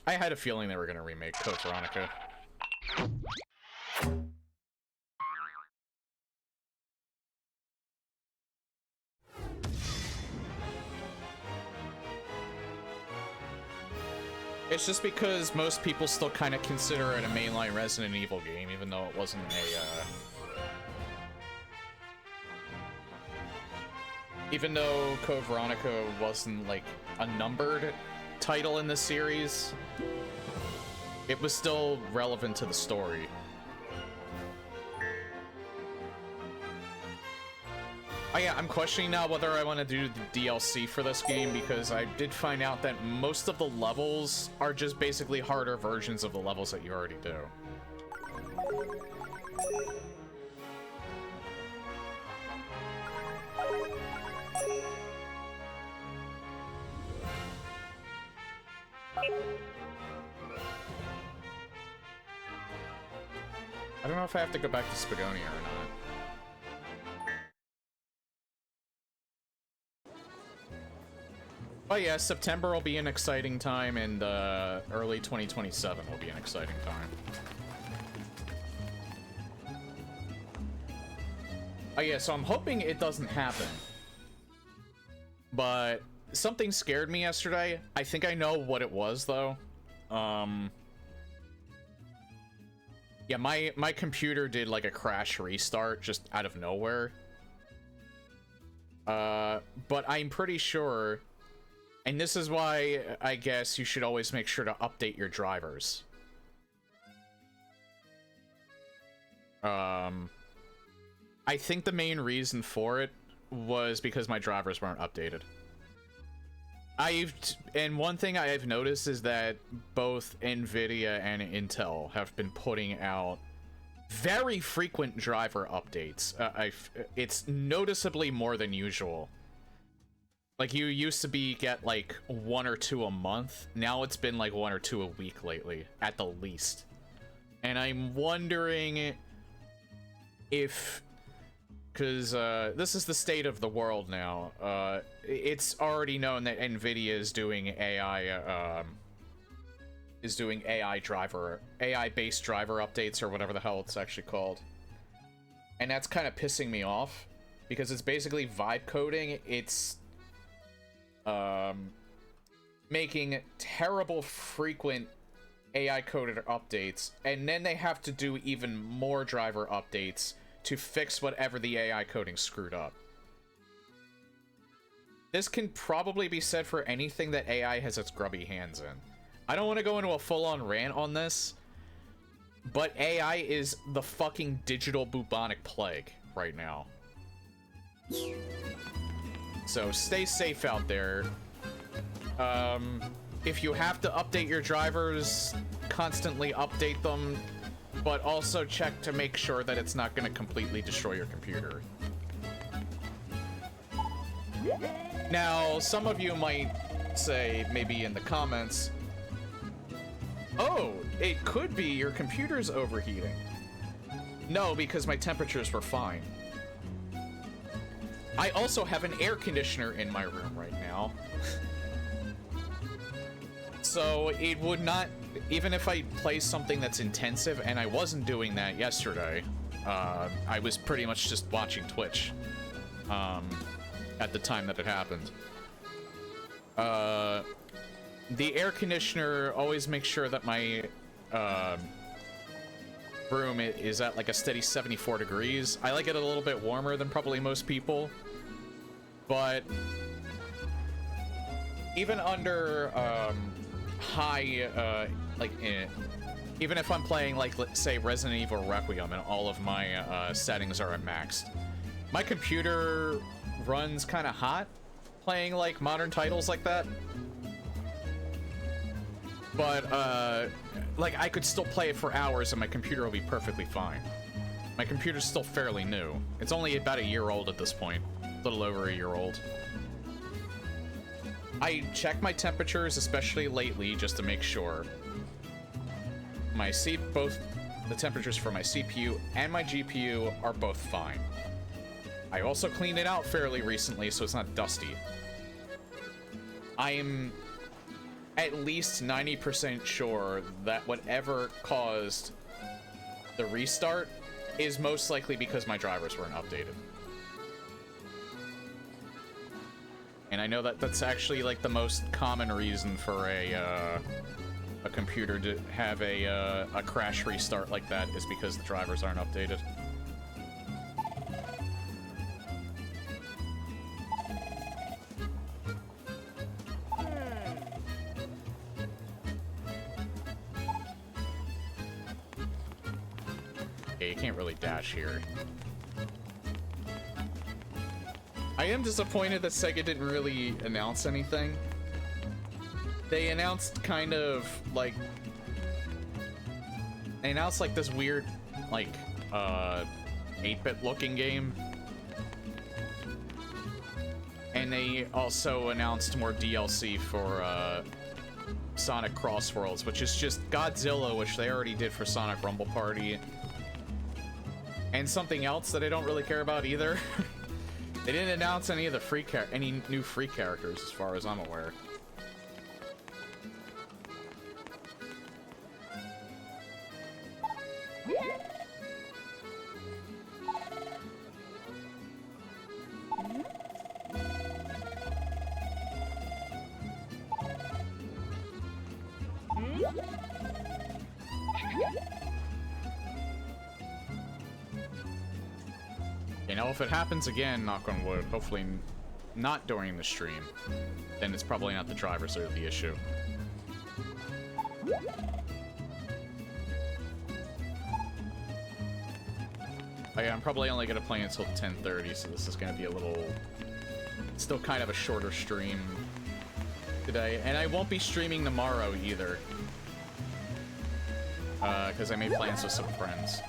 I had a feeling they were going to remake Code Veronica. It's just because most people still kind of consider it a mainline Resident Evil game, even though it wasn't even though Code Veronica wasn't, like, a numbered title in the series, it was still relevant to the story. Oh yeah, I'm questioning now whether I want to do the DLC for this game, because I did find out that most of the levels are just basically harder versions of the levels that you already do. I don't know if I have to go back to Spagonia or not. Oh yeah, September will be an exciting time, and early 2027 will be an exciting time. Oh yeah, so I'm hoping it doesn't happen. But something scared me yesterday. I think I know what it was, though. Yeah, my computer did, like, a crash restart just out of nowhere. But I'm pretty sure... And this is why I guess you should always make sure to update your drivers. I think the main reason for it was because my drivers weren't updated. And one thing I've noticed is that both Nvidia and Intel have been putting out very frequent driver updates. It's noticeably more than usual. Like, you used to get, like, 1 or 2 a month. Now it's been, like, 1 or 2 a week lately, at the least. And I'm wondering if... Because, this is the state of the world now. It's already known that NVIDIA is doing AI-based driver updates, or whatever the hell it's actually called. And that's kind of pissing me off, because it's basically vibe coding. It's... making terrible frequent AI-coded updates, and then they have to do even more driver updates to fix whatever the AI coding screwed up. This can probably be said for anything that AI has its grubby hands in. I don't want to go into a full-on rant on this, but AI is the fucking digital bubonic plague right now. So stay safe out there. If you have to update your drivers, constantly update them, but also check to make sure that it's not going to completely destroy your computer. Now, some of you might say, maybe in the comments, oh, it could be your computer's overheating. No, because my temperatures were fine. I also have an air conditioner in my room right now. So it would not, even if I play something that's intensive, and I wasn't doing that yesterday, I was pretty much just watching Twitch at the time that it happened. The air conditioner always makes sure that my room is at like a steady 74 degrees. I like it a little bit warmer than probably most people, but even under high, even if I'm playing, like, let's say Resident Evil Requiem and all of my settings are at maxed, my computer runs kind of hot playing, like, modern titles like that. But, like, I could still play it for hours and my computer will be perfectly fine. My computer's still fairly new. It's only about a year old at this point. A little over a year old. I check my temperatures, especially lately, just to make sure. Both the temperatures for my CPU and my GPU are both fine. I also cleaned it out fairly recently, so it's not dusty. at least 90% sure that whatever caused the restart is most likely because my drivers weren't updated. And I know that that's actually like the most common reason for a computer to have a crash restart like that is because the drivers aren't updated. Yeah, you can't really dash here. I am disappointed that Sega didn't really announce anything. They announced kind of like this weird like 8-bit looking game. And they also announced more DLC for Sonic Crossworlds, which is just Godzilla, which they already did for Sonic Rumble Party. And something else that I don't really care about either. They didn't announce any of the any new free characters as far as I'm aware. You know, if it happens again, knock on wood, hopefully not during the stream, then it's probably not the drivers that are the issue. Oh yeah, I'm probably only going to play until 10:30, so this is going to be a little... still kind of a shorter stream today. And I won't be streaming tomorrow either. Because I made plans with some friends.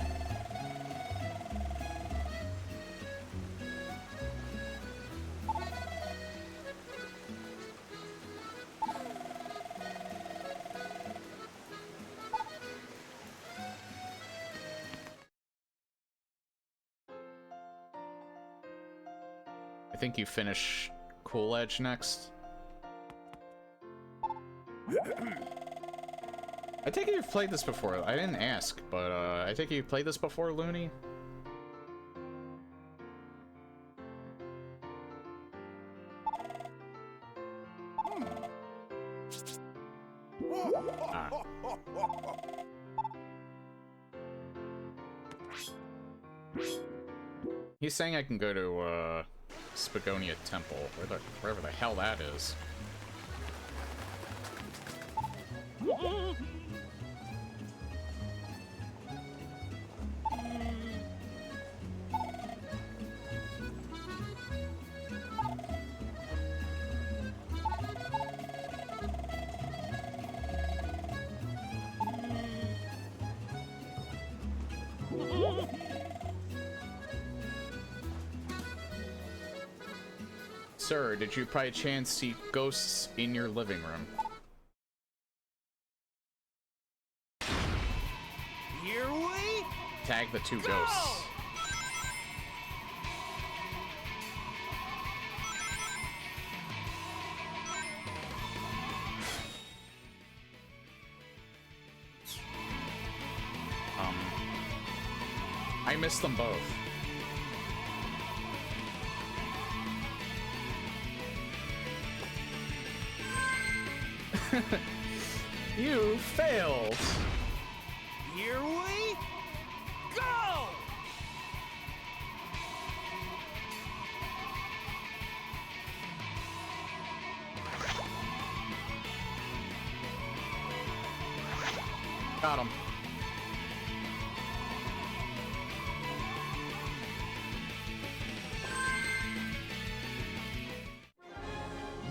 I think you finish Cool Edge next. I take it you've played this before. I didn't ask, but I take it you've played this before, Looney? Ah. He's saying I can go to Spagonia Temple, wherever the hell that is. Sir, did you by chance see ghosts in your living room? Here we Tag the two go! ghosts. I missed them both. You failed! Here we go! Got him.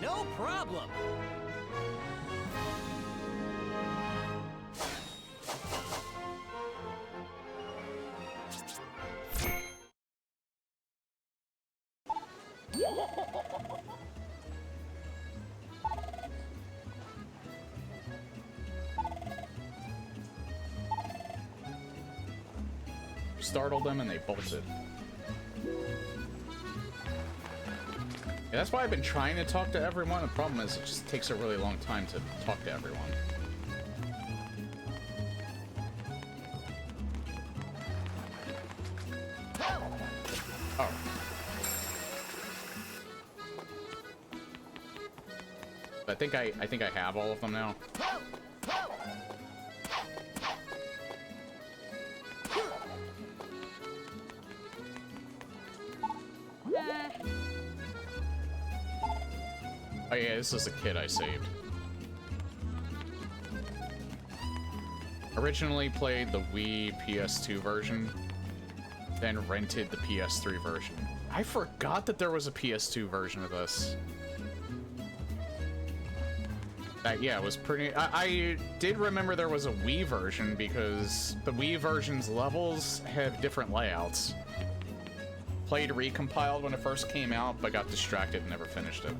No problem. Startled them and they bolted. Yeah, that's why I've been trying to talk to everyone. The problem is it just takes a really long time to talk to everyone. Oh. I think I have all of them now. Oh yeah, this is the kid I saved. Originally played the Wii PS2 version, then rented the PS3 version. I forgot that there was a PS2 version of this. Yeah, it was pretty... I did remember there was a Wii version because the Wii version's levels have different layouts. Played Recompiled when it first came out, but got distracted and never finished it.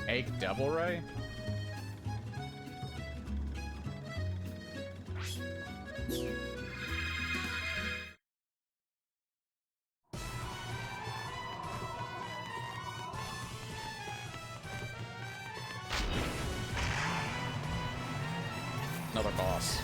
Egg Devil Ray? Another boss.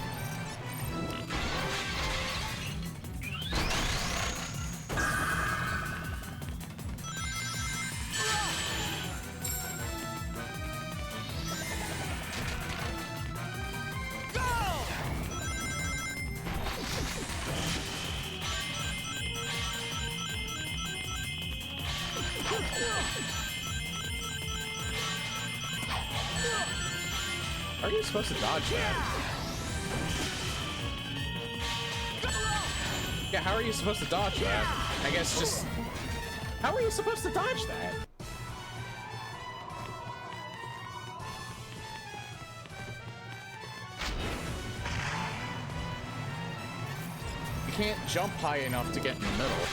How are you supposed to dodge that? Yeah, how are you supposed to dodge that? I guess just... How are you supposed to dodge that? You can't jump high enough to get in the middle.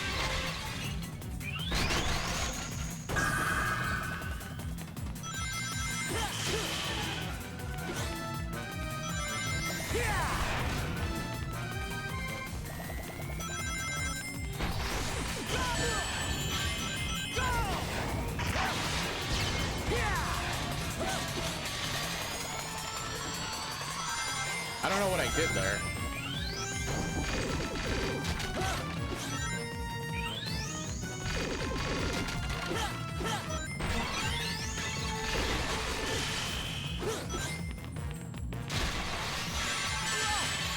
I don't know what I did there.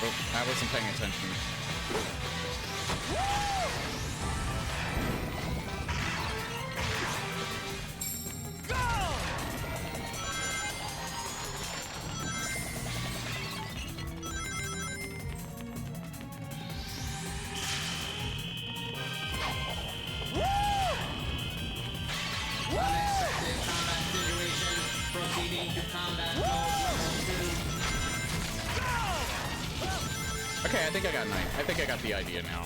Oh, I wasn't paying attention. Okay, I think I got 9. I think I got the idea now.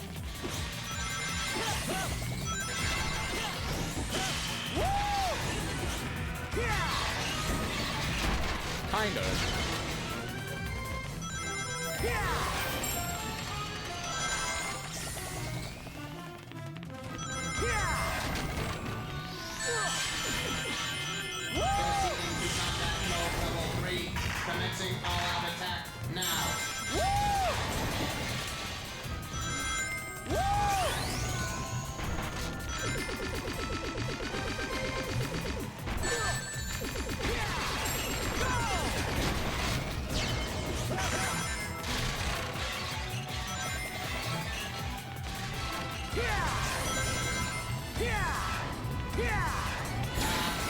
Kind of. Commencing all-out attack now.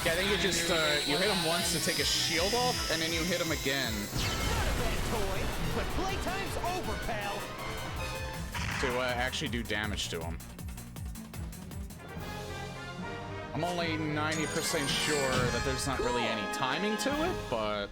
Yeah, I think you just, you hit him once to take his shield off, and then you hit him again. Not a bad toy, but playtime's over, pal. To actually do damage to him. I'm only 90% sure that there's not really any timing to it, but...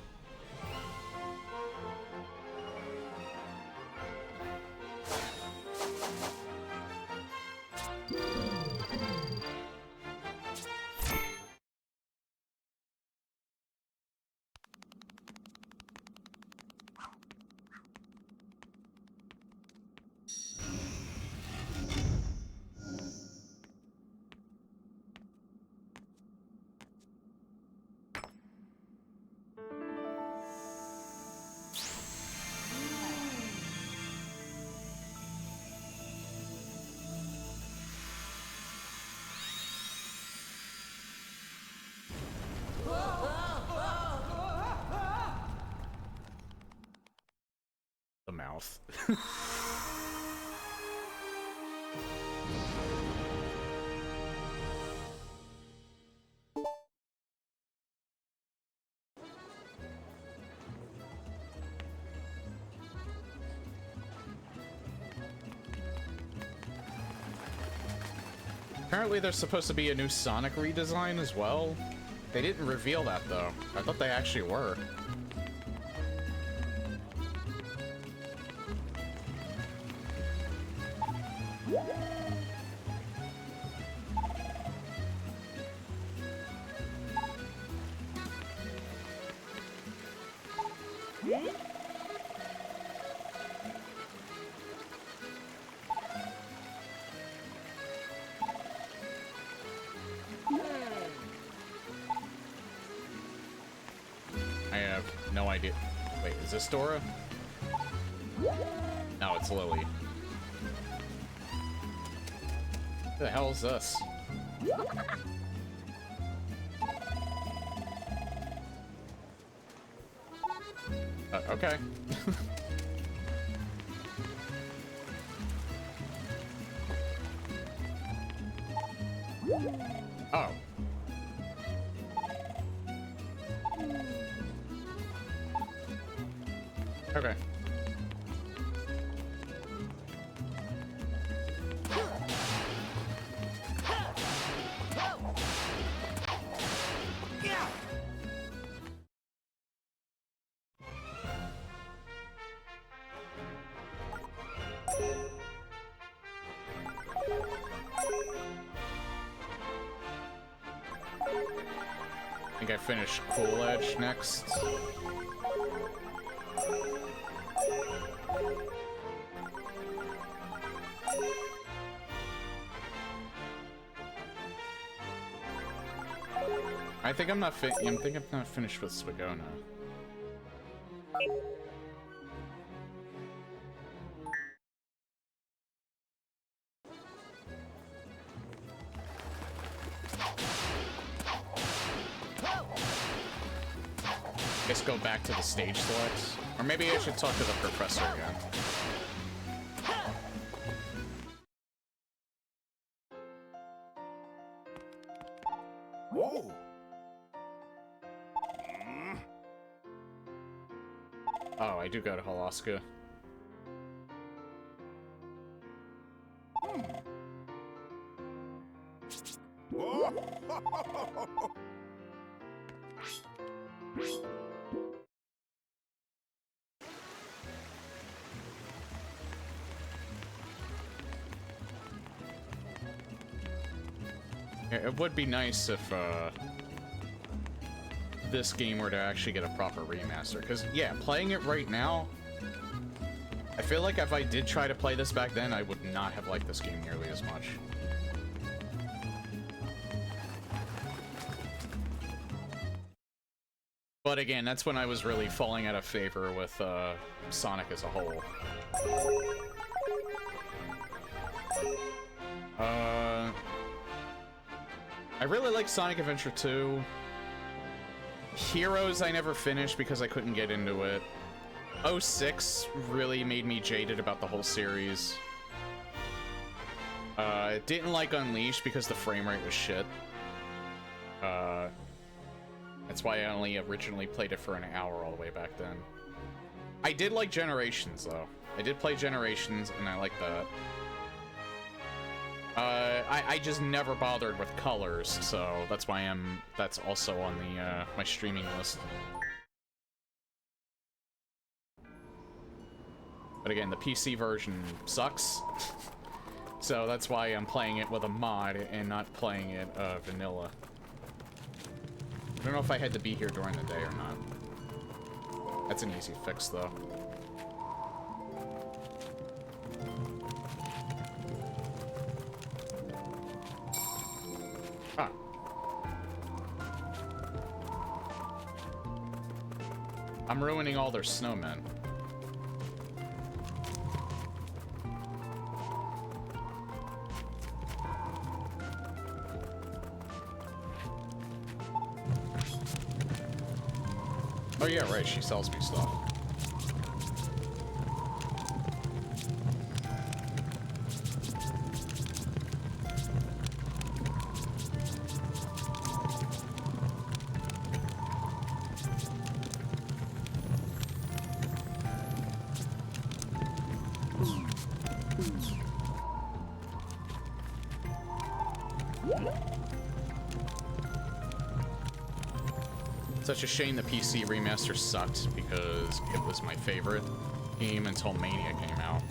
mouth. Apparently there's supposed to be a new Sonic redesign as well. They didn't reveal that though. I thought they actually were. I have no idea. Wait, is this Dora? No, it's Lily. Who the hell is this? Okay. Oh. Okay. I think I finished Cool Edge next. I think I'm not finished with Spagona. Guess go back to the stage selects. Or maybe I should talk to the professor again. Whoa! Oh, I do go to Halaska. It would be nice if this game were to actually get a proper remaster, because yeah, playing it right now, I feel like if I did try to play this back then, I would not have liked this game nearly as much. But again, that's when I was really falling out of favor with Sonic as a whole. I really like Sonic Adventure 2. Heroes I never finished because I couldn't get into it. 06 really made me jaded about the whole series. Didn't like Unleashed because the frame rate was shit. That's why I only originally played it for an hour all the way back then. I did like Generations, though. I did play Generations, and I like that. I just never bothered with Colors, so that's why that's also on the, my streaming list. But again, the PC version sucks. So that's why I'm playing it with a mod and not playing it, vanilla. I don't know if I had to be here during the day or not. That's an easy fix, though. Ah. I'm ruining all their snowmen. Oh yeah, right, she sells me stuff. Such a shame the PC remaster sucked because it was my favorite game until Mania came out.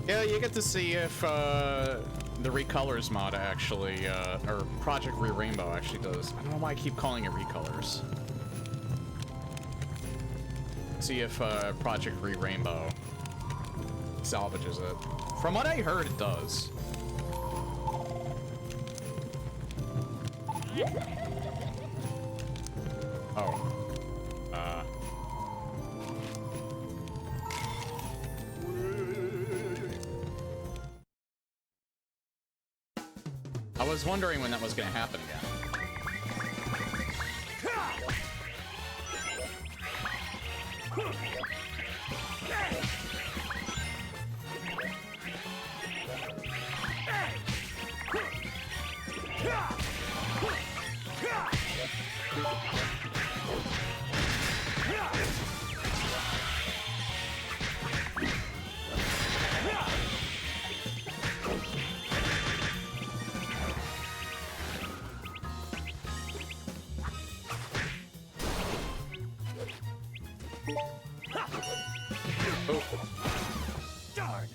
Yeah, you get to see if the Recolors mod actually, or Project Re-Rainbow actually does. I don't know why I keep calling it Recolors. See if Project Re-Rainbow salvages it. From what I heard, it does. Oh. I was wondering when that was gonna happen again. Darn.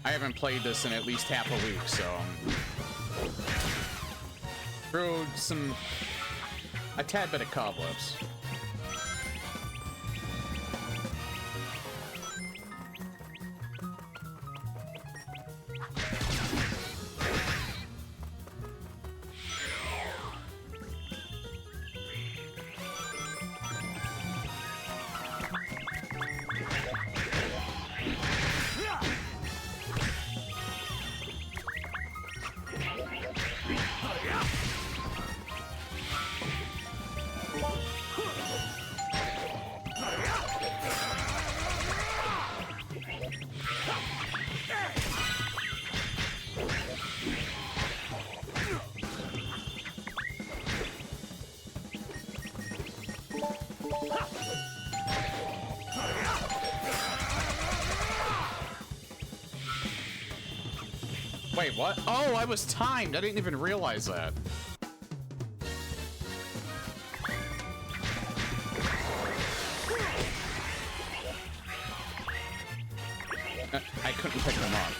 I haven't played this in at least half a week, so through a tad bit of cobwebs. Wait, what? Oh, I was timed. I didn't even realize that. I couldn't pick them up.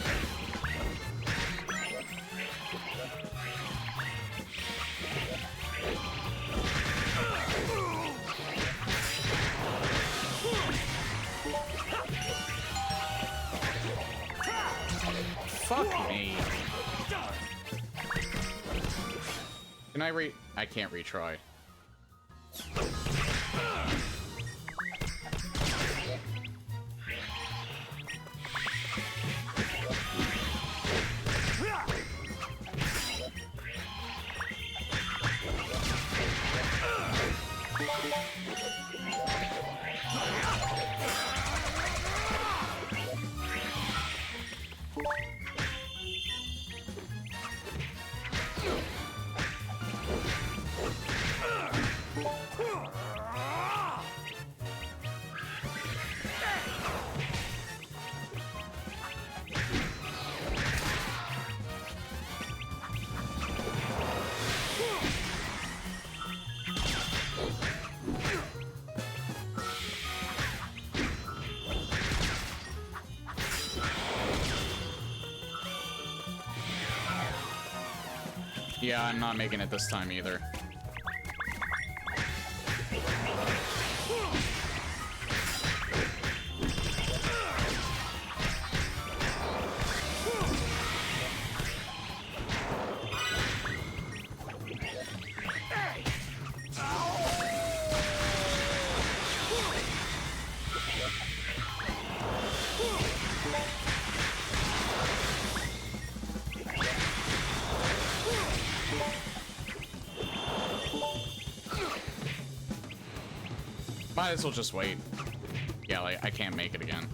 Fuck me. Can I can't retry. Yeah, I'm not making it this time either. Might as well just wait. Yeah, like, I can't make it again.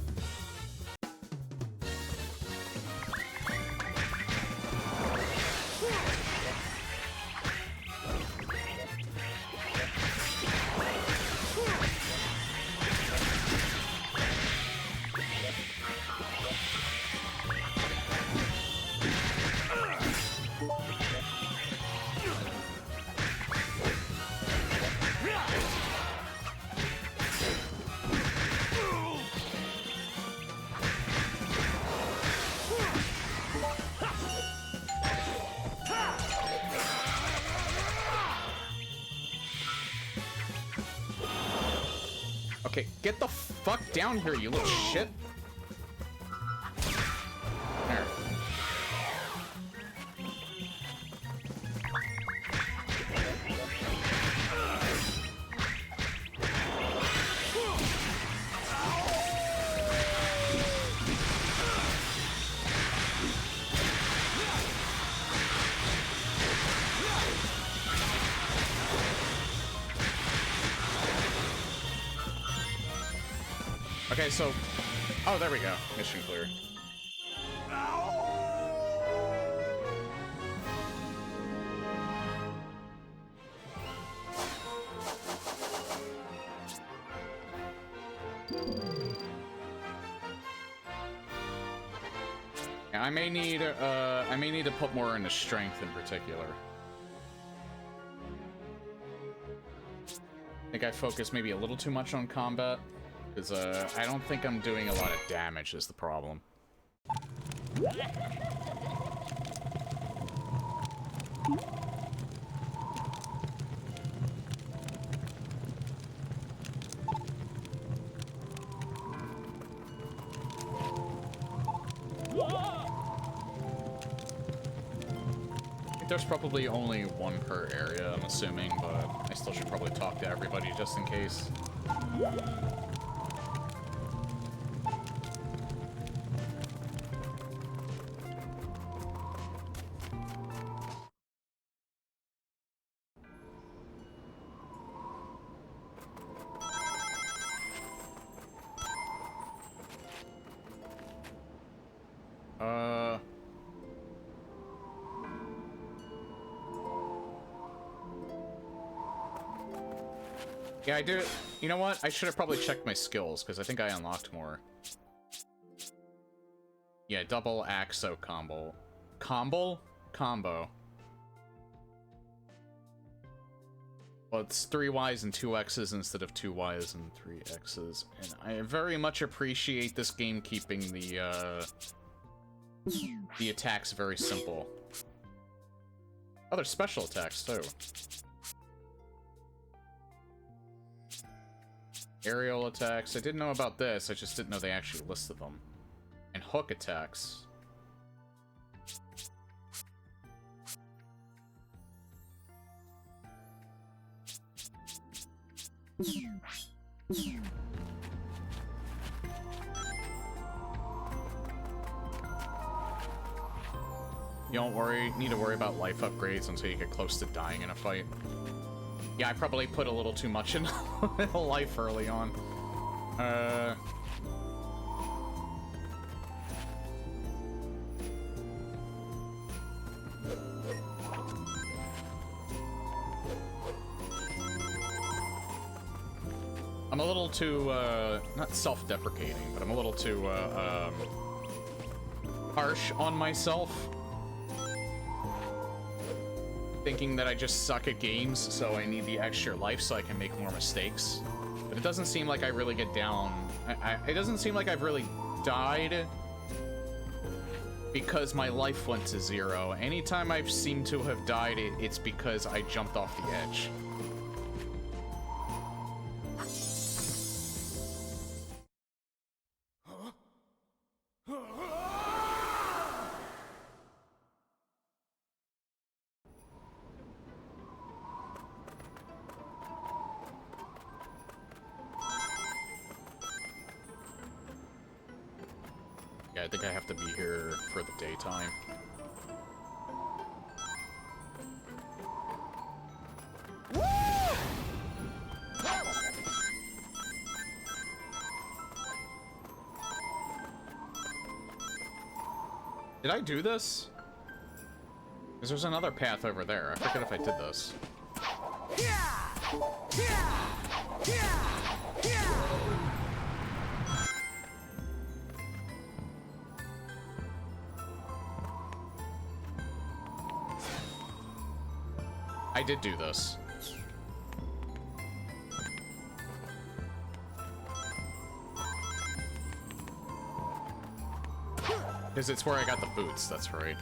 Okay, get the fuck down here, you little shit. There. Okay, so... Oh, there we go. Mission clear. Yeah, I may need to put more into strength in particular. I think I focus maybe a little too much on combat. Because, I don't think I'm doing a lot of damage is the problem. I think there's probably only one per area, I'm assuming, but I still should probably talk to everybody just in case. Yeah, I do. You know what? I should have probably checked my skills, because I think I unlocked more. Yeah, double axo combo. Combo. Well, it's 3 Ys and 2 X's instead of 2 Ys and 3 X's. And I very much appreciate this game keeping the attacks very simple. Oh, there's special attacks, too. Aerial attacks. I didn't know about this, I just didn't know they actually listed them. And hook attacks. You don't need to worry about life upgrades until you get close to dying in a fight. Yeah, I probably put a little too much in life early on. I'm a little too, not self-deprecating, but I'm a little too, harsh on myself. Thinking that I just suck at games, so I need the extra life so I can make more mistakes. But it doesn't seem like I really get down. It doesn't seem like I've really died because my life went to 0. Anytime I've seemed to have died, it's because I jumped off the edge. Yeah, I think I have to be here for the daytime. Did I do this? Because there's another path over there. I forget if I did this. I did do this. Because it's where I got the boots, that's right.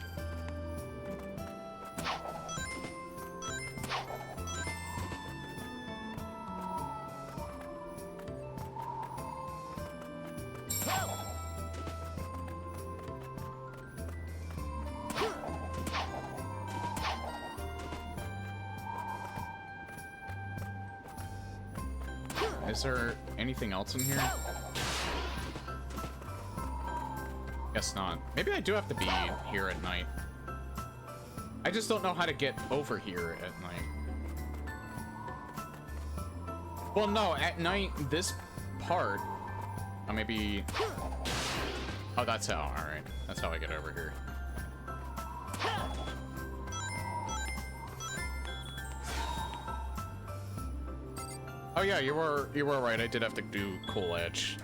Is there anything else in here? Guess not. Maybe I do have to be here at night. I just don't know how to get over here at night. Well, no, at night, this part... Oh, maybe... Oh, that's how. Alright. That's how I get over here. Oh yeah, you were right. I did have to do Cool Edge.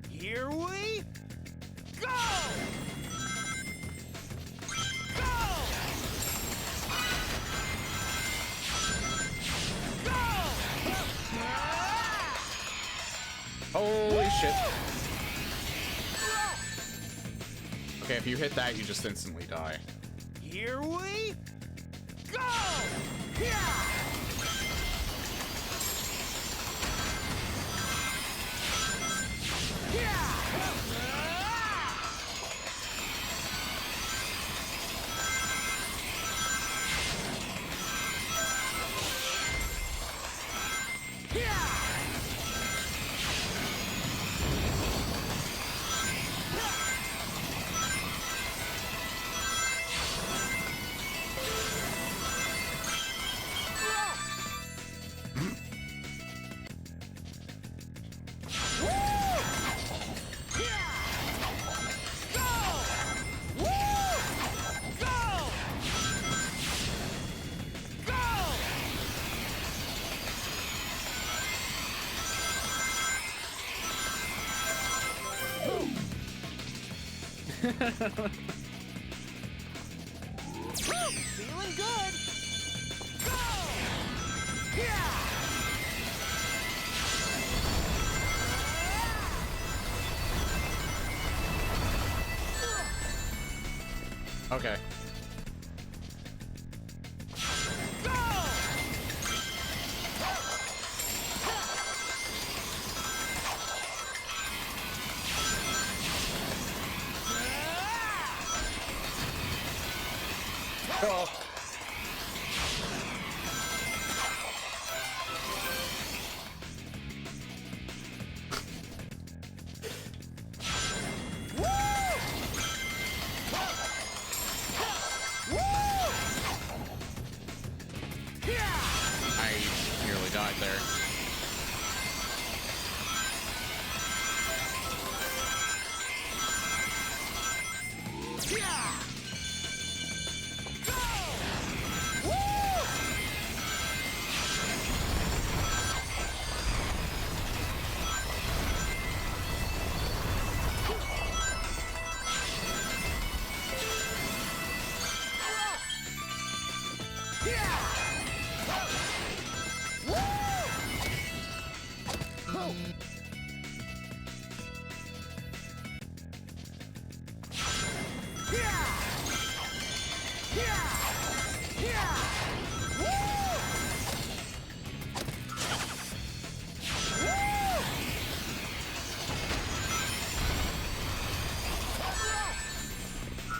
Here we go! Go! Go! Holy shit. Okay, if you hit that, you just instantly die. Here we go! Yeah! Feeling good. Go! Yeah! Okay. Oh. I nearly died there.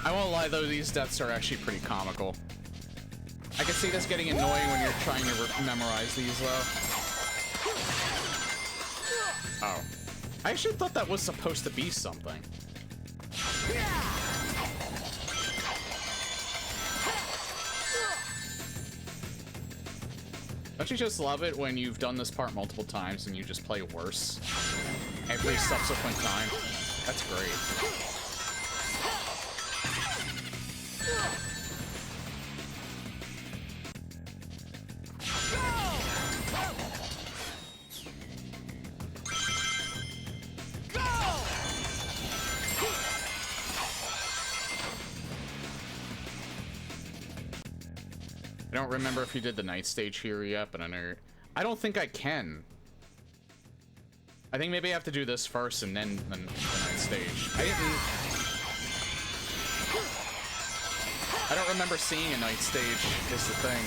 I won't lie though, these deaths are actually pretty comical. I can see this getting annoying when you're trying to memorize these though. Oh. I actually thought that was supposed to be something. Don't you just love it when you've done this part multiple times and you just play worse every subsequent time? That's great. I don't remember if you did the night stage here yet, but I don't think I can. I think maybe I have to do this first and then the night stage. I don't remember seeing a night stage is the thing.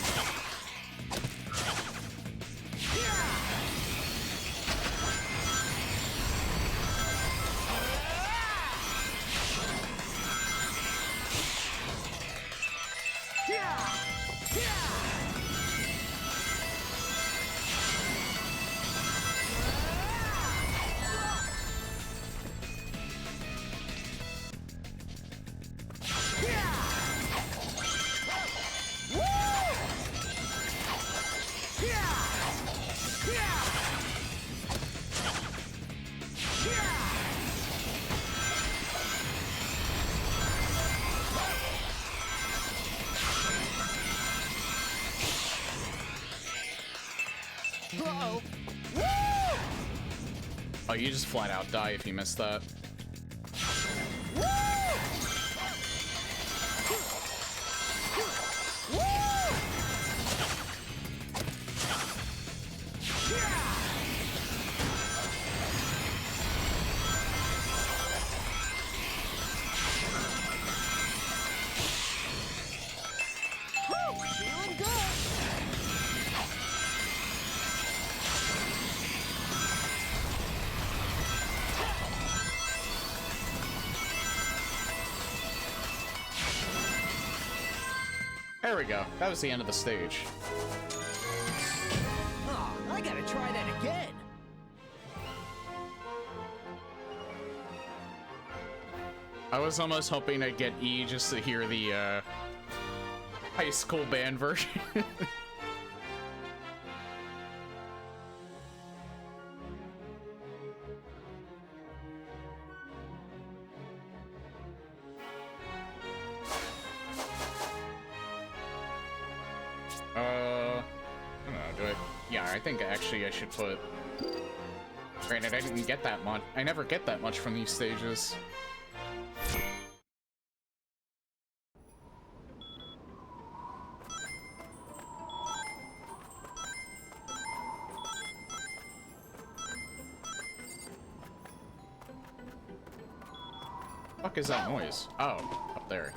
Oh, you just flat out die if you miss that. There we go. That was the end of the stage. Oh, I gotta try that again. I was almost hoping I'd get E just to hear the high school band version. I think actually I should put... Granted, I didn't get that much. I never get that much from these stages. What the fuck is that noise? Oh, up there.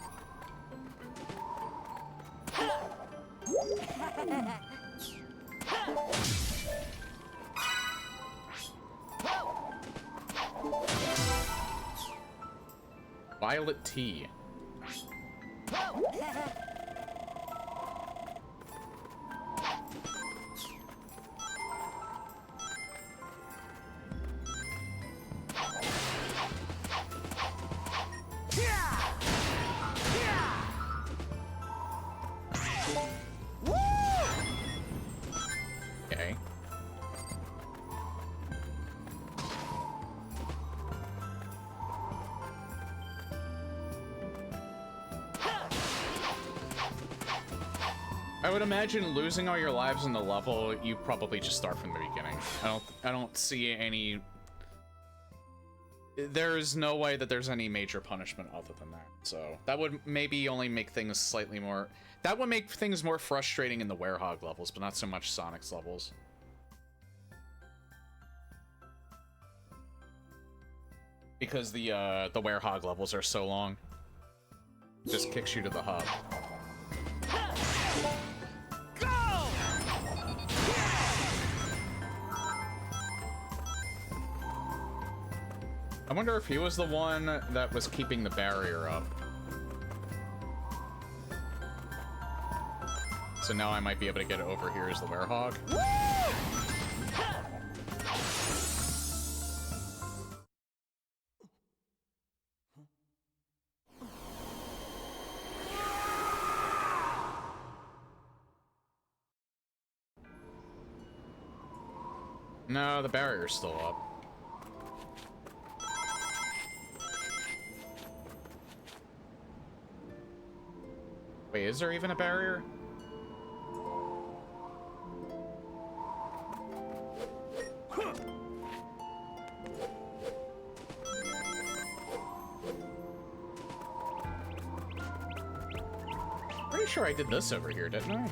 Violet tea. Okay. I would imagine losing all your lives in the level, you probably just start from the beginning. I don't see any... There's no way that there's any major punishment other than that. So that would maybe only make things slightly more... That would make things more frustrating in the Werehog levels, but not so much Sonic's levels. Because the Werehog levels are so long. It just kicks you to the hub. I wonder if he was the one that was keeping the barrier up. So now I might be able to get it over here as the Werehog. No, the barrier's still up. Wait, is there even a barrier? Pretty sure I did this over here, didn't I?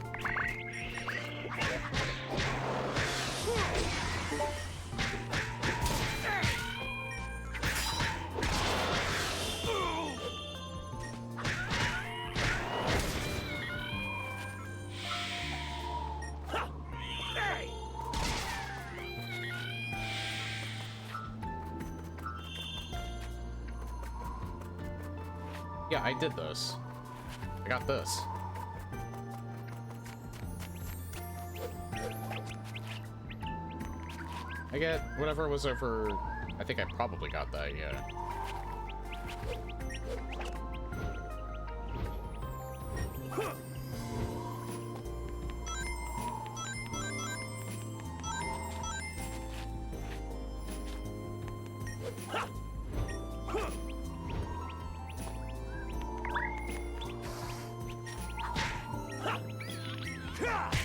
Yeah, I did this. I got this. I get whatever was over... I think I probably got that, yeah.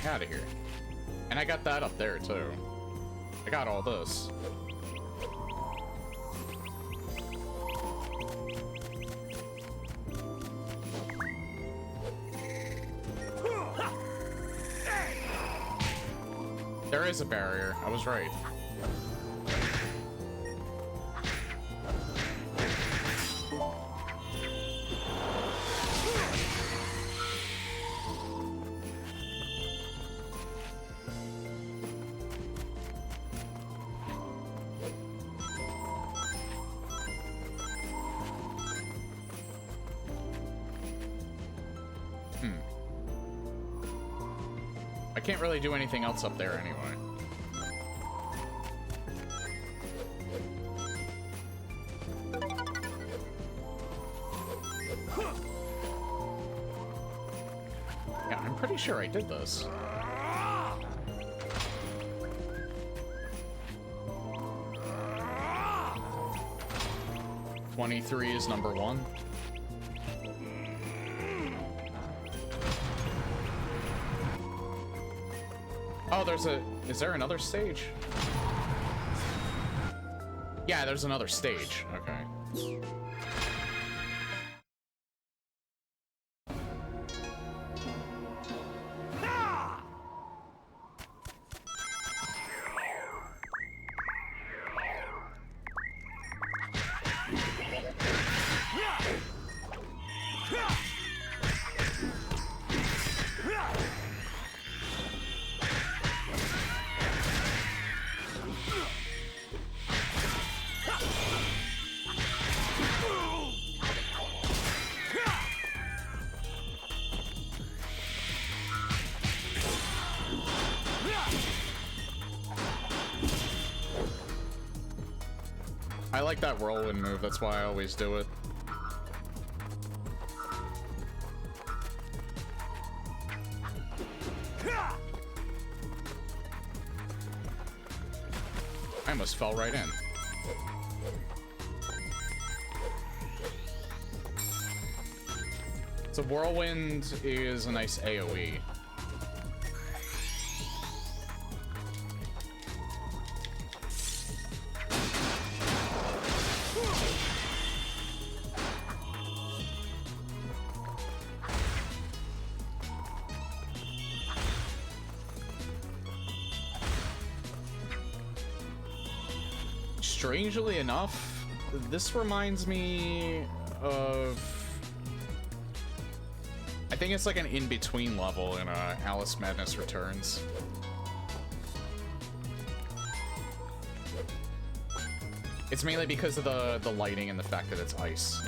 Out of here. And I got that up there, too. I got all this. There is a barrier. I was right. I can't really do anything else up there anyway. Yeah, I'm pretty sure I did this. "23 is number 1. Oh, is there another stage? Yeah, there's another stage. Okay. I like that whirlwind move, that's why I always do it. I almost fell right in. So whirlwind is a nice AoE. Strangely enough, this reminds me of... I think it's like an in-between level in Alice Madness Returns. It's mainly because of the lighting and the fact that it's ice.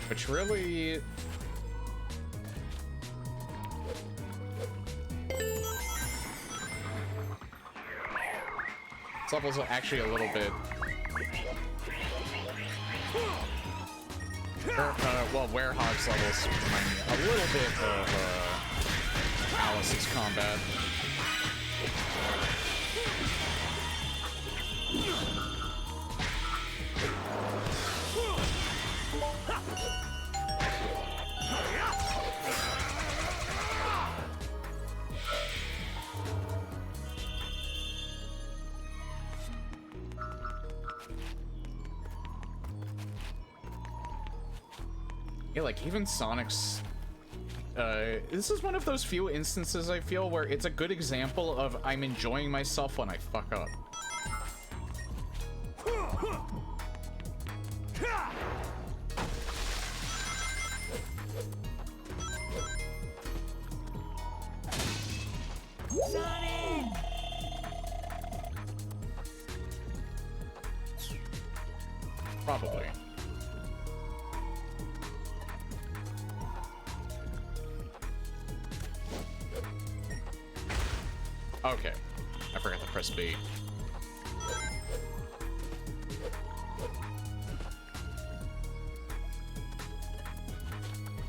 Which really... This level's actually a little bit... Well, Werehog's levels remind me a little bit of Alice's combat. Yeah, like even Sonic's this is one of those few instances I feel where it's a good example of I'm enjoying myself when I fuck up. Probably. Okay. I forgot to press B.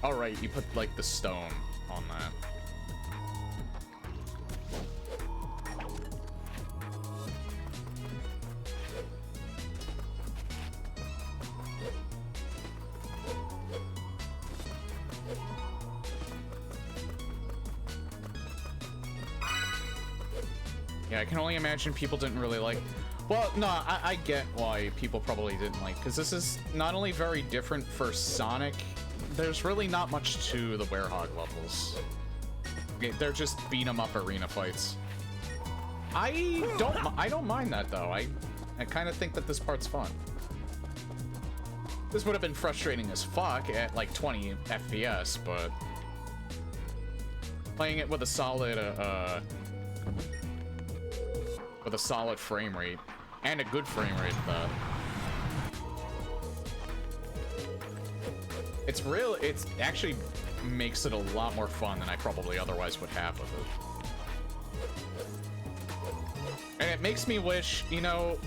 Alright, you put, like, the stone on that. Yeah, I can only imagine people didn't really like... Well, no, I get why people probably didn't like, because this is not only very different for Sonic, there's really not much to the Werehog levels. Okay, they're just beat-em-up arena fights. I don't mind that, though. I kind of think that this part's fun. This would have been frustrating as fuck at, like, 20 FPS, but... playing it with a solid frame rate, and a good frame rate at that. It actually makes it a lot more fun than I probably otherwise would have with it. And it makes me wish, you know,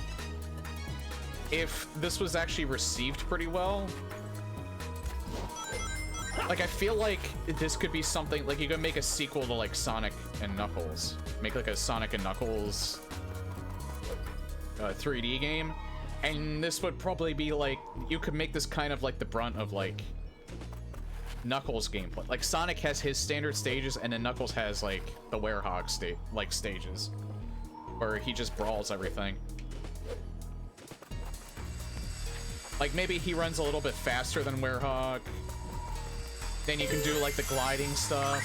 if this was actually received pretty well. Like, I feel like this could be something, like, you could make a sequel to, like, Sonic and Knuckles. Make, like, a Sonic and Knuckles 3D game, and this would probably be like, you could make this kind of like the brunt of like Knuckles gameplay. Like Sonic has his standard stages, and then Knuckles has like the Werehog stages where he just brawls everything. Like maybe he runs a little bit faster than Werehog, then you can do like the gliding stuff.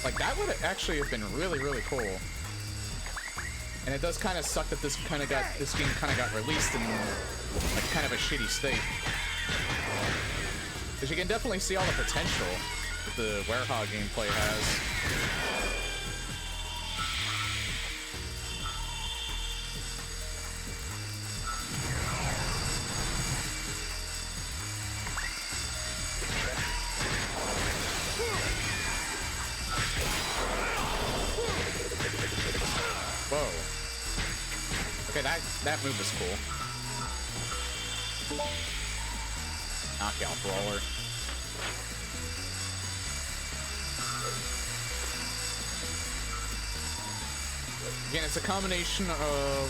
Like that would actually have been really, really cool. And it does kind of suck that this game kind of got released in like kind of a shitty state. Because you can definitely see all the potential that the Werehog gameplay has. Whoa. Okay, that move is cool. Knockout brawler. Again, it's a combination of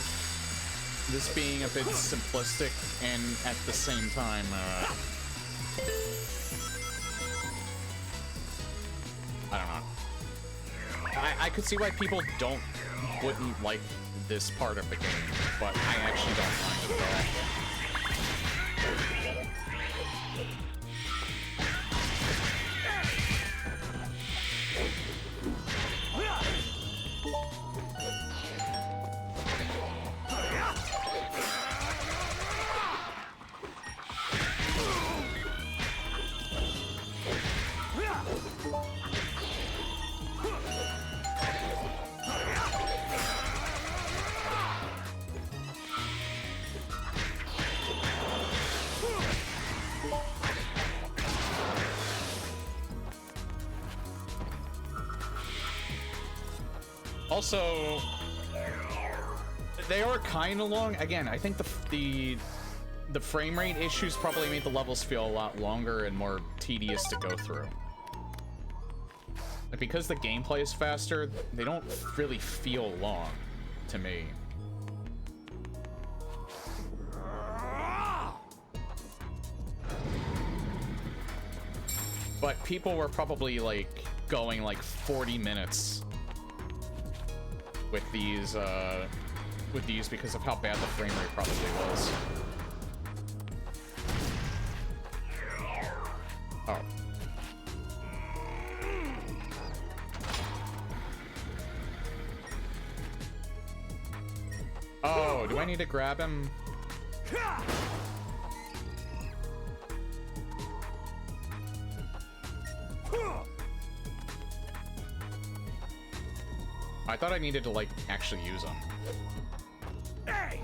this being a bit simplistic and at the same time, I don't know. I could see why people wouldn't like this part of the game, but I actually don't mind it at all. Also, they are kind of long. Again, I think the the frame rate issues probably made the levels feel a lot longer and more tedious to go through. Like, because the gameplay is faster, they don't really feel long to me. But people were probably like going like 40 minutes with these because of how bad the frame rate probably was. Oh. Oh, do I need to grab him? I thought I needed to, like, actually use them. Hey!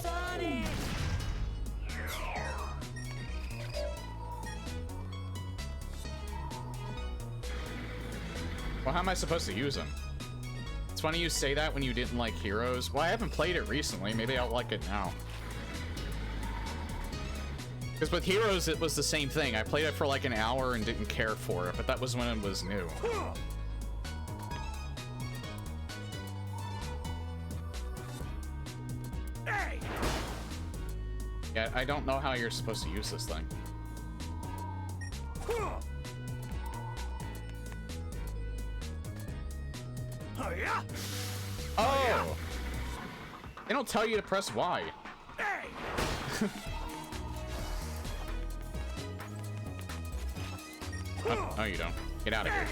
Sonic! Well, how am I supposed to use them? It's funny you say that when you didn't like Heroes. Well, I haven't played it recently. Maybe I'll like it now. Because with Heroes, it was the same thing. I played it for like an hour and didn't care for it, but that was when it was new. Hey! Yeah, I don't know how you're supposed to use this thing. Oh, yeah? Oh! They don't tell you to press Y. Hey! Oh, no, you don't. Get out of here.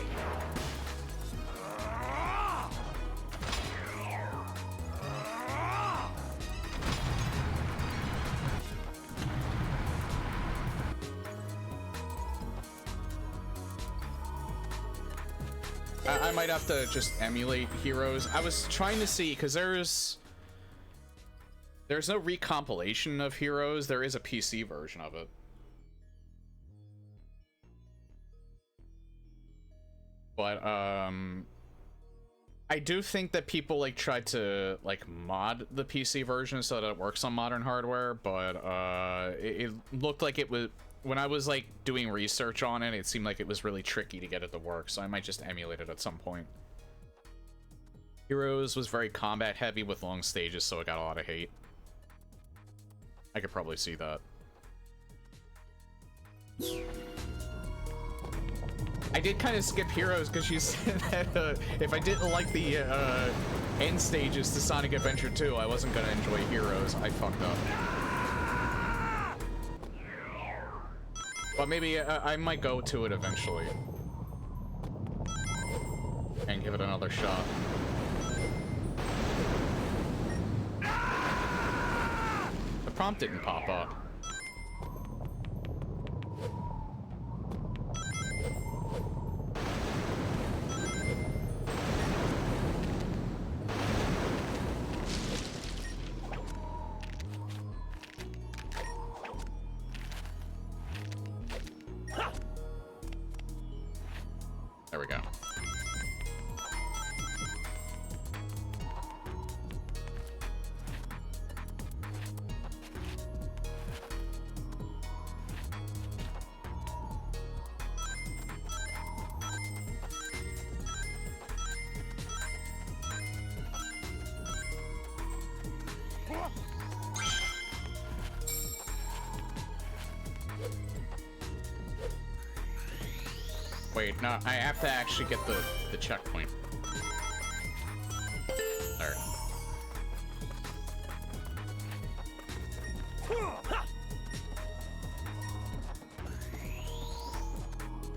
I might have to just emulate Heroes. I was trying to see, because there's no recompilation of Heroes. There is a PC version of it. But, I do think that people, like, tried to, like, mod the PC version so that it works on modern hardware, but, it looked like it was... When I was, like, doing research on it, it seemed like it was really tricky to get it to work, so I might just emulate it at some point. Heroes was very combat-heavy with long stages, so it got a lot of hate. I could probably see that. I did kind of skip Heroes because you said that if I didn't like the end stages to Sonic Adventure 2, I wasn't going to enjoy Heroes. I fucked up. But maybe I might go to it eventually. And give it another shot. The prompt didn't pop up. There we go. Wait, no, I have to actually get the checkpoint. There.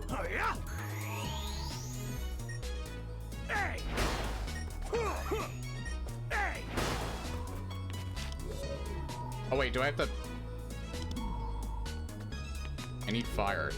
Oh, yeah? Hey! Hey! Oh wait, do I have to... I need fire.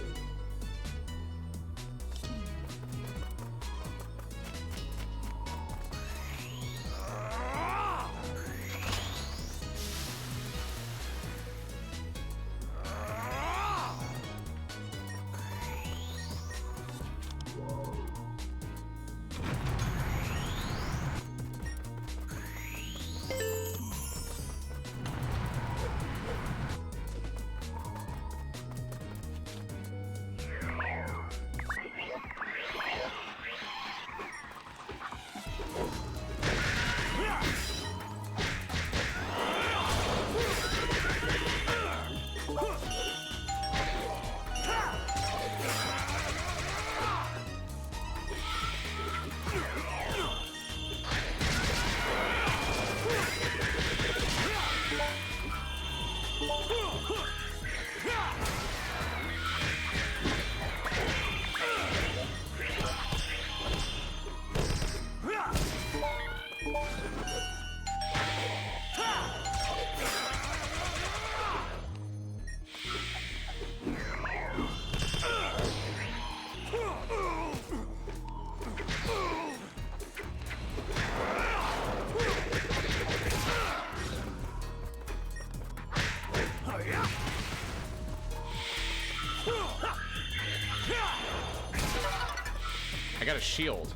I got a shield.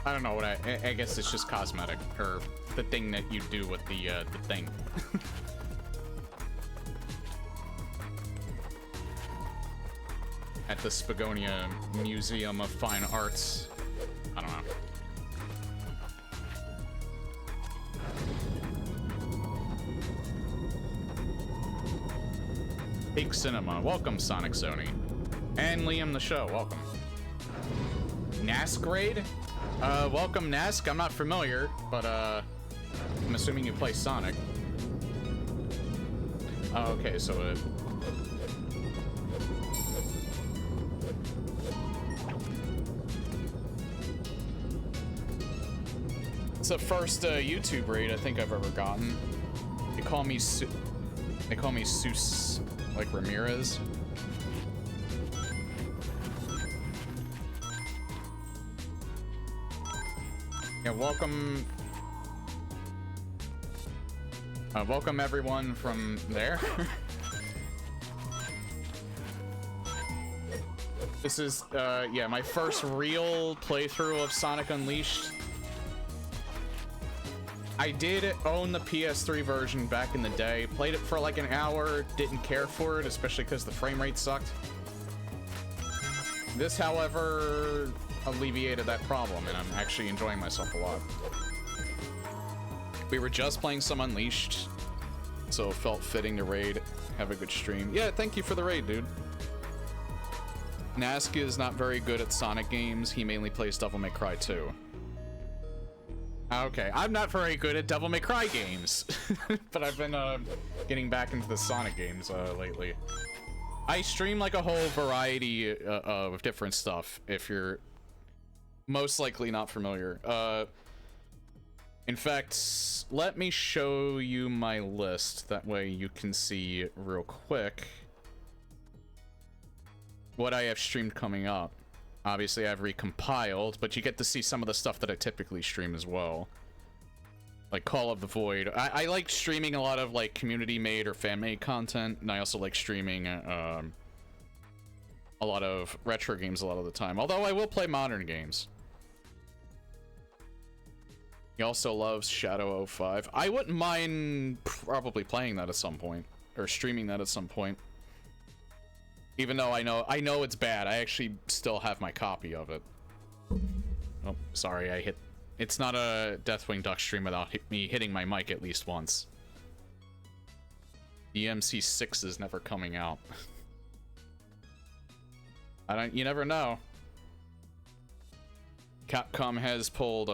I don't know what I guess it's just cosmetic, or the thing that you do with the thing. At the Spagonia Museum of Fine Arts. I don't know. Big Cinema. Welcome, Sonic Sony. And Liam the Show. Welcome. Nask Raid? Welcome, Nask. I'm not familiar, but, I'm assuming you play Sonic. Oh, okay, so, it's the first, YouTube raid I think I've ever gotten. They call me Seuss, like Ramirez. Yeah, welcome. Welcome everyone from there. This is, yeah, my first real playthrough of Sonic Unleashed. I did own the PS3 version back in the day. Played it for like an hour, didn't care for it, especially because the frame rate sucked. This, however, alleviated that problem, and I'm actually enjoying myself a lot. We were just playing some Unleashed, so it felt fitting to raid, have a good stream. Yeah, thank you for the raid, dude. Nask is not very good at Sonic games. He mainly plays Devil May Cry 2. Okay, I'm not very good at Devil May Cry games, but I've been getting back into the Sonic games lately. I stream like a whole variety of different stuff, if you're most likely not familiar. In fact, let me show you my list. That way you can see real quick what I have streamed coming up. Obviously, I've recompiled, but you get to see some of the stuff that I typically stream as well. Like Call of the Void. I like streaming a lot of like community-made or fan-made content, and I also like streaming a lot of retro games a lot of the time. Although I will play modern games. He also loves Shadow 05. I wouldn't mind probably playing that at some point, or streaming that at some point. Even though I know it's bad, I actually still have my copy of it. Oh, sorry, I hit. It's not a Deathwing Duck stream without me hitting my mic at least once. The MC6 is never coming out. You never know. Capcom has pulled,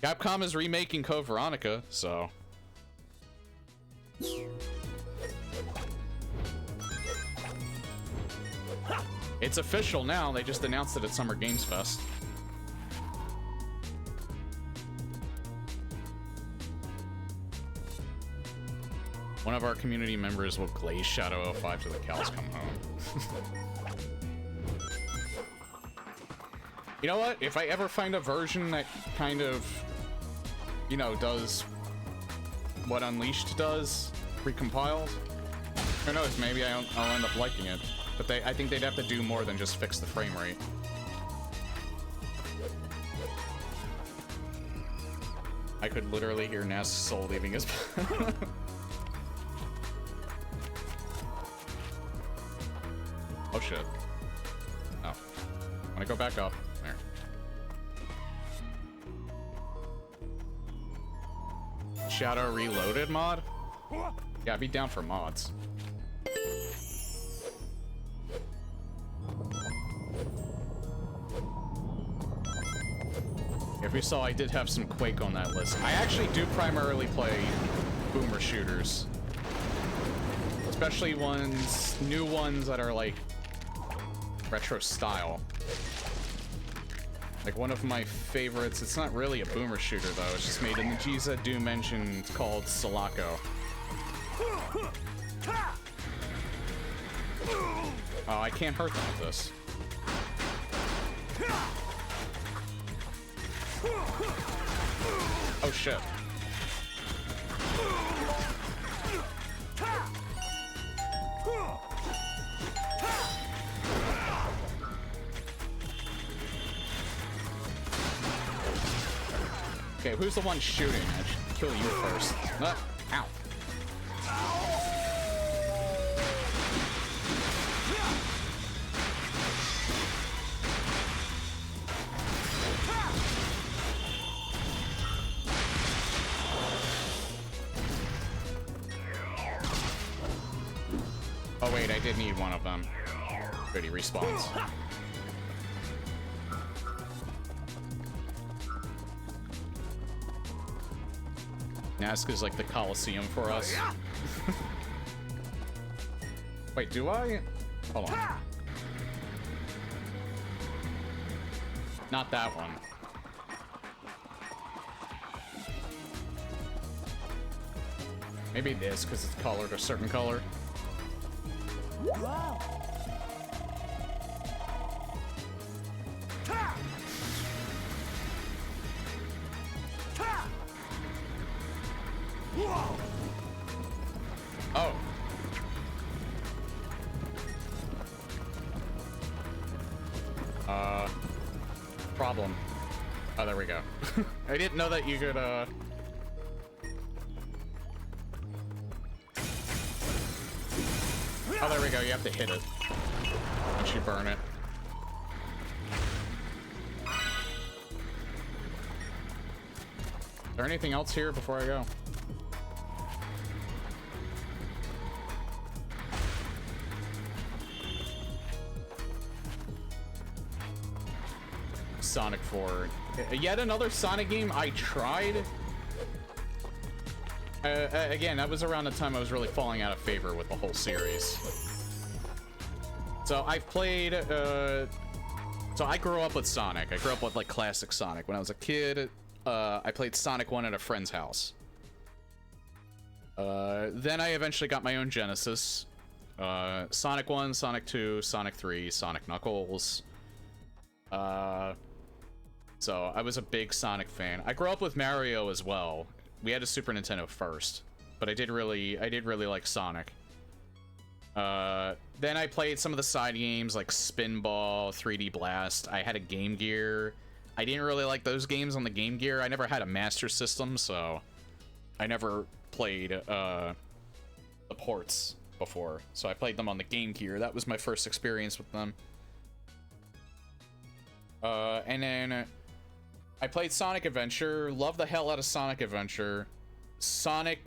Capcom is remaking Code Veronica, so. It's official now, they just announced it at Summer Games Fest. One of our community members will glaze Shadow 05 till the cows come home. You know what? If I ever find a version that kind of, you know, does what Unleashed does, recompiled, who knows, maybe I'll end up liking it. But I think they'd have to do more than just fix the frame rate. I could literally hear Nask's soul leaving his... Oh shit. Oh. I'm gonna go back up. There. Shadow Reloaded mod? Yeah, I'd be down for mods. If you saw, I did have some Quake on that list. I actually do primarily play boomer shooters. Especially new ones that are like retro style. Like one of my favorites, it's not really a boomer shooter though, it's just made in the Giza Doom engine, it's called Sulaco. Oh, I can't hurt them with this. Oh shit. Okay, who's the one shooting? I should kill you first. Ow. Oh wait, I did need one of them. Good, he respawns. Nazca's like the Coliseum for us. Wait, do I? Hold on. Not that one. Maybe this, because it's colored a certain color. Wow. Oh. Problem. Oh, there we go. I didn't know that you could, Oh, there we go. You have to hit it once you burn it. Is there anything else here before I go? Sonic 4. Yet another Sonic game I tried. Again, that was around the time I was really falling out of favor with the whole series. So I've played, so I grew up with Sonic. I grew up with like classic Sonic. When I was a kid, I played Sonic 1 at a friend's house. Then I eventually got my own Genesis. Sonic 1, Sonic 2, Sonic 3, Sonic Knuckles. So I was a big Sonic fan. I grew up with Mario as well. We had a Super Nintendo first, but I did really like Sonic. Then I played some of the side games like Spinball, 3D Blast. I had a Game Gear. I didn't really like those games on the Game Gear. I never had a Master System, so I never played the ports before. So I played them on the Game Gear. That was my first experience with them. And then I played Sonic Adventure. Loved the hell out of Sonic Adventure. Sonic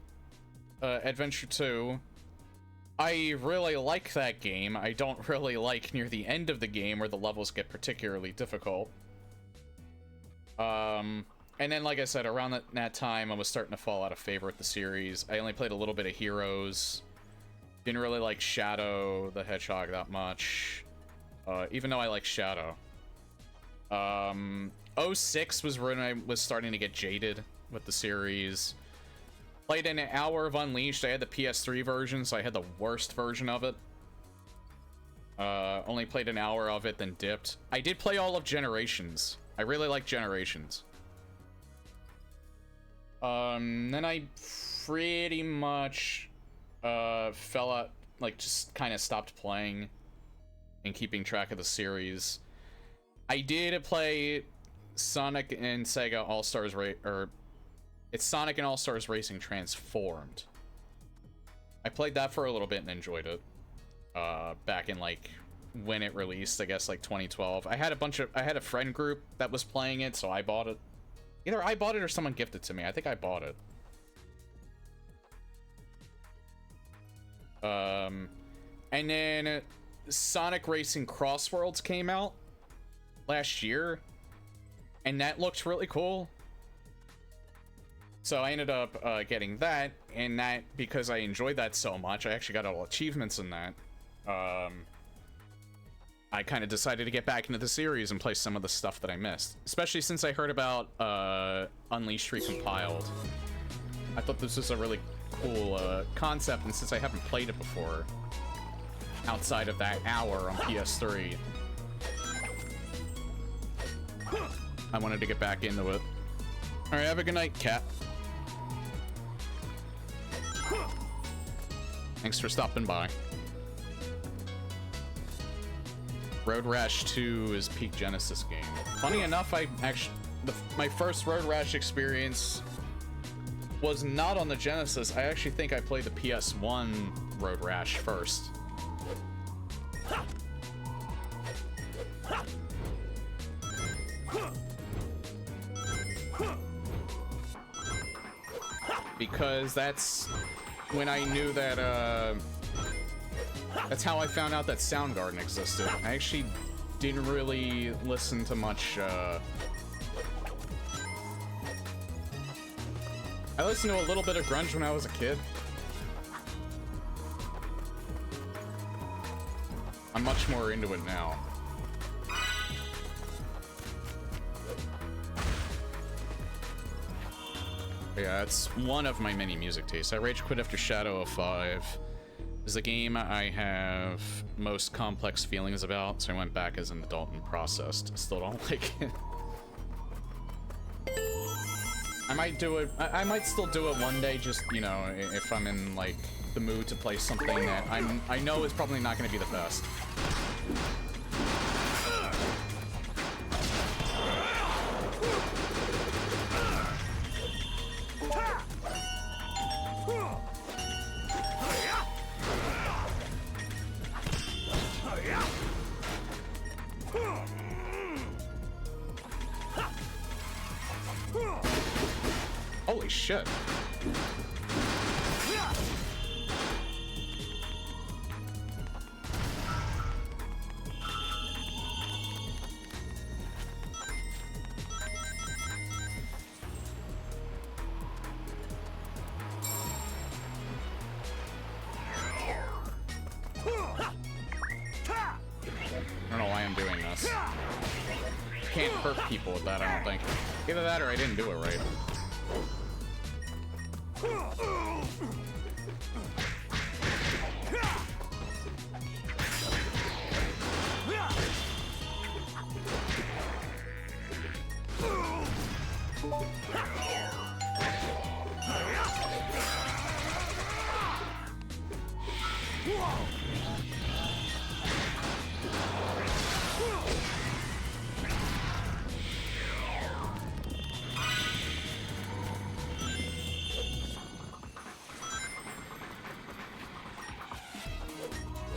Adventure 2. I really like that game. I don't really like near the end of the game where the levels get particularly difficult. And then, like I said, around that time, I was starting to fall out of favor with the series. I only played a little bit of Heroes. Didn't really like Shadow the Hedgehog that much. Even though I like Shadow. 06 was when I was starting to get jaded with the series. Played an hour of Unleashed. I had the PS3 version, so I had the worst version of it. Only played an hour of it, then dipped. I did play all of Generations. I really like Generations. Then I pretty much fell out, like just kind of stopped playing and keeping track of the series. I did play Sonic and Sega All-Stars it's Sonic and All-Stars Racing Transformed. I played that for a little bit and enjoyed it. Back in like when it released, I guess like 2012. I had a friend group that was playing it, so I bought it. Either I bought it or someone gifted it to me. I think I bought it. And then Sonic Racing Cross Worlds came out last year, and that looked really cool. So I ended up getting that, and that, because I enjoyed that so much, I actually got all achievements in that. I kind of decided to get back into the series and play some of the stuff that I missed, especially since I heard about Unleashed Recompiled. I thought this was a really cool concept, and since I haven't played it before, outside of that hour on PS3, I wanted to get back into it. Alright, have a good night, cat. Thanks for stopping by. Road Rash 2 is peak Genesis game. Funny enough, my first Road Rash experience was not on the Genesis. I actually think I played the PS1 Road Rash first. Because that's when I knew that, that's how I found out that Soundgarden existed. I actually didn't really listen to much, I listened to a little bit of grunge when I was a kid. I'm much more into it now. Yeah, it's one of my many music tastes. I rage quit after Shadow of 5. It's a game I have most complex feelings about, so I went back as an adult and processed. Still don't like it. I might do it. I might still do it one day, just, you know, if I'm in like the mood to play something that I know is probably not going to be the best. Holy shit. I don't know why I'm doing this. Can't hurt people with that, I don't think. Either that or I didn't do it right.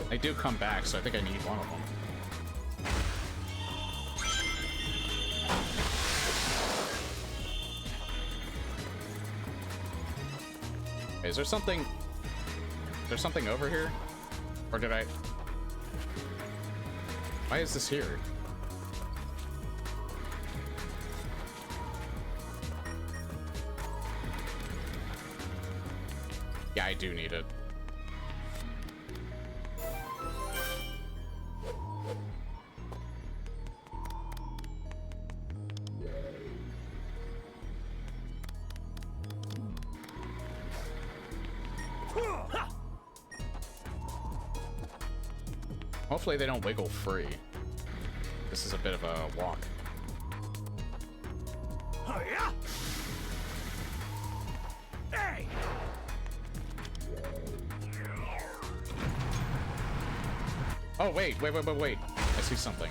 They do come back, so I think I need one of them. Okay, is there something over here? Or did I... Why is this here? Yeah, I do need it. Hopefully they don't wiggle free. This is a bit of a walk. Oh yeah. Hey. Oh wait. I see something.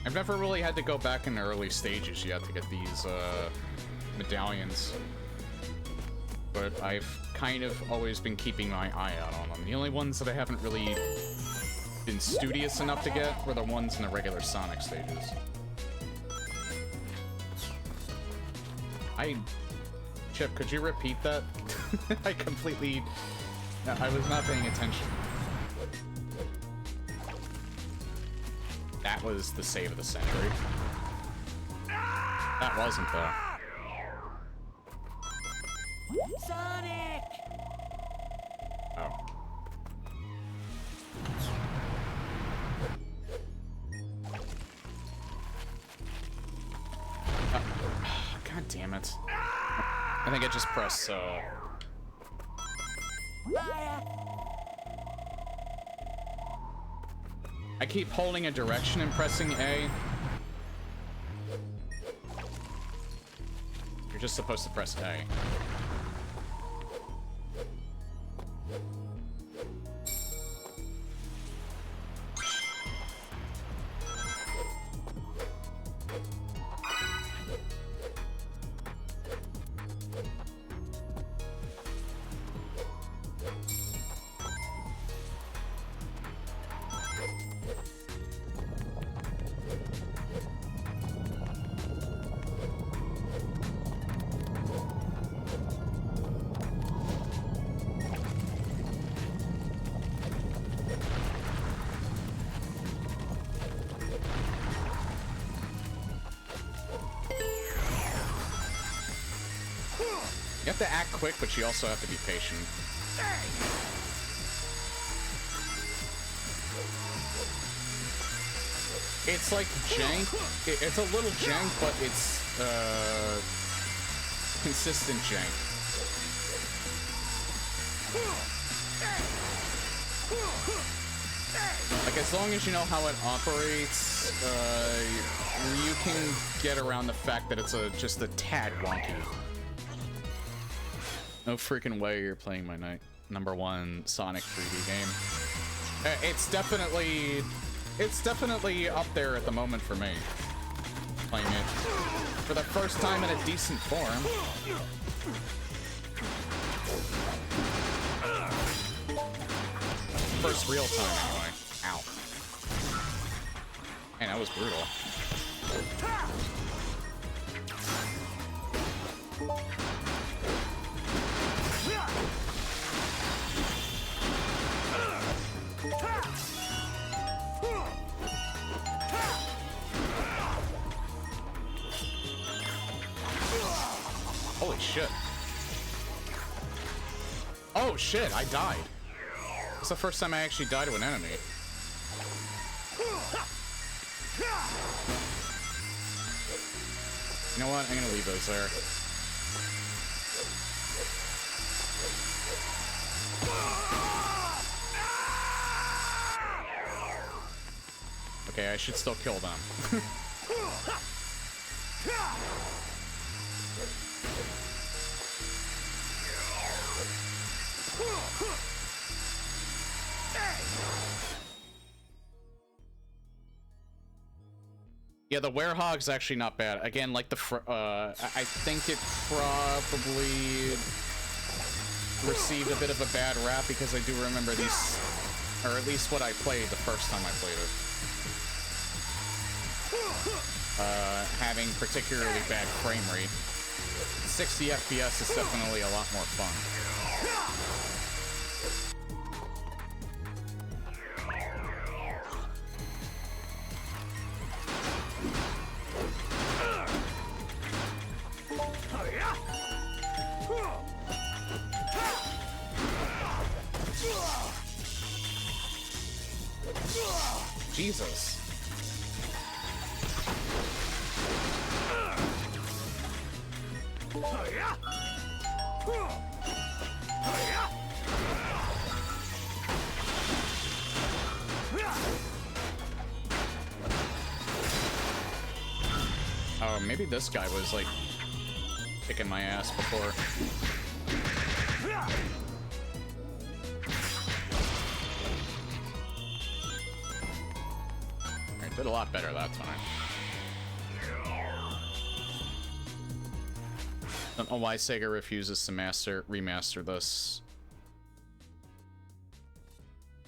I've never really had to go back in the early stages yet to get these medallions, but I've kind of always been keeping my eye out on them. The only ones that I haven't really been studious enough to get were the ones in the regular Sonic stages. Chip, could you repeat that? I was not paying attention. That was the save of the century. That wasn't, though. Sonic! Oh. think I just press, I keep holding a direction and pressing A. You're just supposed to press A. You have to act quick, but you also have to be patient. It's like jank. It's a little jank, but it's consistent jank. Like, as long as you know how it operates, you can get around the fact that it's just a tad wonky. No freaking way you're playing my #1 Sonic 3D game. It's definitely up there at the moment for me. Playing it for the first time in a decent form. First real time, anyway. Ow. Man, that was brutal. Holy shit. Oh shit, I died. It's the first time I actually died to an enemy. You know what? I'm gonna leave those there. Okay, I should still kill them. Yeah, the werehog's actually not bad. Again, like I think it probably received a bit of a bad rap because I do remember these, or at least what I played the first time I played it. Having particularly bad frame rate. 60 FPS is definitely a lot more fun. Jesus. Oh, maybe this guy was like kicking my ass before. Alright, did a lot better that time. Don't know why Sega refuses to remaster this.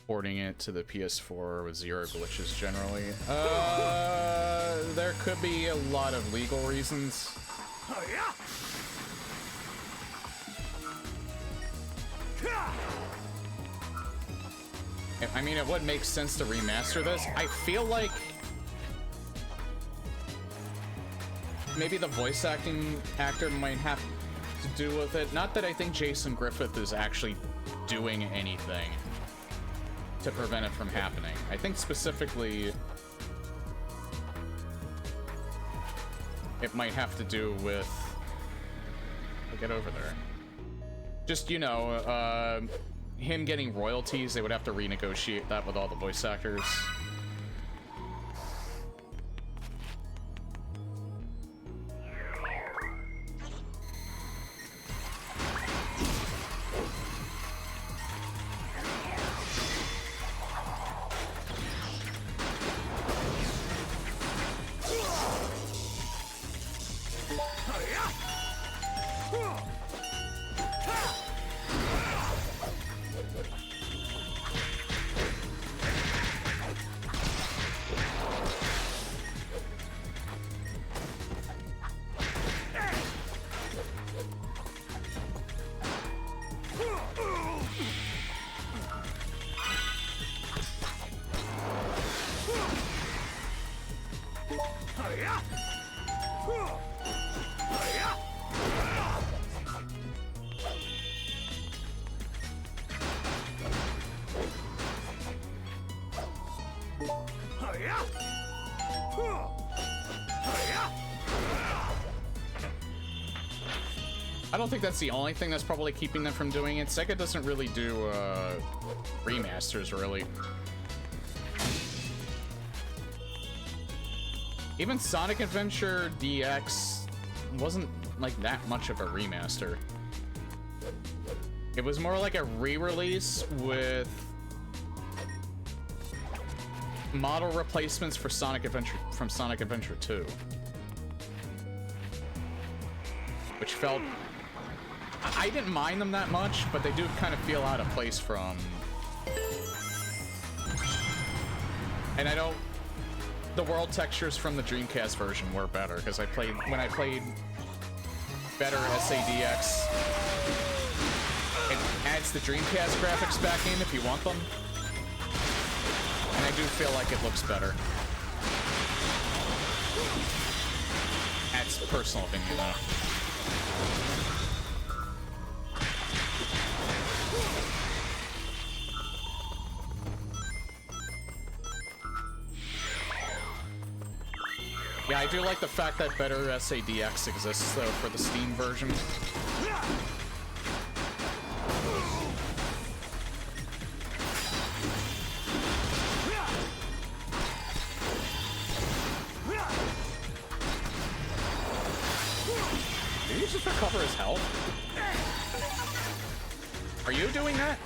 Porting it to the PS4 with zero glitches generally. There could be a lot of legal reasons. I mean, it would make sense to remaster this. I feel like maybe the voice actor might have to do with it. Not that I think Jason Griffith is actually doing anything to prevent it from happening. I think specifically it might have to do with to get over there. Just, you know, him getting royalties, they would have to renegotiate that with all the voice actors. I don't think that's the only thing that's probably keeping them from doing it. Sega doesn't really do remasters, really. Even Sonic Adventure DX wasn't like that much of a remaster. It was more like a re-release with model replacements for Sonic Adventure from Sonic Adventure 2. Which felt... I didn't mind them that much, but they do kind of feel out of place from... And I don't... The world textures from the Dreamcast version were better, because when I played better SADX, it adds the Dreamcast graphics back in if you want them. And I do feel like it looks better. That's personal opinion, though. Yeah, I do like the fact that better SADX exists, though, for the Steam version. Did he just recover his health? Are you doing that?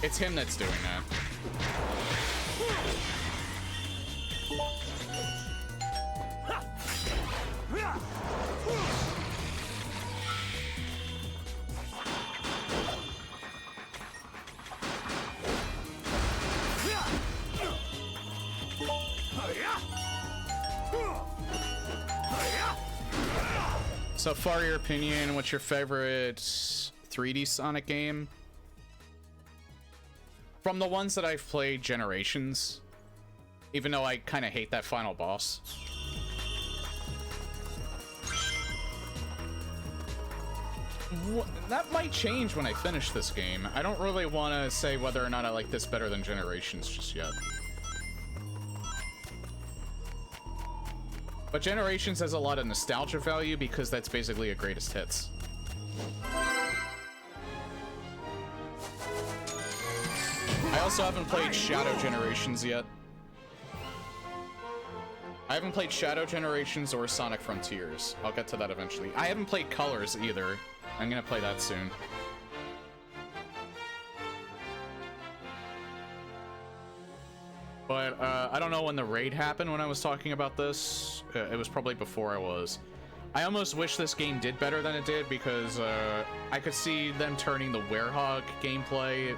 It's him that's doing that. So far, your opinion, what's your favorite 3D Sonic game? From the ones that I've played, Generations. Even though I kind of hate that final boss. That might change when I finish this game. I don't really want to say whether or not I like this better than Generations just yet. But Generations has a lot of nostalgia value because that's basically a greatest hits. I also haven't played Shadow Generations yet. I haven't played Shadow Generations or Sonic Frontiers. I'll get to that eventually. I haven't played Colors either. I'm gonna play that soon. But, I don't know when the raid happened when I was talking about this. It was probably before I was. I almost wish this game did better than it did, because, I could see them turning the Werehog gameplay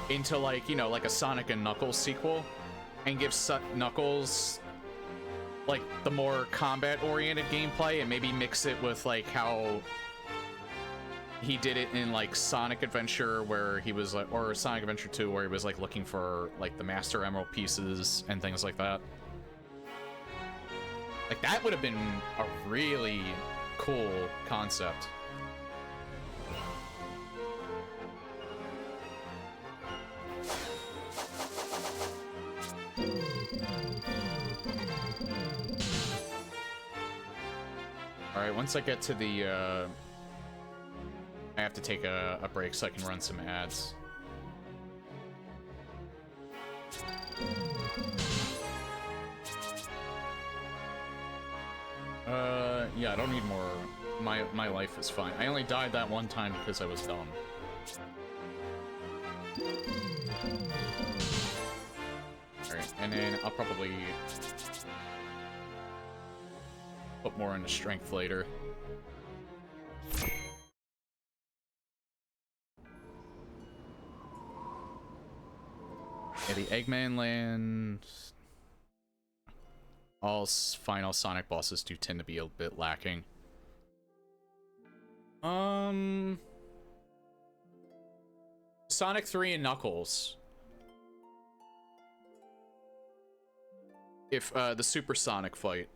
into, like, you know, like a Sonic and Knuckles sequel, and give Knuckles, like, the more combat-oriented gameplay, and maybe mix it with, like, how he did it in, like, Sonic Adventure, where he was, like, or Sonic Adventure 2, where he was, like, looking for, like, the Master Emerald pieces and things like that. Like, that would have been a really cool concept. Alright, once I get to the, I have to take a break so I can run some ads. Yeah, I don't need more. My life is fine. I only died that one time because I was dumb. Alright, and then I'll probably put more into strength later. Yeah, the Eggman Land... All final Sonic bosses do tend to be a bit lacking. Sonic 3 and Knuckles. If, the Super Sonic fight.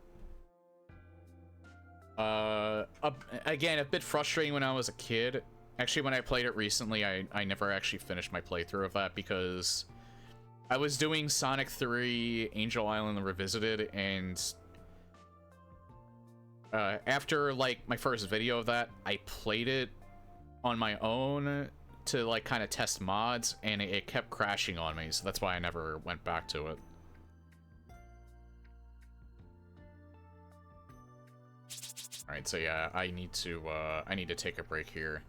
Again, a bit frustrating when I was a kid. Actually, when I played it recently, I never actually finished my playthrough of that because I was doing Sonic 3 Angel Island Revisited, and after, like, my first video of that, I played it on my own to, like, kind of test mods, and it kept crashing on me, so that's why I never went back to it. Alright, so yeah, I need to take a break here.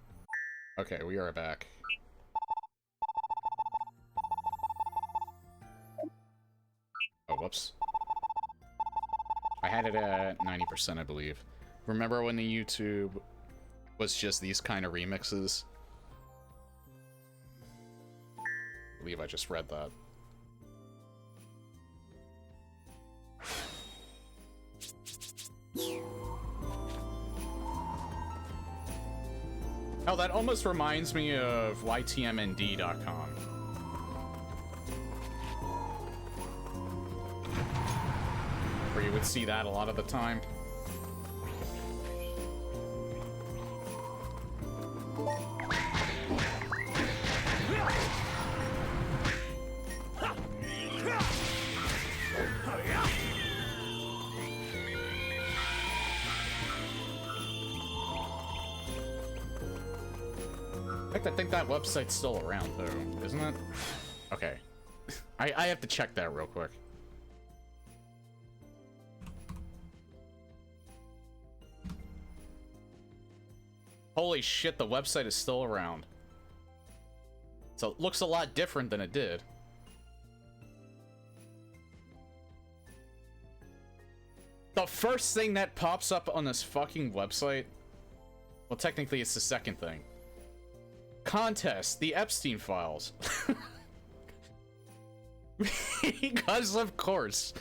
Okay, we are back. Oh, whoops. I had it at 90%, I believe. Remember when the YouTube was just these kind of remixes? I believe I just read that. Oh, that almost reminds me of ytmnd.com. Where you would see that a lot of the time. In fact, I think that website's still around, though, isn't it? Okay. I have to check that real quick. Holy shit, the website is still around. So it looks a lot different than it did. The first thing that pops up on this fucking website... Well, technically it's the second thing. Contest, the Epstein files. Because of course.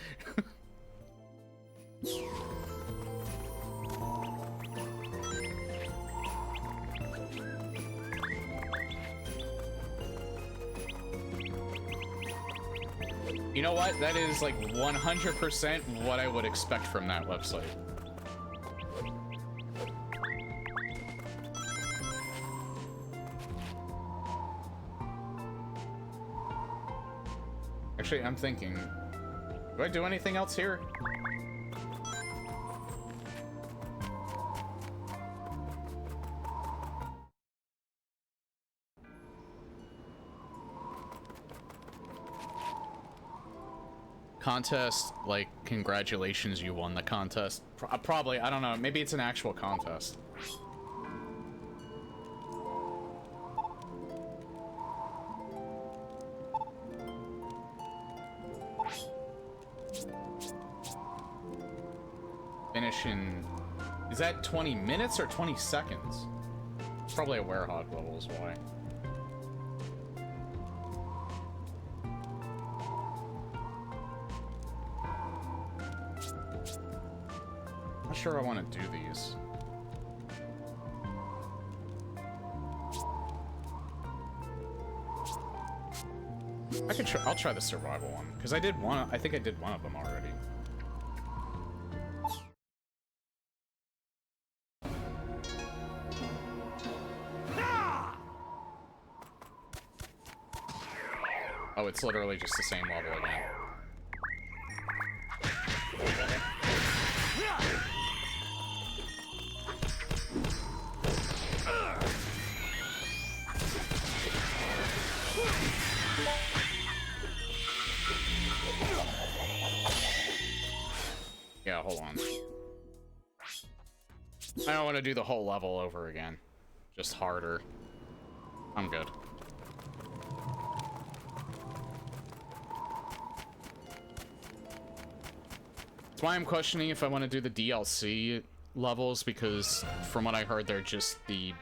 You know what? That is like 100% what I would expect from that website. Actually, I'm thinking, do I do anything else here? Contest, like, congratulations, you won the contest. Probably, I don't know, maybe it's an actual contest. mission... Is that 20 minutes or 20 seconds? It's probably a werehog level is why. Not sure I want to do these. I'll try the survival one, because I think I did one of them already. Oh, it's literally just the same level again. Yeah, hold on. I don't want to do the whole level over again. Just harder. I'm good. That's why I'm questioning if I want to do the DLC levels, because from what I heard, they're just the...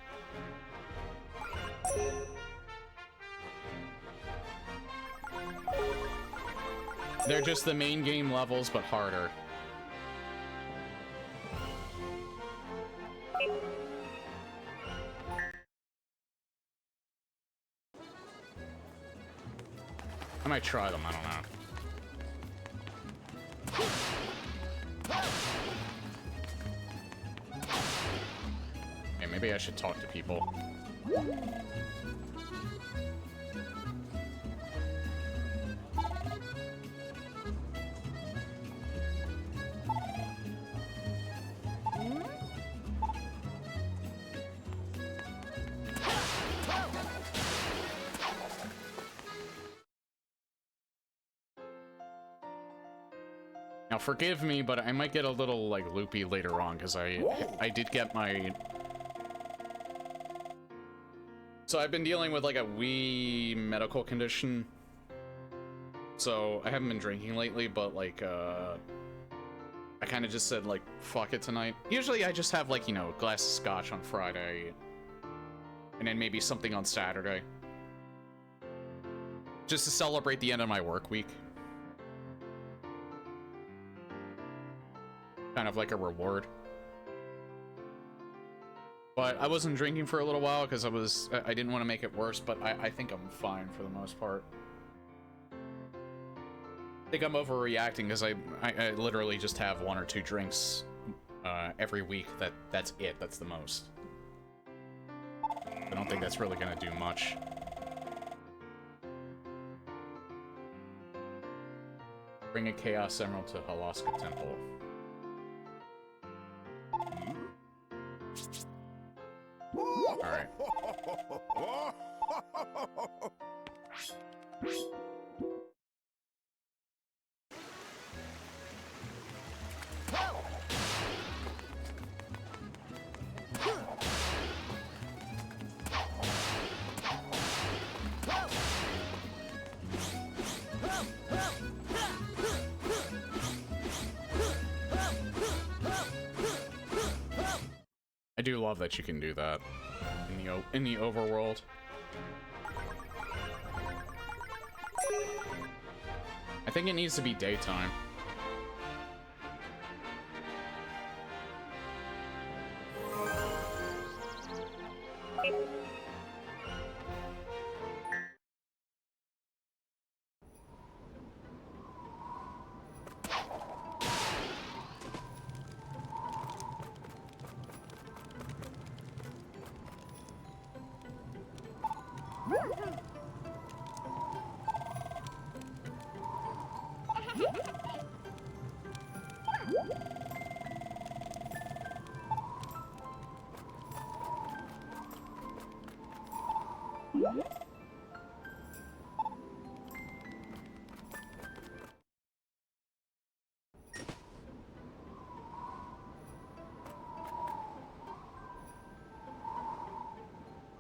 They're just the main game levels, but harder. I might try them, I don't know. Hey, maybe I should talk to people. Now, forgive me, but I might get a little, like, loopy later on, because I did get my... So I've been dealing with, like, a wee medical condition. So I haven't been drinking lately, but, like, I kind of just said, like, fuck it tonight. Usually I just have, like, you know, a glass of scotch on Friday, and then maybe something on Saturday. Just to celebrate the end of my work week. Kind of like a reward. But I wasn't drinking for a little while because I didn't want to make it worse, but I think I'm fine for the most part. I think I'm overreacting because I literally just have 1 or 2 drinks every week. That's it. That's the most. I don't think that's really gonna do much. Bring a Chaos Emerald to Halaska Temple. Alright. I do love that you can do that in the overworld. I think it needs to be daytime.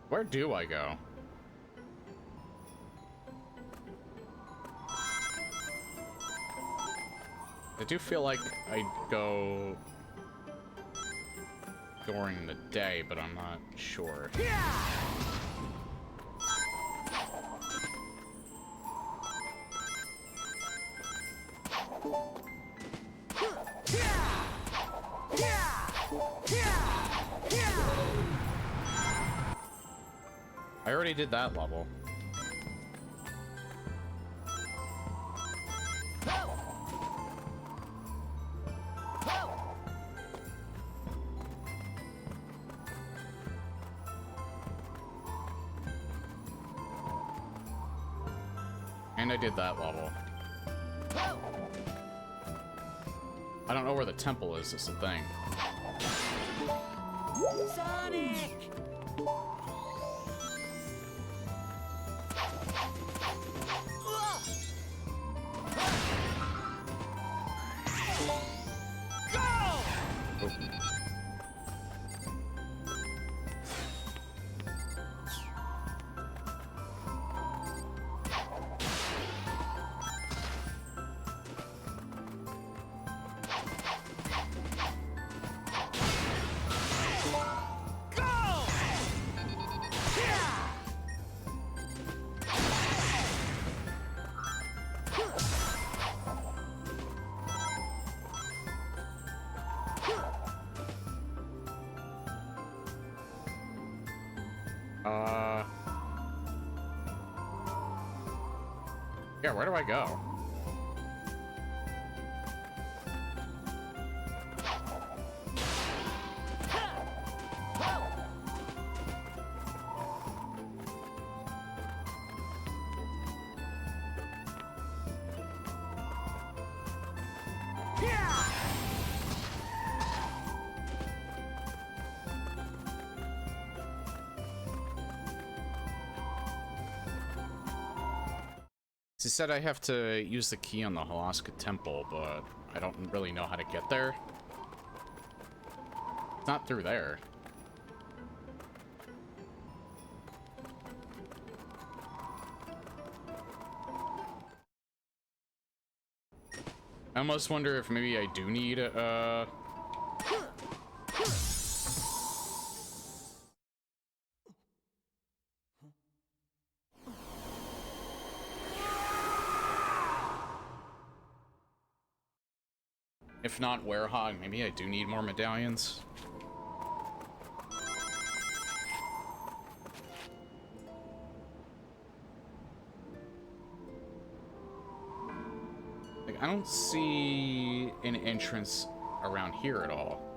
Where do I go? I do feel like I go during the day, but I'm not sure. I already did that level. And I did that level. I don't know where the temple is, it's the thing. Sonic! Yeah, where do I go? He said I have to use the key on the Halaska Temple, but I don't really know how to get there. It's not through there. I almost wonder if maybe I do need if not Werehog, maybe I do need more medallions. Like, I don't see an entrance around here at all.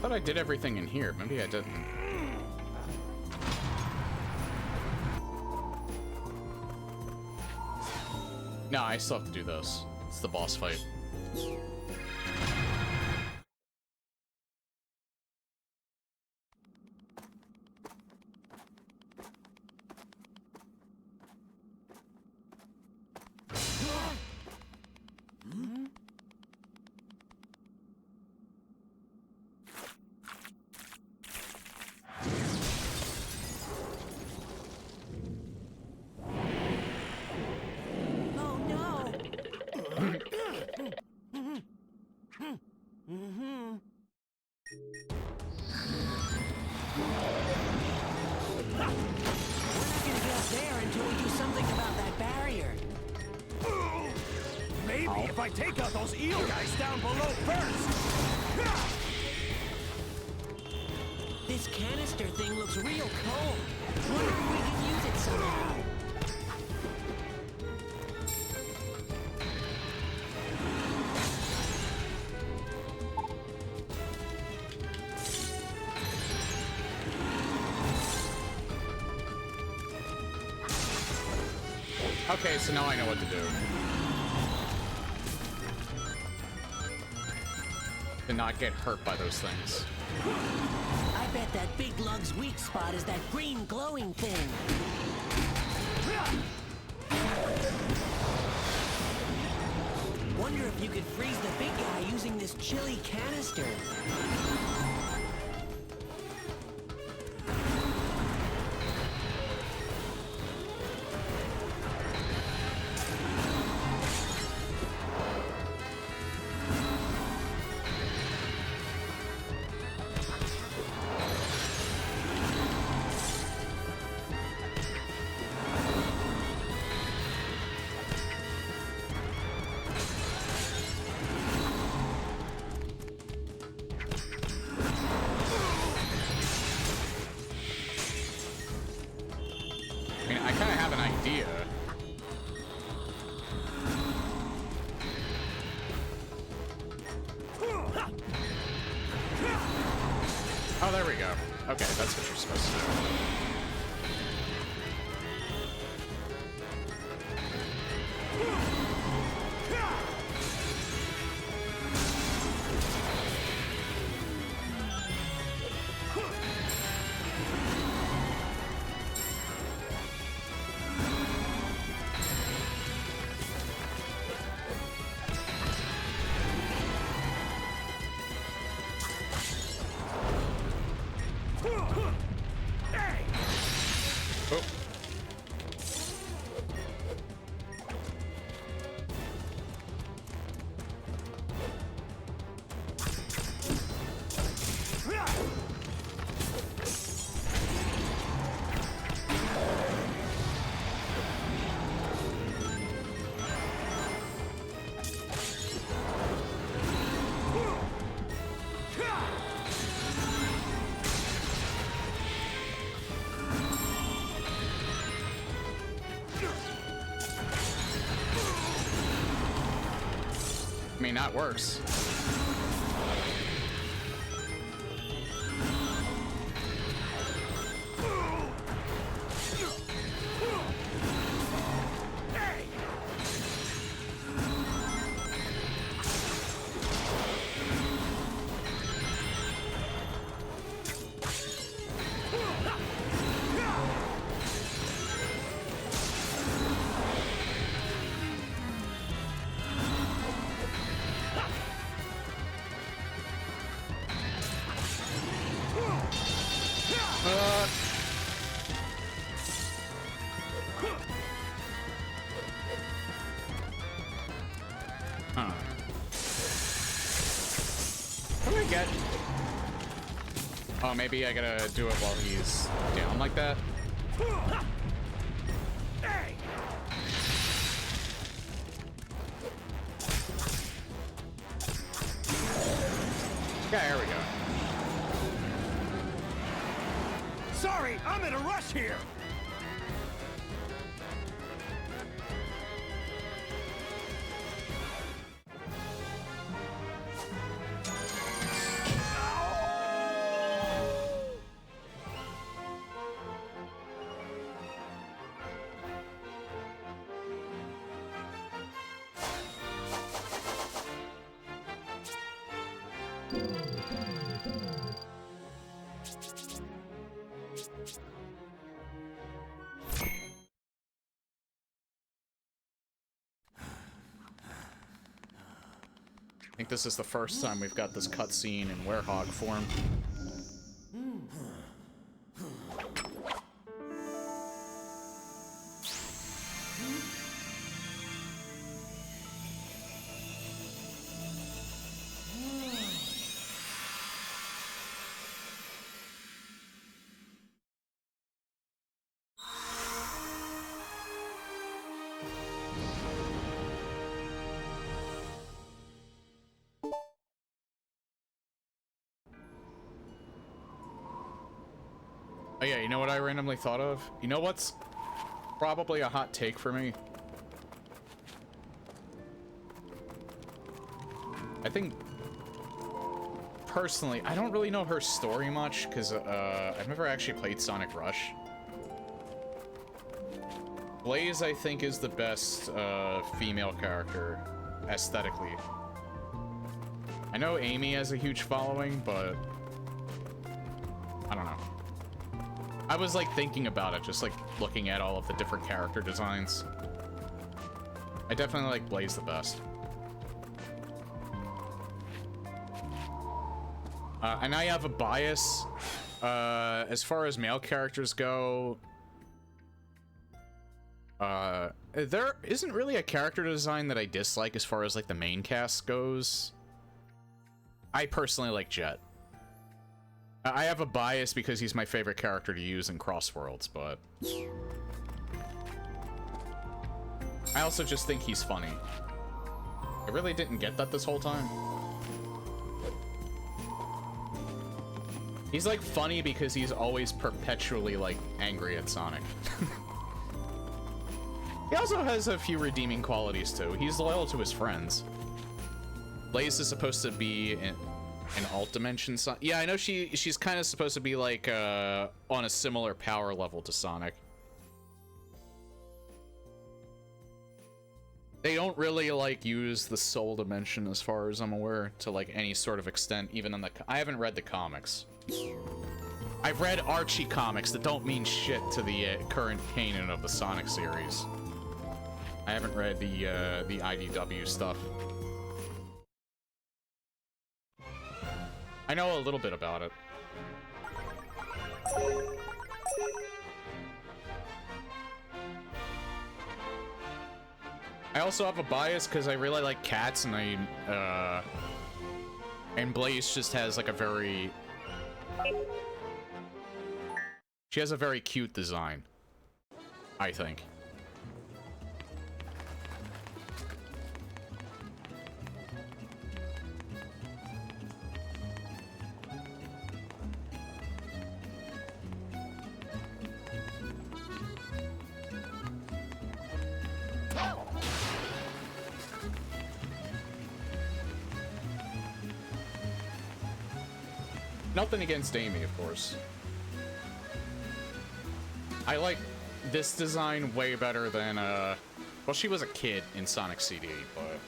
I thought I did everything in here. Maybe I didn't. No, I still have to do this. It's the boss fight. This canister thing looks real cool. Wonder if we can use it somehow. Okay, so now I know what to do. To not get hurt by those things. I bet that big lug's weak spot is that green glowing thing. Wonder if you could freeze the big guy using this chili canister. Oh, there we go. Okay, that's what you're supposed to do. I mean, that works. Oh, maybe I gotta do it while he's down like that. Okay, there we go. Sorry, I'm in a rush here. I think this is the first time we've got this cutscene in werehog form. Oh yeah, you know what I randomly thought of? You know what's probably a hot take for me? I think, personally, I don't really know her story much, because I've never actually played Sonic Rush. Blaze, I think, is the best female character, aesthetically. I know Amy has a huge following, but I don't know. I was, like, thinking about it, just, like, looking at all of the different character designs. I definitely like Blaze the best. And I have a bias. As far as male characters go, there isn't really a character design that I dislike as far as, like, the main cast goes. I personally like Jet. I have a bias because he's my favorite character to use in Crossworlds, but I also just think he's funny. I really didn't get that this whole time. He's, like, funny because he's always perpetually, like, angry at Sonic. He also has a few redeeming qualities, too. He's loyal to his friends. Blaze is supposed to be an alt dimension Sonic. Yeah, I know she's kind of supposed to be, like, on a similar power level to Sonic. They don't really, like, use the soul dimension, as far as I'm aware, to, like, any sort of extent, even in the... I haven't read the comics. I've read Archie comics that don't mean shit to the current canon of the Sonic series. I haven't read the IDW stuff. I know a little bit about it. I also have a bias because I really like cats, and and Blaze just has, like, a very... She has a very cute design, I think. Nothing against Amy, of course. I like this design way better than, well, she was a kid in Sonic CD, but...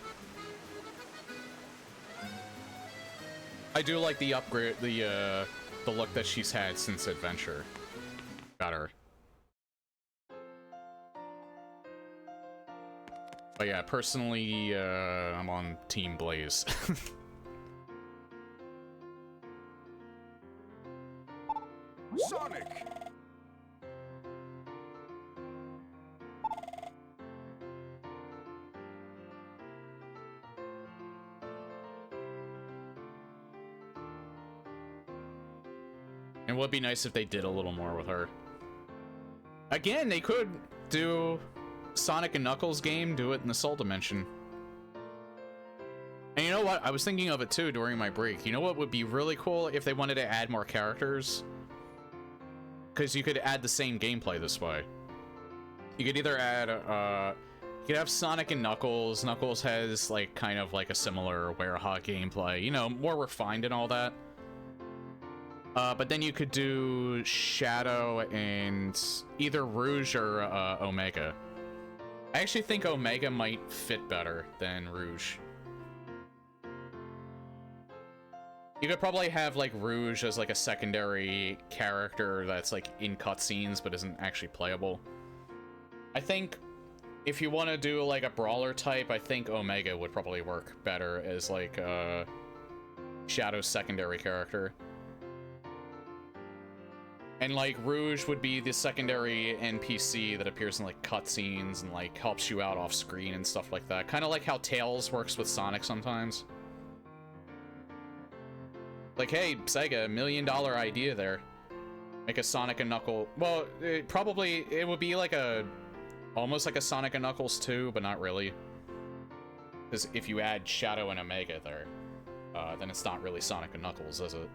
I do like the upgrade, the look that she's had since Adventure. Better. But yeah, personally, I'm on Team Blaze. Sonic! It would be nice if they did a little more with her. Again, they could do Sonic and Knuckles game, do it in the Soul Dimension. And you know what? I was thinking of it too during my break. You know what would be really cool if they wanted to add more characters? Because you could add the same gameplay this way. You could either add, you could have Sonic and Knuckles. Knuckles has, like, kind of like a similar Werehog gameplay. You know, more refined and all that. But then you could do Shadow and either Rouge or Omega. I actually think Omega might fit better than Rouge. You could probably have, like, Rouge as, like, a secondary character that's, like, in cutscenes but isn't actually playable. I think if you want to do, like, a brawler type, I think Omega would probably work better as, like, Shadow's secondary character. And, like, Rouge would be the secondary NPC that appears in, like, cutscenes and, like, helps you out off screen and stuff like that. Kind of like how Tails works with Sonic sometimes. Like, hey, Sega, $1 million idea there. Make a Sonic and Knuckles... Well, it would be like almost like a Sonic and Knuckles 2, but not really. Because if you add Shadow and Omega there, then it's not really Sonic and Knuckles, is it?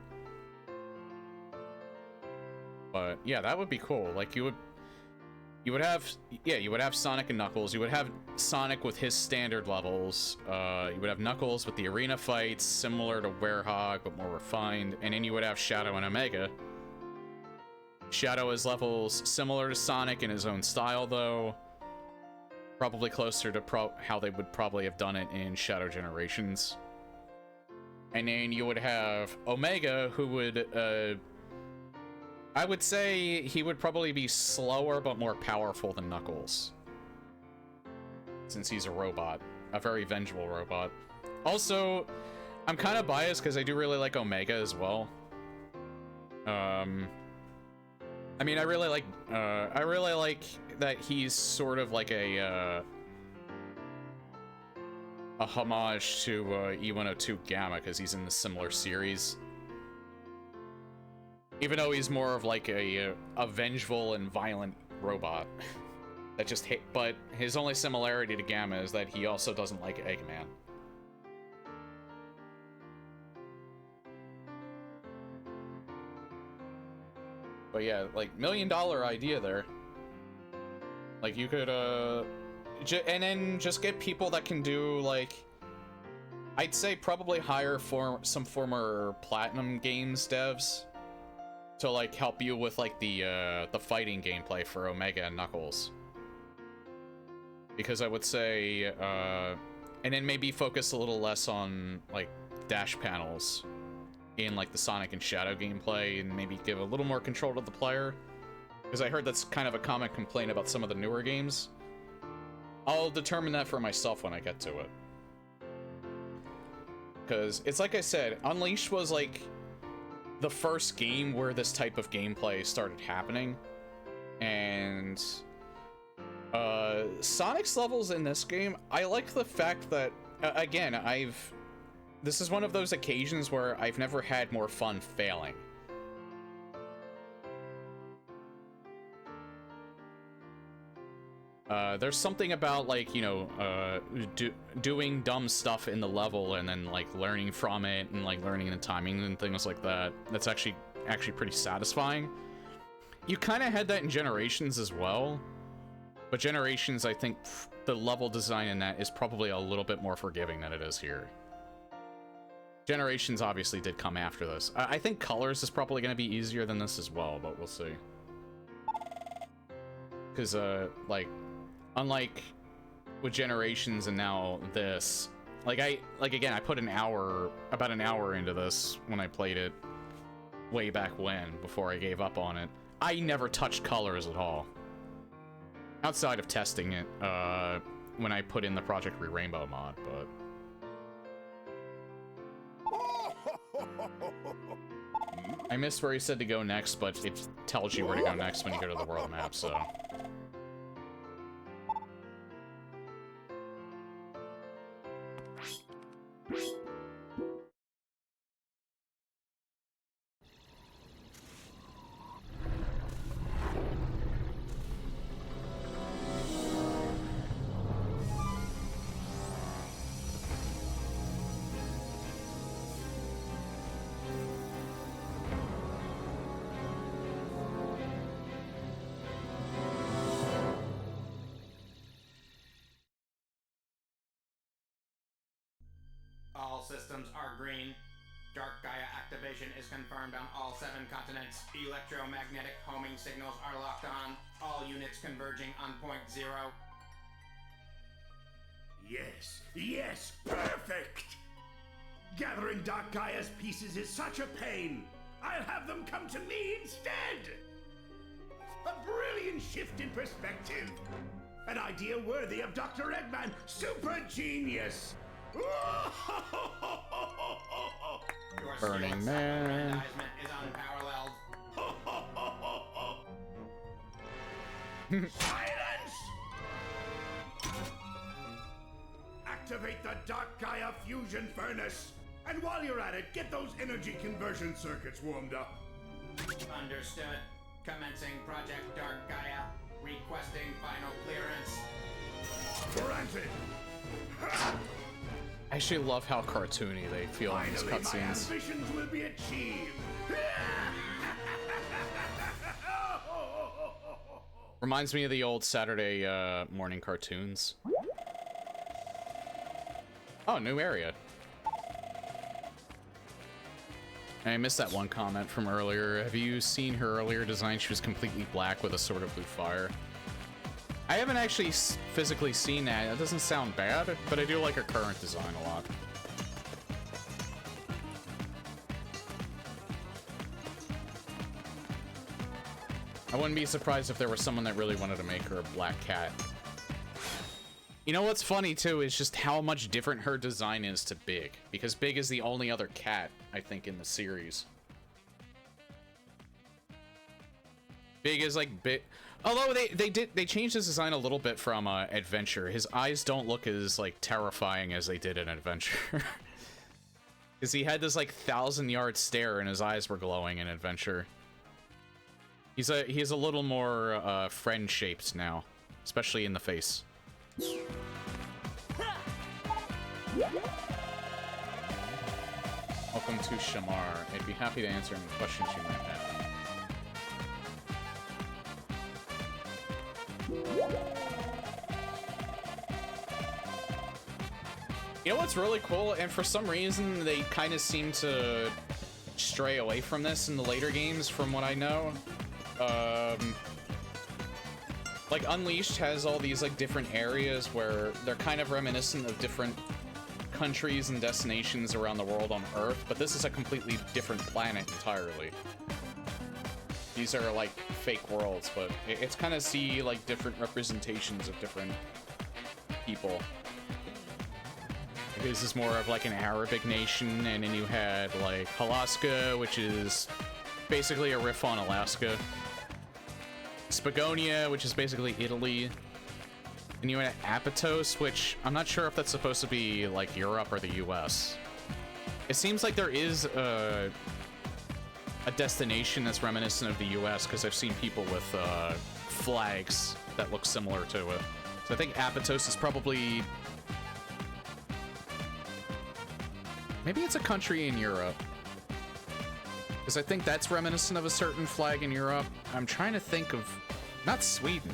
But yeah, that would be cool. Like you would have Sonic and Knuckles. You would have Sonic with his standard levels. You would have Knuckles with the arena fights, similar to Werehog but more refined. And then you would have Shadow and Omega. Shadow has levels similar to Sonic in his own style, though. Probably closer to how they would probably have done it in Shadow Generations. And then you would have Omega, who would, I would say he would probably be slower but more powerful than Knuckles. Since he's a robot. A very vengeful robot. Also, I'm kind of biased because I do really like Omega as well. I mean, I really like that he's sort of like a homage to E102 Gamma, because he's in the similar series. Even though he's more of like a vengeful and violent robot that just hit, but his only similarity to Gamma is that he also doesn't like Eggman. But yeah, like, $1 million idea there. Like, you could, and then just get people that can do, like, I'd say probably hire some former Platinum Games devs to, like, help you with, like, the fighting gameplay for Omega and Knuckles. Because I would say, and then maybe focus a little less on, like, dash panels in like the Sonic and Shadow gameplay, and maybe give a little more control to the player, because I heard that's kind of a common complaint about some of the newer games. I'll determine that for myself when I get to it, because it's like I said, Unleashed was like the first game where this type of gameplay started happening, and Sonic's levels in this game, I like the fact that again, this is one of those occasions where I've never had more fun failing. There's something about, like, you know, doing dumb stuff in the level and then, like, learning from it and, like, learning the timing and things like that. That's actually pretty satisfying. You kind of had that in Generations as well. But Generations, I think the level design in that is probably a little bit more forgiving than it is here. Generations obviously did come after this. I think Colors is probably going to be easier than this as well, but we'll see. Because, like, unlike with Generations and now this, like, again, I put about an hour into this when I played it way back when, before I gave up on it. I never touched Colors at all. Outside of testing it, when I put in the Project Re-Rainbow mod, but... I missed where he said to go next, but it tells you where to go next when you go to the world map, so... All systems are green. Dark Gaia activation is confirmed on all 7 continents. Electromagnetic homing signals are locked on. All units converging on point 0. Yes, perfect! Gathering Dark Gaia's pieces is such a pain. I'll have them come to me instead! A brilliant shift in perspective. An idea worthy of Dr. Eggman. Super genius! Your Burning skilled Man. self-aggrandizement is unparalleled. Silence! Activate the Dark Gaia fusion furnace. And while you're at it, get those energy conversion circuits warmed up. Understood. Commencing Project Dark Gaia. Requesting final clearance. Granted. I actually love how cartoony they feel in these Finally, my cutscenes. ambitions will be achieved. Reminds me of the old Saturday morning cartoons. Oh, new area. I missed that one comment from earlier. Have you seen her earlier design? She was completely black with a sword of blue fire. I haven't actually physically seen that. That doesn't sound bad, but I do like her current design a lot. I wouldn't be surprised if there was someone that really wanted to make her a black cat. You know what's funny too is just how much different her design is to Big, because Big is the only other cat, I think, in the series. Big is like big, although they changed his design a little bit from Adventure. His eyes don't look as like terrifying as they did in Adventure. Because he had this like 1,000-yard stare and his eyes were glowing in Adventure. He's a little more friend-shaped now, especially in the face. Welcome to Shamar. I'd be happy to answer any questions you might have. You know what's really cool, and for some reason they kind of seem to stray away from this in the later games, from what I know. Like Unleashed has all these like different areas where they're kind of reminiscent of different countries and destinations around the world on Earth, but this is a completely different planet entirely. These are like fake worlds, but it's kind of see like different representations of different people. This is more of like an Arabic nation, and then you had like Alaska, which is basically a riff on Alaska. Spagonia, which is basically Italy. And you had Apatos, which I'm not sure if that's supposed to be like Europe or the US. It seems like there is a destination that's reminiscent of the US, because I've seen people with flags that look similar to it. So I think Apatos is probably... maybe it's a country in Europe. Because I think that's reminiscent of a certain flag in Europe. I'm trying to think of... not Sweden.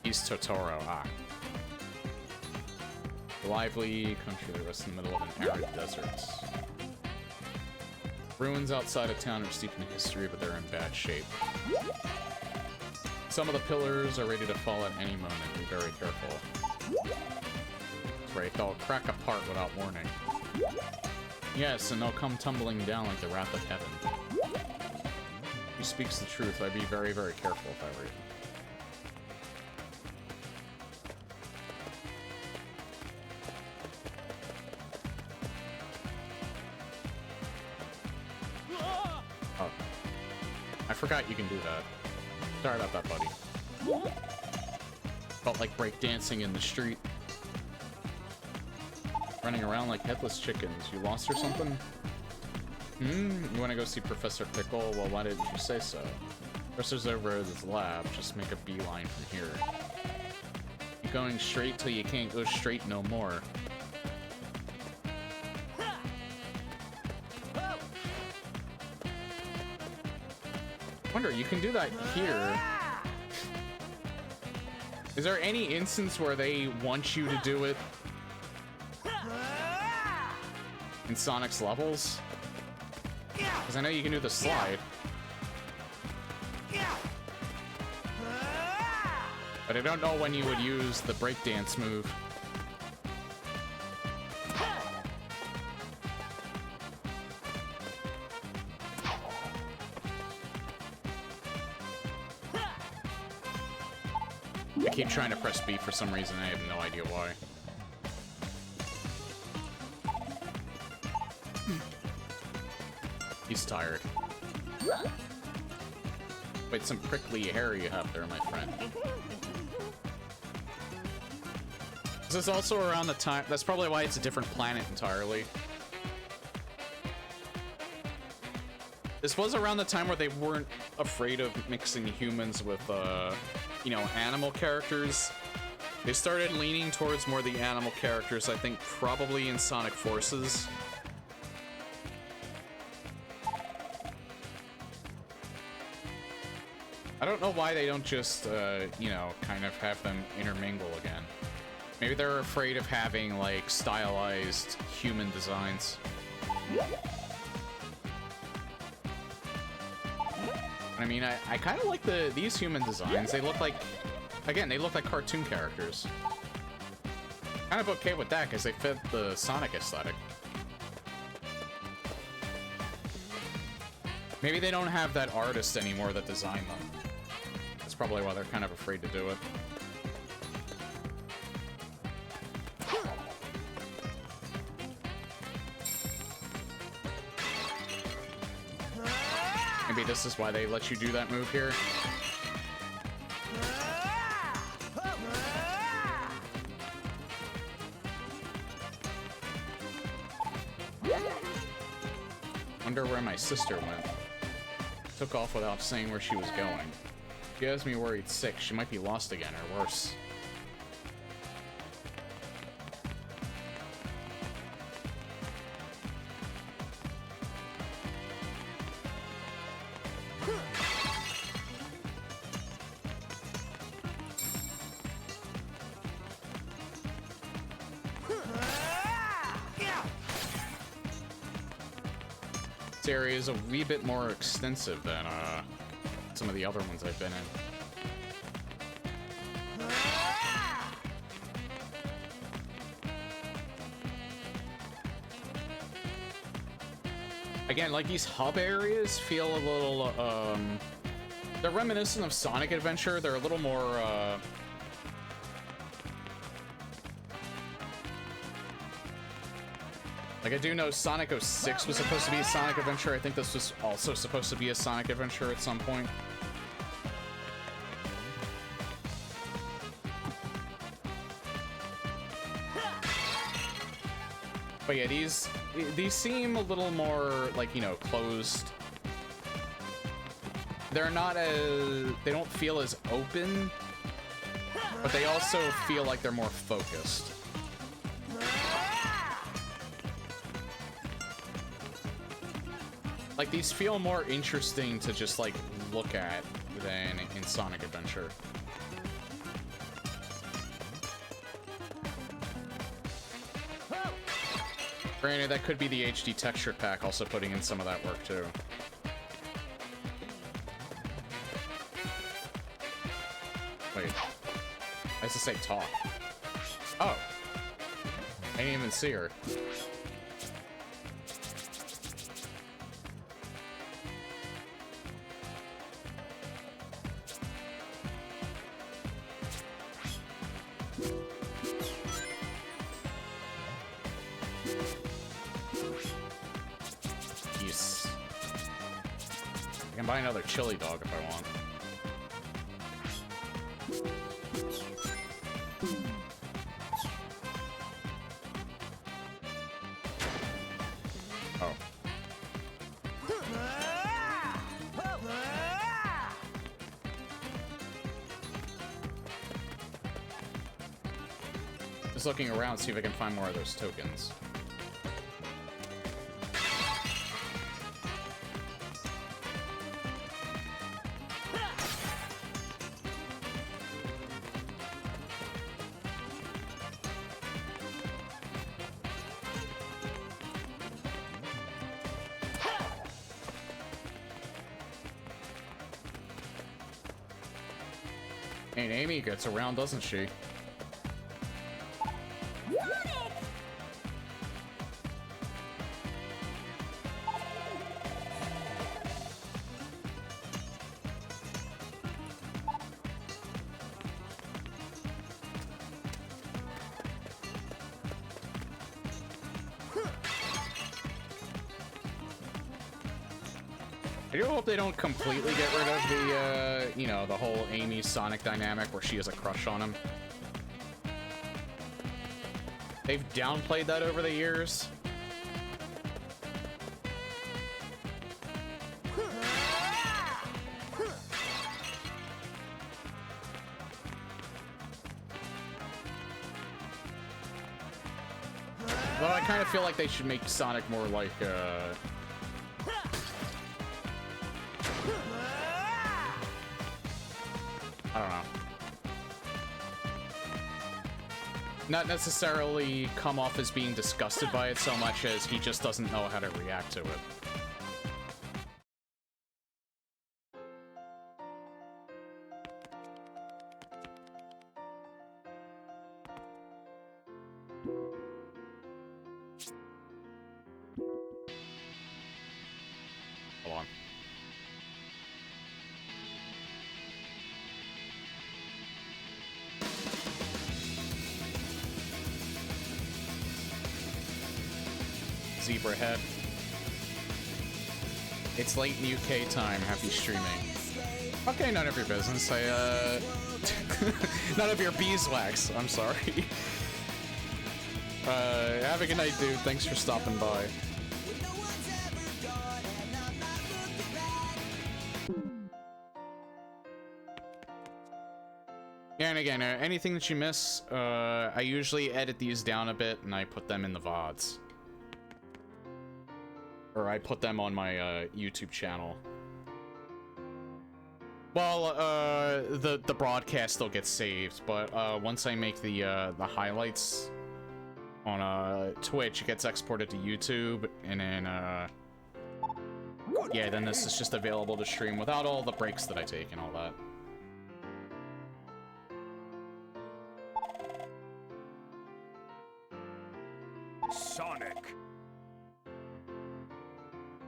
East Totoro, ah. A lively country that rests in the middle of an arid desert. Ruins outside of town are steeped in history, but they're in bad shape. Some of the pillars are ready to fall at any moment. Be very careful. Right, they'll crack apart without warning. Yes, and they'll come tumbling down like the wrath of heaven. He speaks the truth. I'd be very, very careful if I were you. Oh. I forgot you can do that. Sorry about that, buddy. Felt like breakdancing in the street. Running around like headless chickens. You lost or something? You want to go see Professor Pickle? Well, why didn't you say so? Professor's over at his lab. Just make a beeline from here. Keep going straight till you can't go straight no more. Wonder, you can do that here. Is there any instance where they want you to do it in Sonic's levels? Because I know you can do the slide. But I don't know when you would use the breakdance move. I keep trying to press B for some reason. I have no idea why. He's tired. Wait, some prickly hair you have there, my friend. This is also around the time... that's probably why it's a different planet entirely. This was around the time where they weren't afraid of mixing humans with, you know, animal characters. They started leaning towards more the animal characters, I think, probably in Sonic Forces. I don't know why they don't just, you know, kind of have them intermingle again. Maybe they're afraid of having, like, stylized human designs. I mean, I kind of like these human designs. They look like, again, they look like cartoon characters. Kind of okay with that, because they fit the Sonic aesthetic. Maybe they don't have that artist anymore that designed them. That's probably why they're kind of afraid to do it. Maybe this is why they let you do that move here. Wonder where my sister went. Took off without saying where she was going. She has me worried sick. She might be lost again, or worse. This area is a wee bit more extensive than some of the other ones I've been in. Again, like, these hub areas feel a little, they're reminiscent of Sonic Adventure. They're a little more, like, I do know Sonic 06 was supposed to be a Sonic Adventure. I think this was also supposed to be a Sonic Adventure at some point. But yeah, these seem a little more, like, you know, closed. They're not as... They don't feel as open, but they also feel like they're more focused. Like, these feel more interesting to just, like, look at than in Sonic Adventure. Granted, that could be the HD texture pack also putting in some of that work, too. Wait. I used to say talk. Oh. I didn't even see her. Buy another chili dog if I want. Oh. Just looking around, see if I can find more of those tokens. And Amy gets around, doesn't she? I do hope they don't completely get rid of the, you know, the whole Amy Sonic dynamic where she has a crush on him. They've downplayed that over the years. Though I kind of feel like they should make Sonic more like, I don't know. Not necessarily come off as being disgusted by it so much as he just doesn't know how to react to it. Hold on. Zebra head. It's late UK time. Happy streaming. Okay, none of your business. None of your beeswax. I'm sorry. Have a good night, dude. Thanks for stopping by. Yeah, and again, anything that you miss, I usually edit these down a bit and I put them in the VODs. Or I put them on my YouTube channel. Well, the broadcast still gets saved, but once I make the highlights on Twitch, it gets exported to YouTube, and then yeah, then this is just available to stream without all the breaks that I take and all that. Sonic.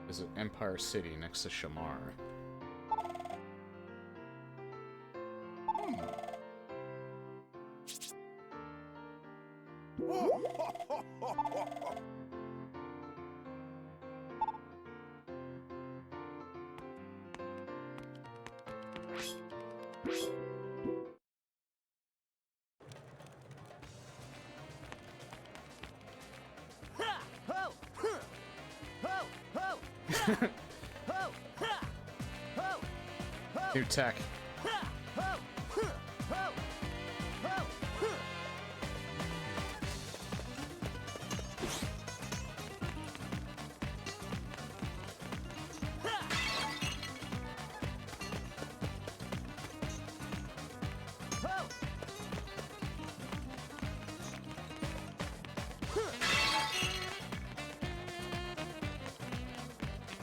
Is it Empire City next to Shamar? New tech.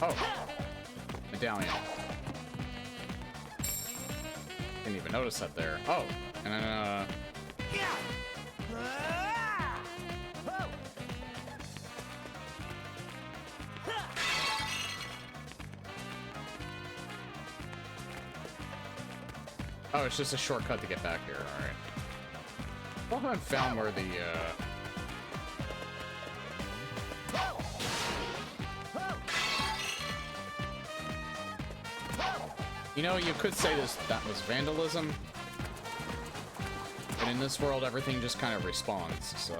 Oh, medallion. Didn't even notice that there. Oh, and then oh, it's just a shortcut to get back here. All right. I haven't found where the you know, you could say that was vandalism, but in this world, everything just kind of respawns, so.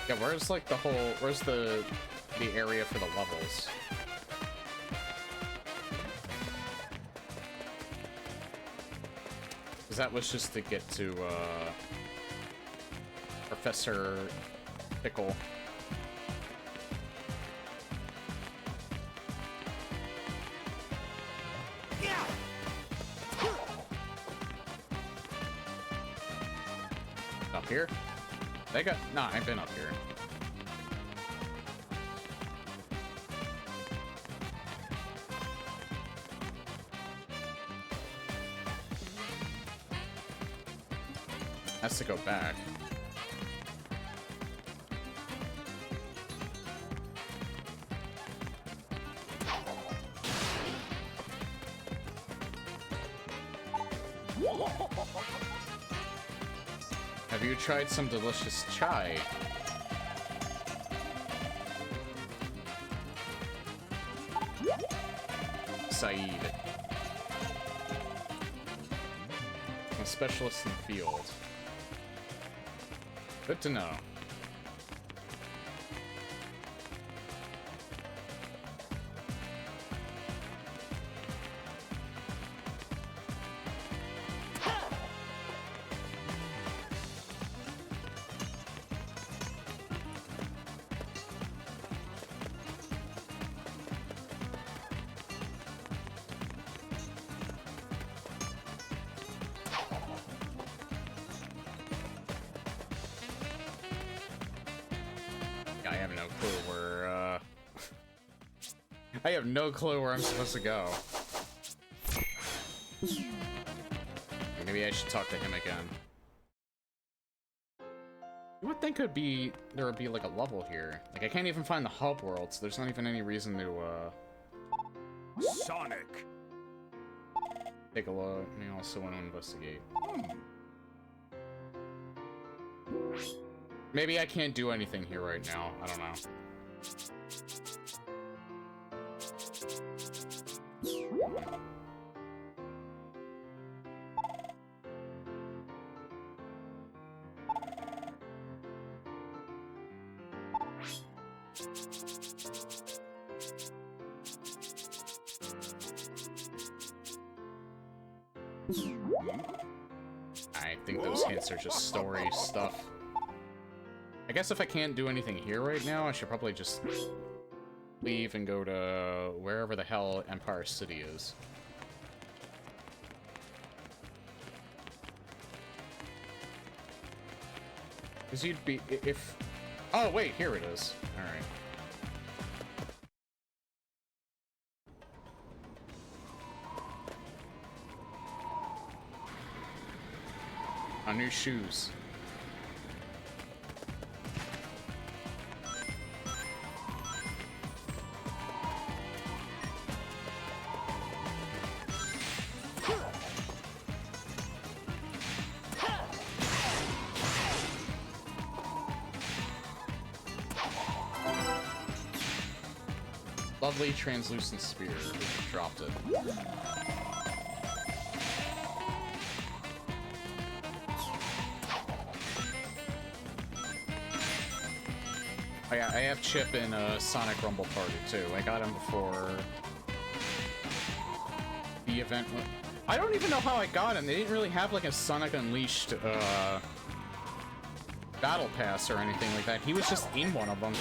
Yeah, where's like where's the area for the levels? Because that was just to get to Professor Pickle. Up here? Nah, I've been up here. Has to go back. Have you tried some delicious chai? Saeed. I'm a specialist in the field. Good to know. I have no clue where, I have no clue where I'm supposed to go. Maybe I should talk to him again. You would think there would be like a level here. Like, I can't even find the hub world, so there's not even any reason to, Sonic. take a look. I also want to investigate. Maybe I can't do anything here right now. I don't know. I think those hints are just story stuff. I guess if I can't do anything here right now, I should probably just leave and go to wherever the hell Empire City is. Because you'd be... if... Oh, wait, here it is. Alright. New shoes. Lovely translucent spear. Dropped it. Oh yeah, I have Chip in Sonic Rumble Party too. I got him before the event. I don't even know how I got him. They didn't really have like a Sonic Unleashed battle pass or anything like that. He was just in one of them.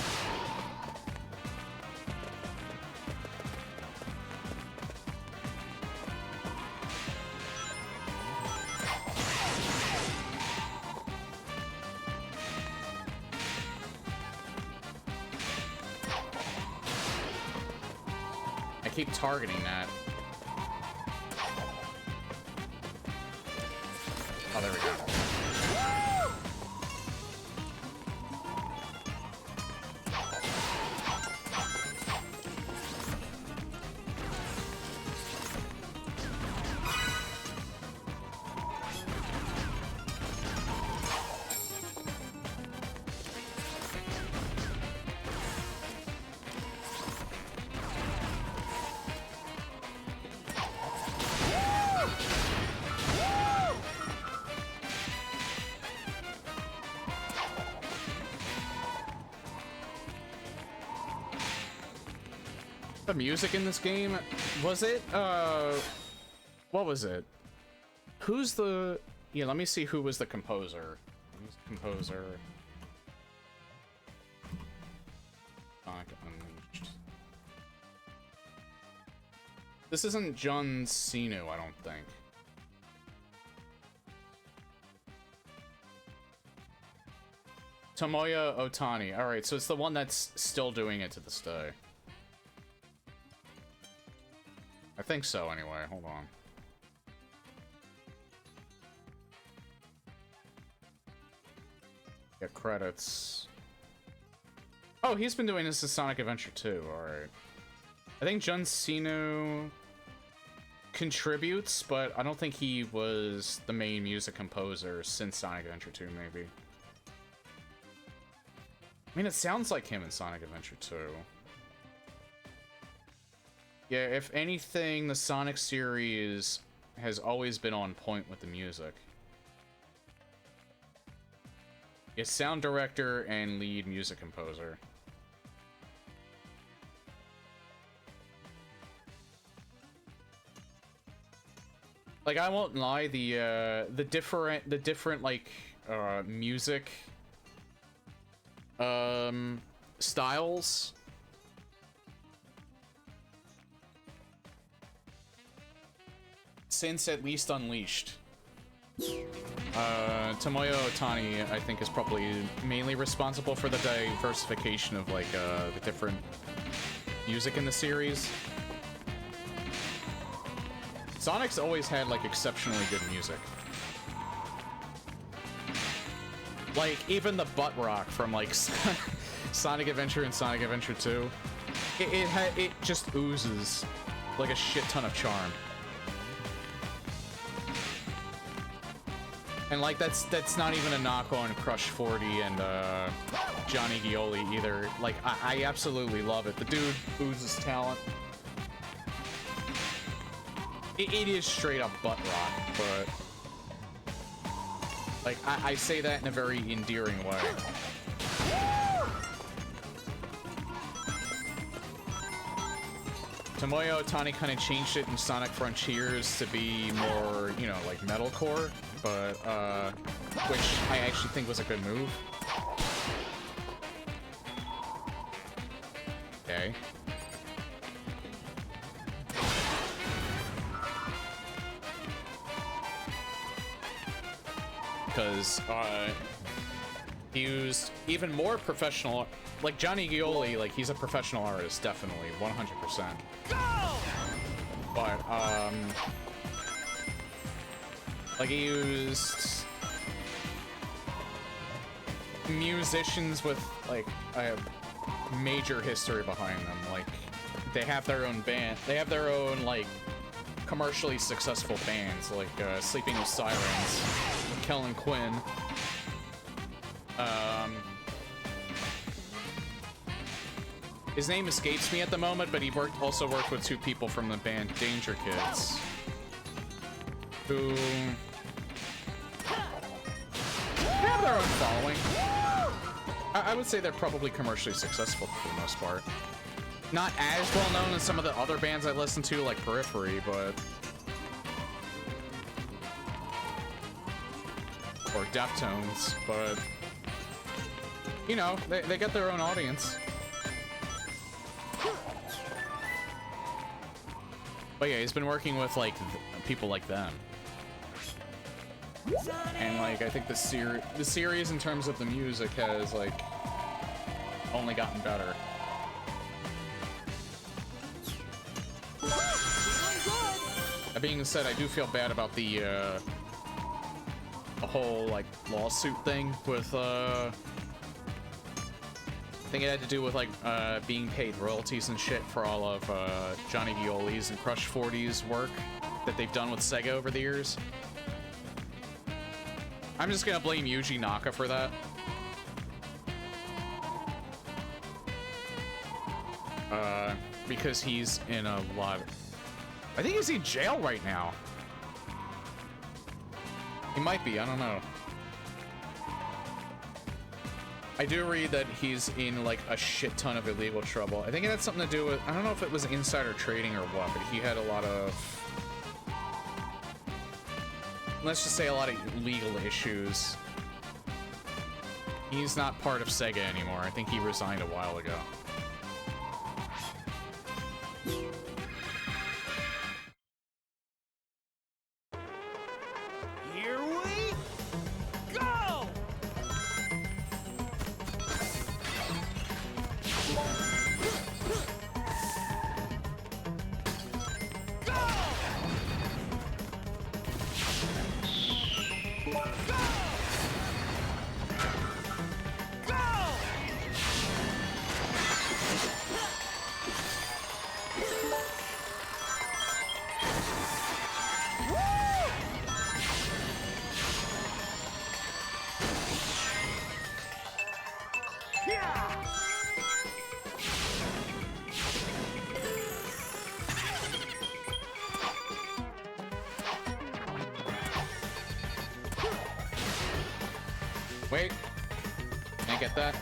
Keep targeting that. Oh, there we go. The music in this game, was it, what was it? Who's the, yeah, let me see who was the composer. Who's the composer? Sonic Unleashed. This isn't Jun Sinu, I don't think. Tomoya Otani. Alright, so it's the one that's still doing it to this day. I think so, anyway. Hold on. Get credits. Oh, he's been doing this to Sonic Adventure 2. Alright. I think Jun Sinu contributes, but I don't think he was the main music composer since Sonic Adventure 2, maybe. I mean, it sounds like him in Sonic Adventure 2. Yeah, if anything, the Sonic series has always been on point with the music. is sound director and lead music composer. Like, I won't lie, the different like music styles since at least Unleashed. Tomoyo Otani, I think, is probably mainly responsible for the diversification of like the different music in the series. Sonic's always had like exceptionally good music. Like even the butt rock from like Sonic Adventure and Sonic Adventure 2, it just oozes like a shit ton of charm. And like that's not even a knock on Crush 40 and Johnny Gioli either. Like I absolutely love it. The dude oozes talent. It is straight up butt rock, but like I say that in a very endearing way. Tomoyo Otani kind of changed it in Sonic Frontiers to be more, you know, like metalcore, but which I actually think was a good move. Okay. Because he used even more professional, like Johnny Gioli, like he's a professional artist, definitely, 100%. But like he used musicians with like a major history behind them. Like they have their own band, they have their own like commercially successful bands, like Sleeping with Sirens, Kellen Quinn. His name escapes me at the moment, but he also worked with two people from the band Danger Kids, who have their own following. I would say they're probably commercially successful for the most part. Not as well known as some of the other bands I listen to, like Periphery, but or Deftones, but you know, they get their own audience. But yeah, he's been working with like people like them, and like I think the series in terms of the music has like only gotten better. That being said, I do feel bad about the whole like lawsuit thing with I think it had to do with like being paid royalties and shit for all of Johnny Gioli's and Crush 40's work that they've done with Sega over the years. I'm just gonna blame Yuji Naka for that. Because he's in a lot. I think he's in jail right now. He might be, I don't know. I do read that he's in like a shit ton of illegal trouble. I think it had something to do with, I don't know if it was insider trading or what, but he had a lot of, let's just say a lot of legal issues. He's not part of Sega anymore. I think he resigned a while ago. Here we go! Wait. I get that?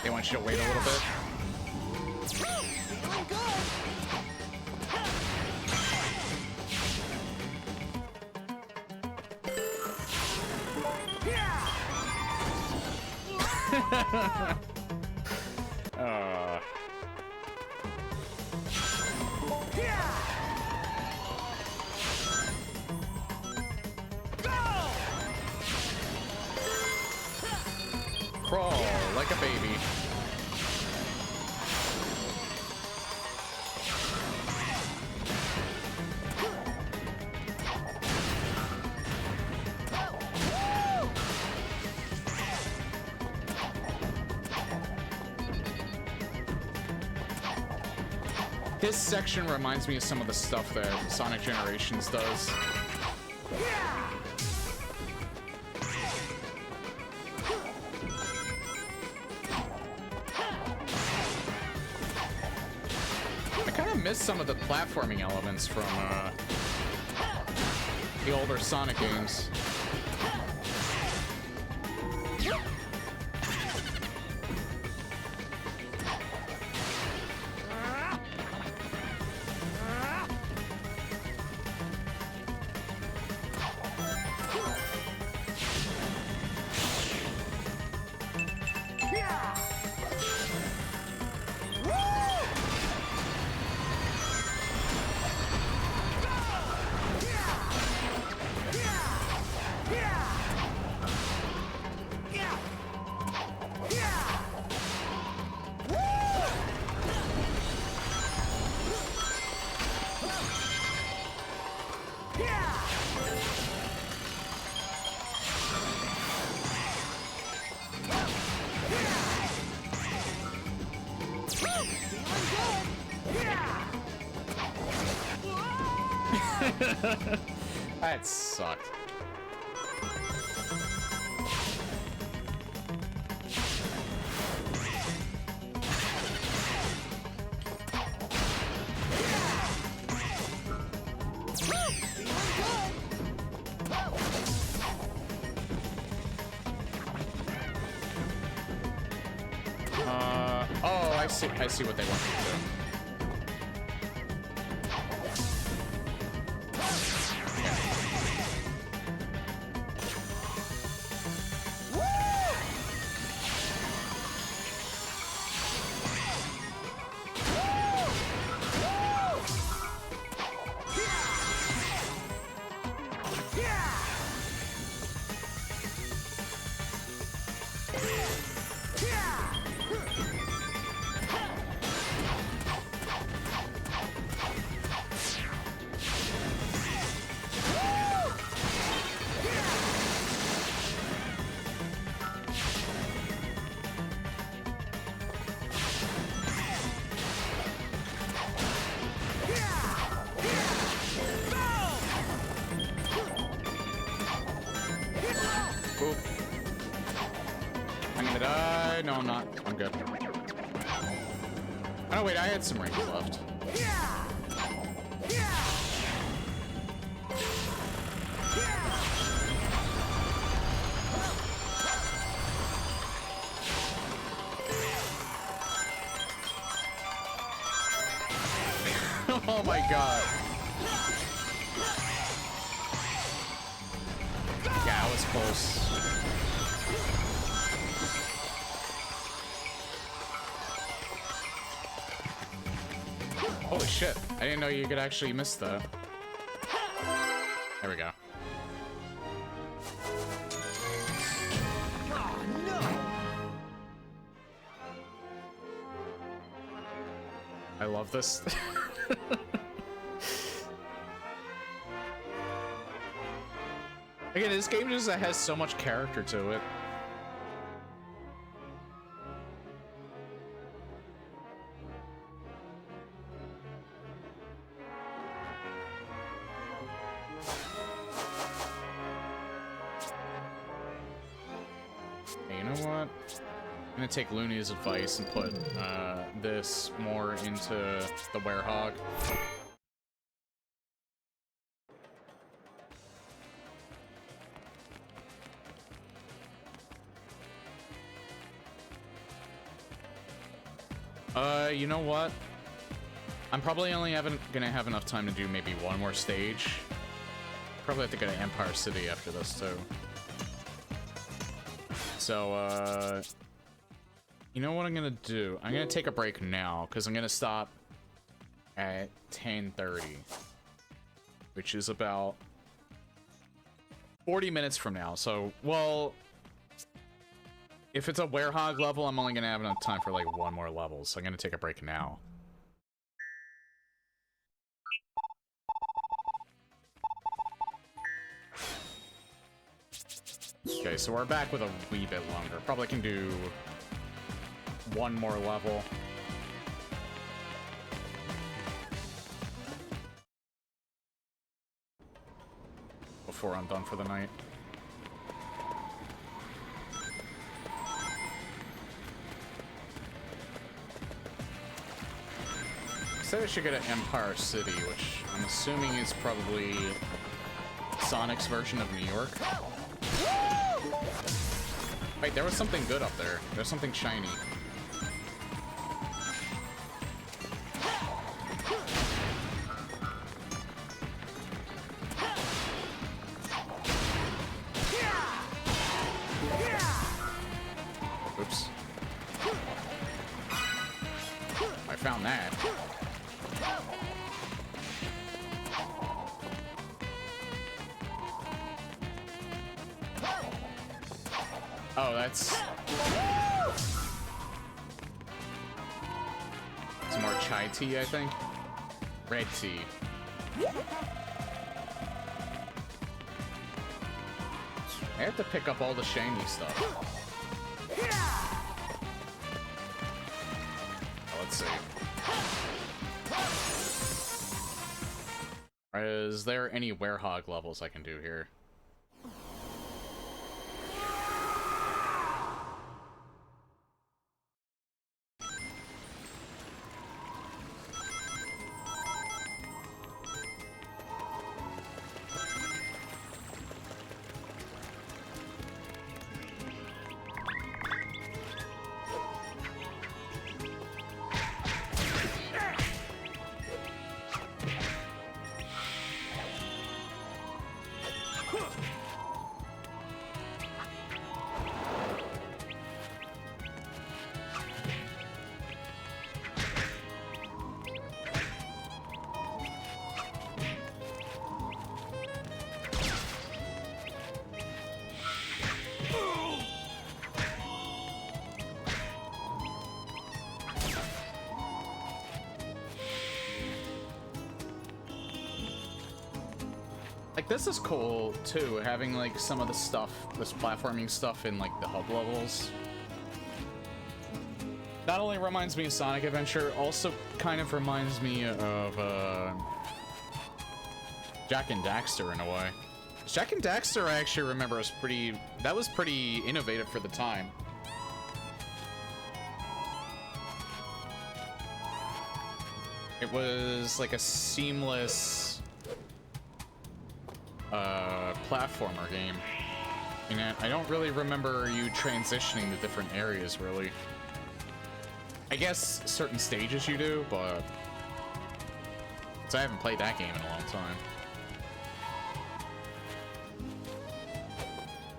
They want you to wait a little bit. Feeling good. Crawl like a baby. This section reminds me of some of the stuff that Sonic Generations does. I kind of miss some of the platforming elements from the older Sonic games. That sucked. Oh, I see what they want me to do. No, I'm not. I'm good. Oh, wait, I had some rings left. Oh my god. Yeah, I was close. shit. I didn't know you could actually miss that. There we go. Oh, no! I love this. Again, this game just has so much character to it. Hey, you know what? I'm gonna take Looney's advice and put this more into the werehog. You know what? I'm probably only gonna have enough time to do maybe one more stage. Probably have to go to Empire City after this too. So, you know what I'm gonna do? I'm gonna take a break now, because I'm gonna stop at 10:30, which is about 40 minutes from now. So, well, if it's a werehog level, I'm only gonna have enough time for like one more level, so I'm gonna take a break now. Okay, so we're back with a wee bit longer. Probably can do one more level. Before I'm done for the night. Said I should go to Empire City, which I'm assuming is probably Sonic's version of New York. Wait, there was something good up there. There's something shiny. Oops. I found that. Oh, that's... Some more chai tea, I think? Red tea. I have to pick up all the shiny stuff. Oh, let's see. Is there any werehog levels I can do here? Like, this is cool, too, having, like, some of the stuff, this platforming stuff in, like, the hub levels. Not only reminds me of Sonic Adventure, also kind of reminds me of, Jak and Daxter in a way. Jak and Daxter, I actually remember, was pretty... That was pretty innovative for the time. It was, like, a seamless... platformer game. And I don't really remember you transitioning to different areas, really. I guess certain stages you do, but... So I haven't played that game in a long time.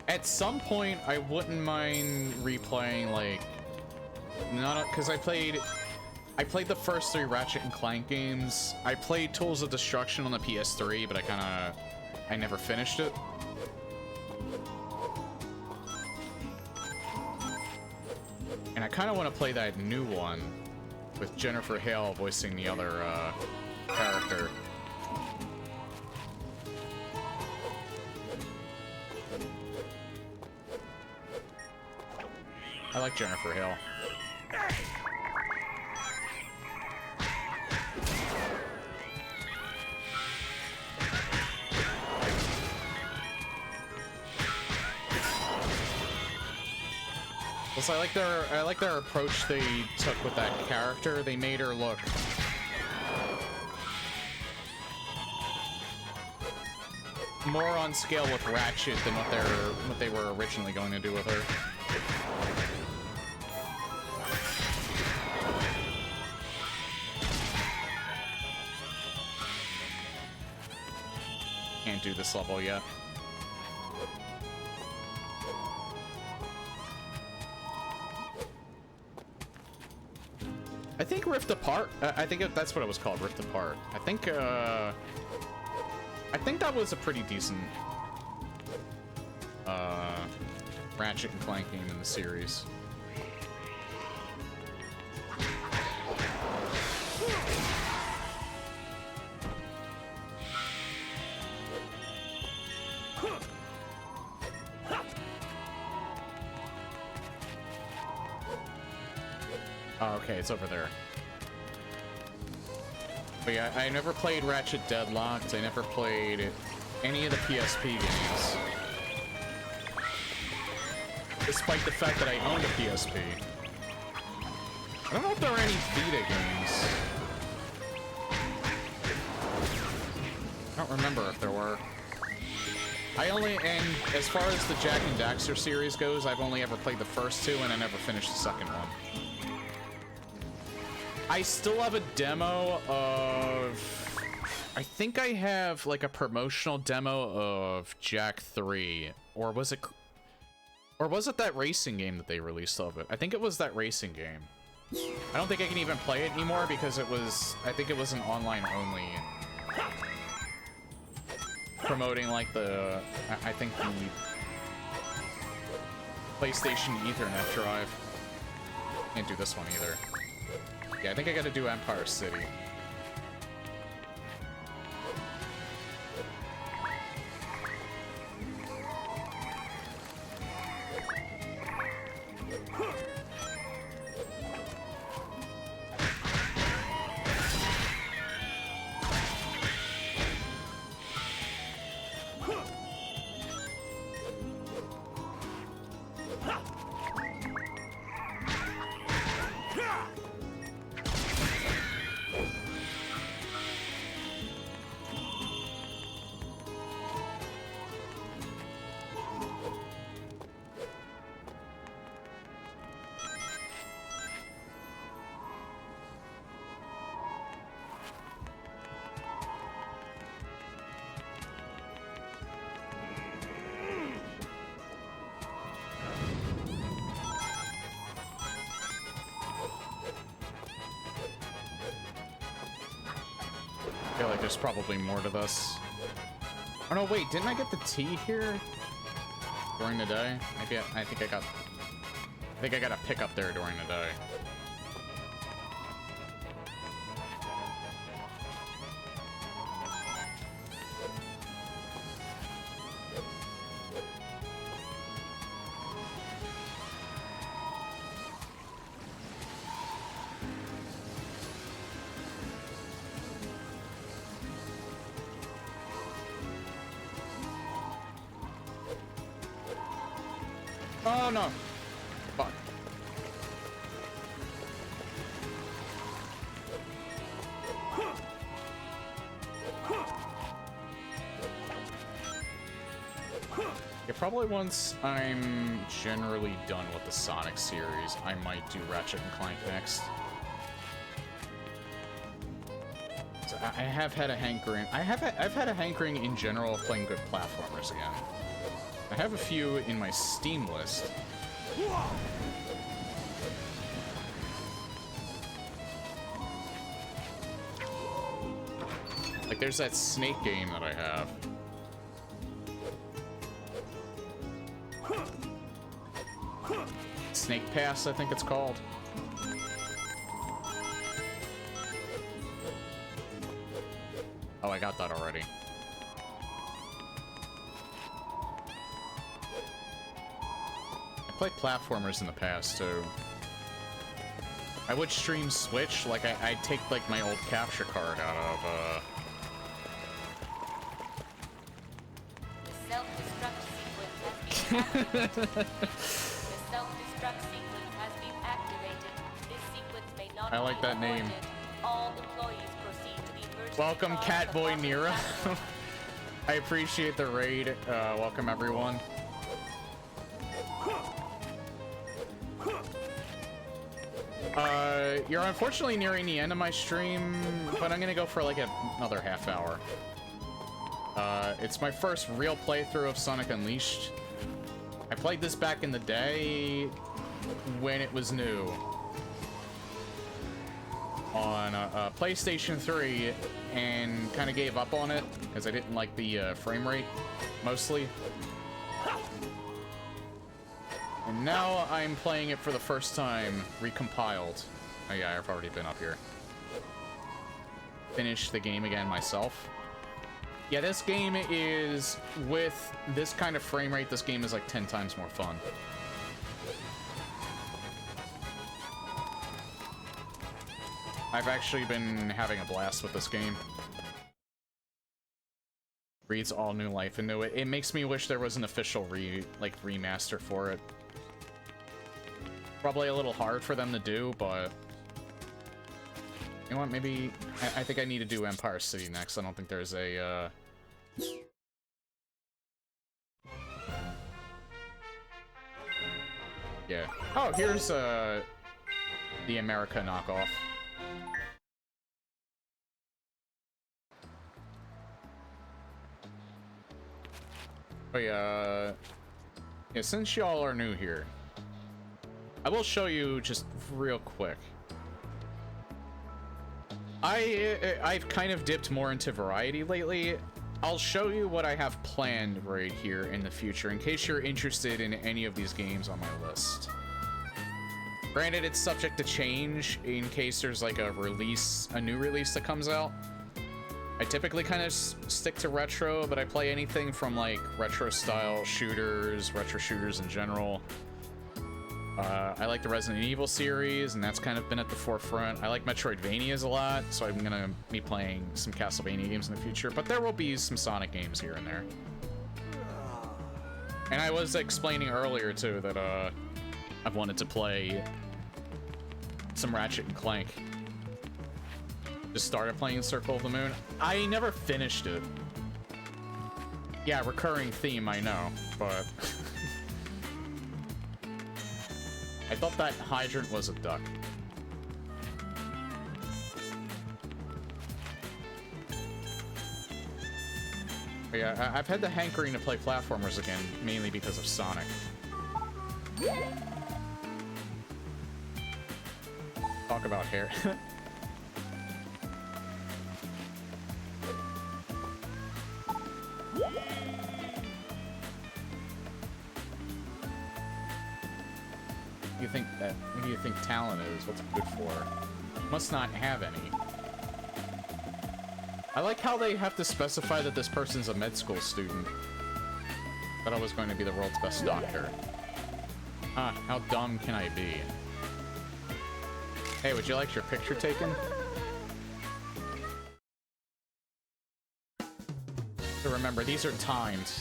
At some point, I wouldn't mind replaying, like... Not... Because I played I played the first 3 Ratchet and Clank games. I played Tools of Destruction on the PS3, but I never finished it. And I kind of want to play that new one with Jennifer Hale voicing the other character. I like Jennifer Hale. Plus, I like their approach they took with that character. They made her look more on scale with Ratchet than what they were originally going to do with her. Can't do this level yet. I think Rift Apart. I think that's what it was called, Rift Apart. I think that was a pretty decent Ratchet and Clank game in the series. Oh, okay, it's over there. But yeah, I never played Ratchet Deadlocked. I never played any of the PSP games. Despite the fact that I owned a PSP. I don't know if there are any Vita games. I don't remember if there were. And as far as the Jak and Daxter series goes, I've only ever played the first 2 and I never finished the second one. I still have a demo of... I think I have, like, a promotional demo of Jak 3. Or was it that racing game that they released of it? I think it was that racing game. I don't think I can even play it anymore because it was... I think it was an online only. Promoting, like, the... I think the... PlayStation Ethernet drive. Can't do this one either. Yeah, I think I gotta do Empire City. I feel like there's probably more to this. Oh no, wait, didn't I get the tea here during the day? Maybe I think I got a pickup there during the day. Oh no! Fuck. Yeah, probably once I'm generally done with the Sonic series, I might do Ratchet and Clank next. So I have had a hankering. I've had a hankering in general of playing good platformers again. I have a few in my Steam list. There's that Snake game that I have. Snake Pass, I think it's called. Oh, I got that already. I played platformers in the past, too. I would stream Switch, like I'd take like my old capture card out of, The self-destruct sequence has been activated. The self-destruct sequence has been activated. This sequence may not I like be that name. avoided. All employees proceed to the emergency Welcome, car on the Catboy bottom Nira. platform. I appreciate the raid. Welcome, everyone. You're unfortunately nearing the end of my stream, but I'm gonna go for like another half hour. It's my first real playthrough of Sonic Unleashed. I played this back in the day when it was new on PlayStation 3 and kind of gave up on it because I didn't like the frame rate, mostly. And now I'm playing it for the first time, Recompiled. Oh yeah, I've already been up here. Finished the game again myself. Yeah, this game is, with this kind of frame rate, this game is like 10 times more fun. I've actually been having a blast with this game. Breathes all new life into it. It makes me wish there was an official remaster for it. Probably a little hard for them to do, but you know what, maybe I think I need to do Empire City next. I don't think there's a yeah. Oh, here's the America knockoff. Oh yeah, since y'all are new here, I will show you just real quick. I've kind of dipped more into variety lately. I'll show you what I have planned right here in the future in case you're interested in any of these games on my list. Granted, it's subject to change in case there's like a new release that comes out. I typically kind of stick to retro, but I play anything from like retro style shooters, retro shooters in general. I like the Resident Evil series, and that's kind of been at the forefront. I like Metroidvanias a lot, so I'm gonna be playing some Castlevania games in the future, but there will be some Sonic games here and there. And I was explaining earlier, too, that I've wanted to play some Ratchet and Clank. Just started playing Circle of the Moon. I never finished it. Yeah, recurring theme, I know, but... I thought that hydrant was a duck. But yeah, I've had the hankering to play platformers again, mainly because of Sonic. Talk about hair. What do you think talent is? What's it good for? Must not have any. I like how they have to specify that this person's a med school student. Thought I was going to be the world's best doctor. Huh, how dumb can I be? Hey, would you like your picture taken? So remember, these are timed.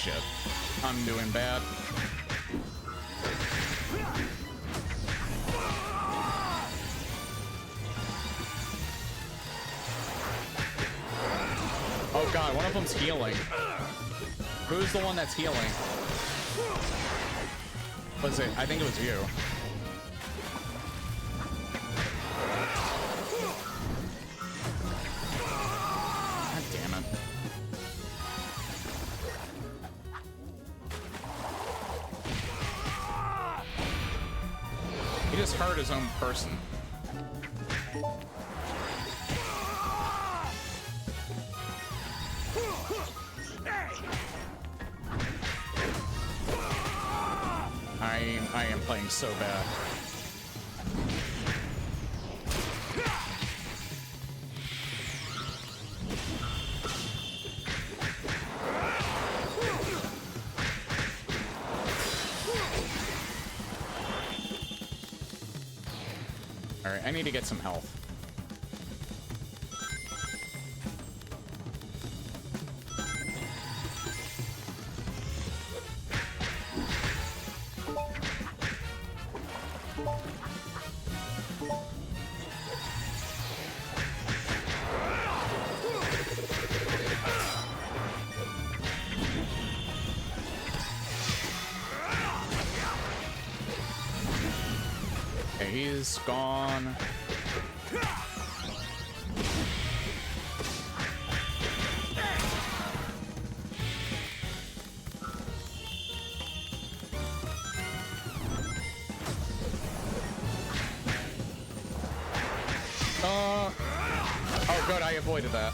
shit. I'm doing bad. Oh god, one of them's healing. Who's the one that's healing? Was it? I think it was you. God damn it. He just hurt his own person. I am playing so bad. Alright, I need to get some health. He's gone. Oh good, I avoided that.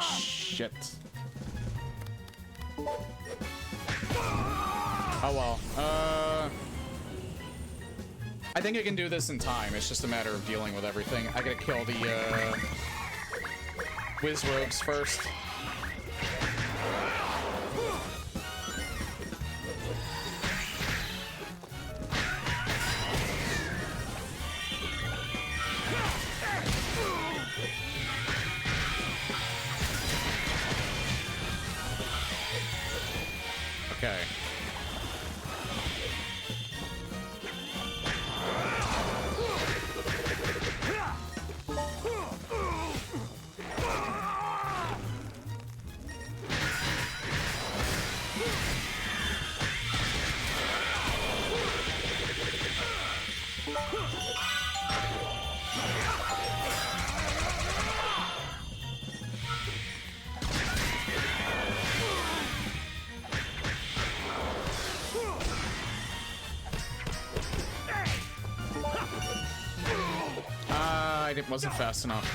Shit. Oh well. I think I can do this in time. It's just a matter of dealing with everything. I gotta kill the Whiz Rogues first. Okay. It wasn't fast enough.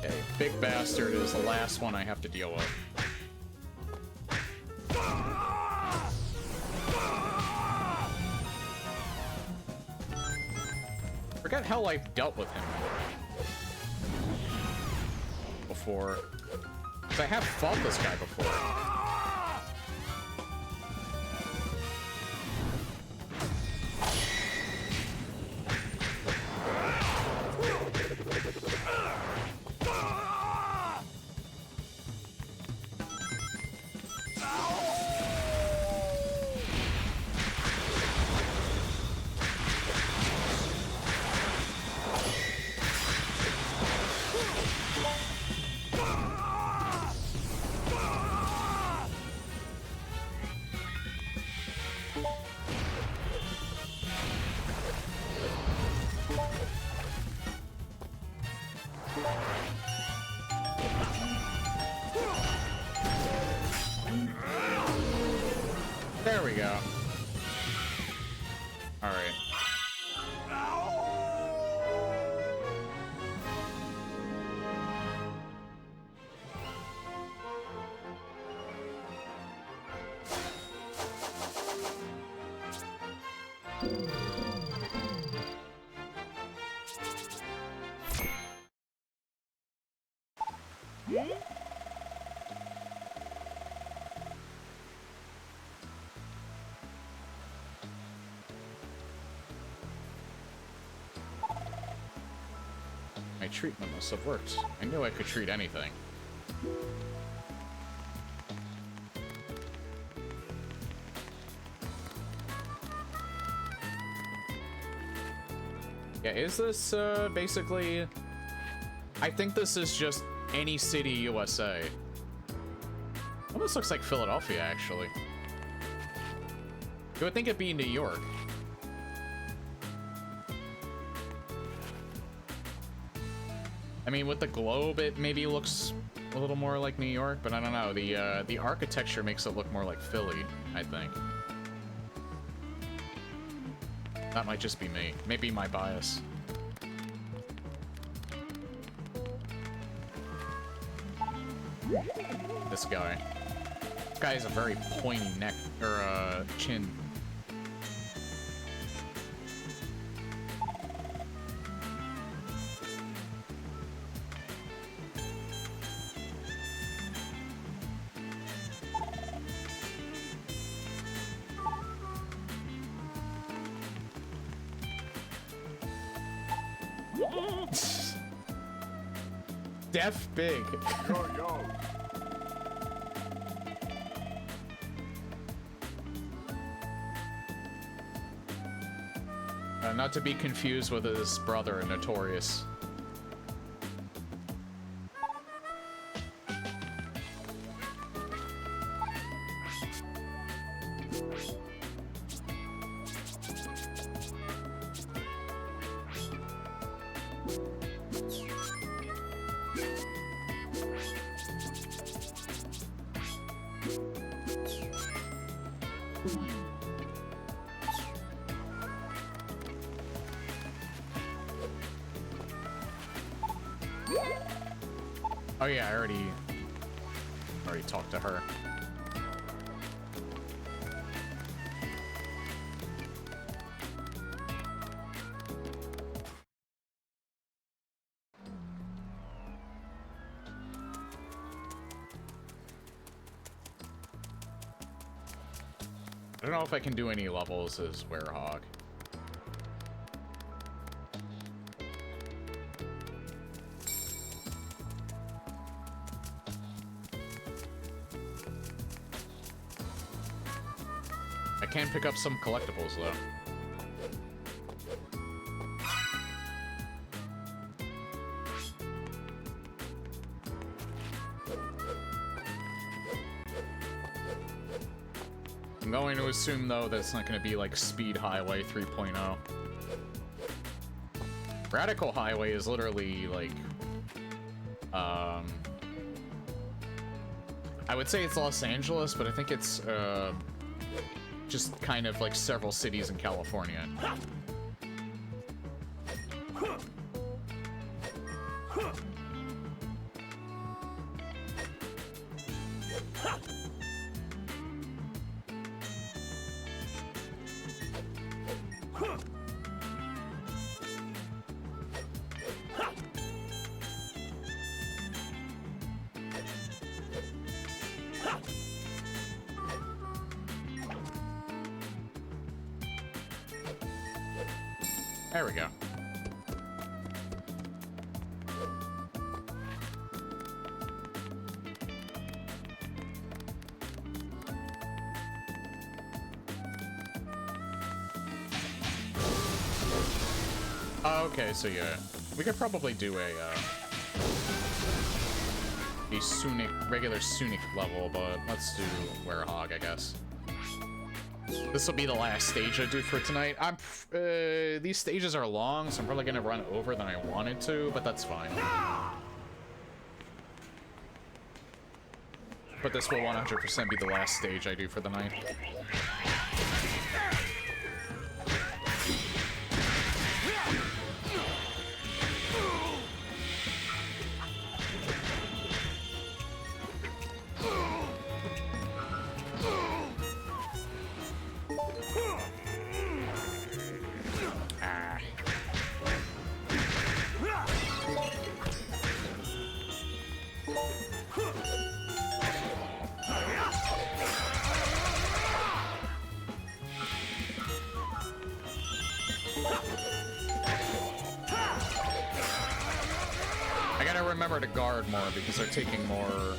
Okay, big bastard is the last one I have to deal with. Forget how I've dealt with him before. 'Cause I have fought this guy before. There we go. All right. My treatment must have worked. I knew I could treat anything. Yeah, is this basically... I think this is just any city USA. Almost looks like Philadelphia, actually. You would think it'd be New York. I mean, with the globe, it maybe looks a little more like New York, but I don't know. The architecture makes it look more like Philly, I think. That might just be me. Maybe my bias. This guy. This guy has a very pointy neck, or chin. Def big. Yo, yo. Not to be confused with his brother, Notorious. Oh yeah, I already talked to her. I don't know if I can do any levels as Werehog. I can pick up some collectibles, though. I'm going to assume, though, that it's not going to be like Speed Highway 3.0. Radical Highway is literally, like, I would say it's Los Angeles, but I think it's, just kind of like several cities in California. There we go. Okay, so yeah, we could probably do a regular Sunic level, but let's do Werehog, I guess. This will be the last stage I do for tonight. These stages are long, so I'm probably gonna run over than I wanted to, but that's fine. But this will 100% be the last stage I do for the night. I gotta remember to guard more because they're taking more...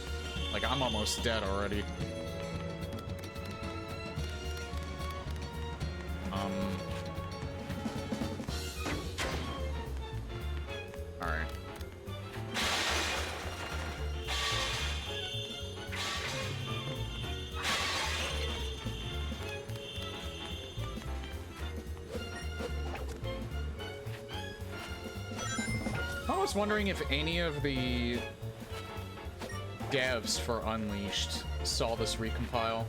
Like, I'm almost dead already. Alright. I was wondering if any of the devs for Unleashed saw this recompile.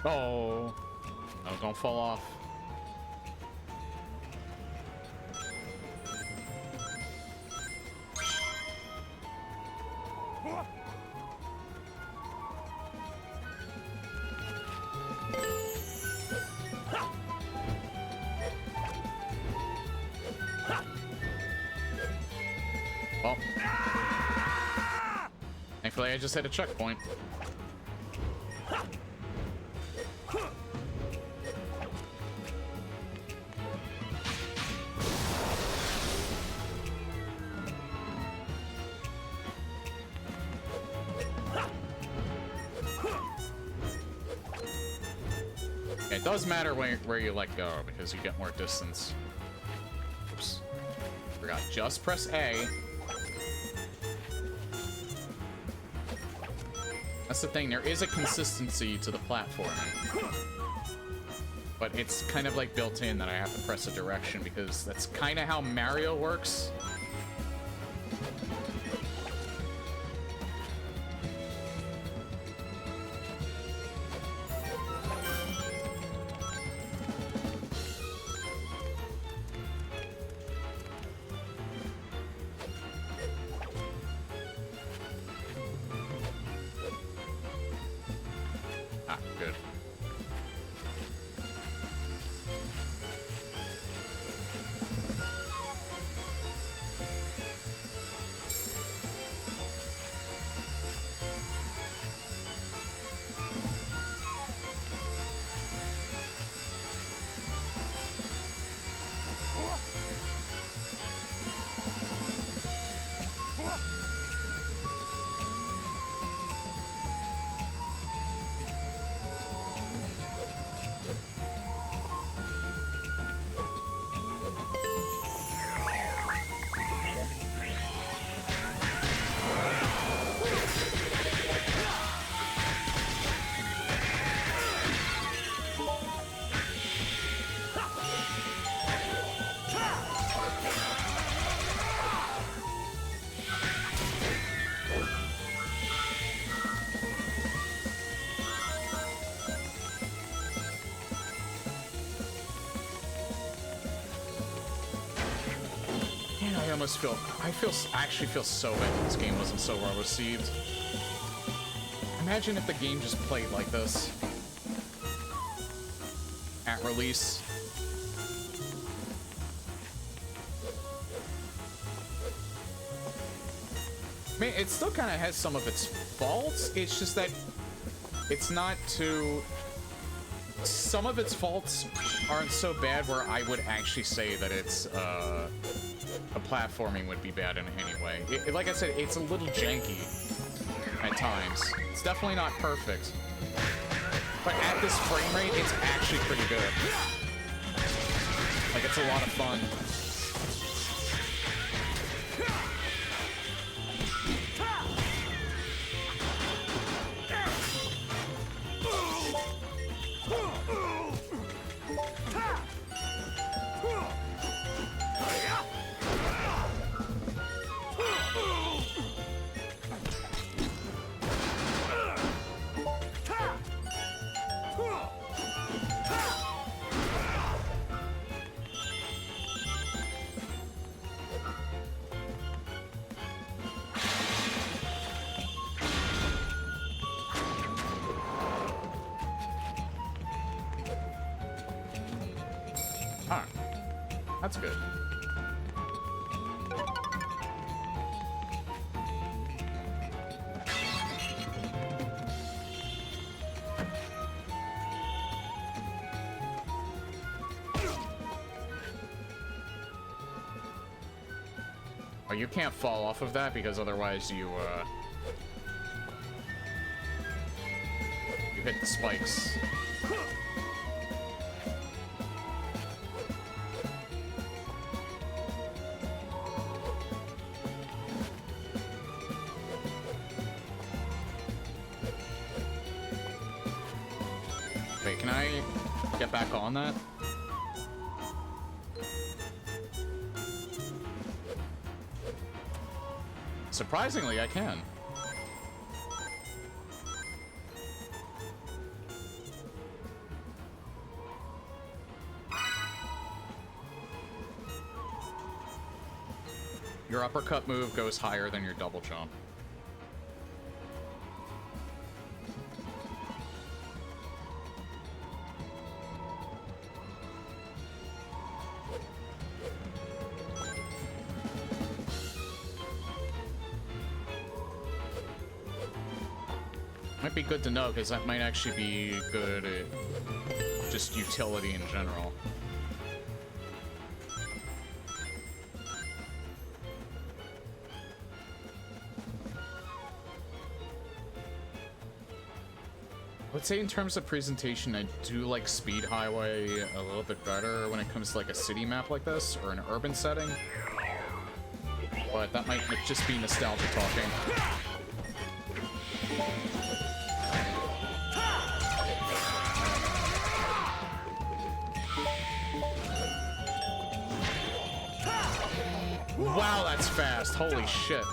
Oh, no, don't fall off. Well, thankfully I just hit a checkpoint. It does matter where you let go because you get more distance. Oops. Forgot. Just press A. That's the thing. There is a consistency to the platforming. But it's kind of like built in that I have to press a direction because that's kind of how Mario works. Good. I actually feel so bad that this game wasn't so well received. Imagine if the game just played like this at release. I mean, it still kind of has some of its faults. It's just that it's not too... Some of its faults aren't so bad where I would actually say that it's, a platforming would be bad in any way. Like I said, it's a little janky at times. It's definitely not perfect. But at this frame rate, it's actually pretty good. Like, it's a lot of fun. That's good. Oh, you can't fall off of that because otherwise you hit the spikes. Wait, can I get back on that? Surprisingly, I can. Your uppercut move goes higher than your double jump. Might be good to know, because that might actually be good at just utility in general. I would say in terms of presentation, I do like Speed Highway a little bit better when it comes to like a city map like this, or an urban setting. But that might just be nostalgia talking. Wow, that's fast. Holy shit.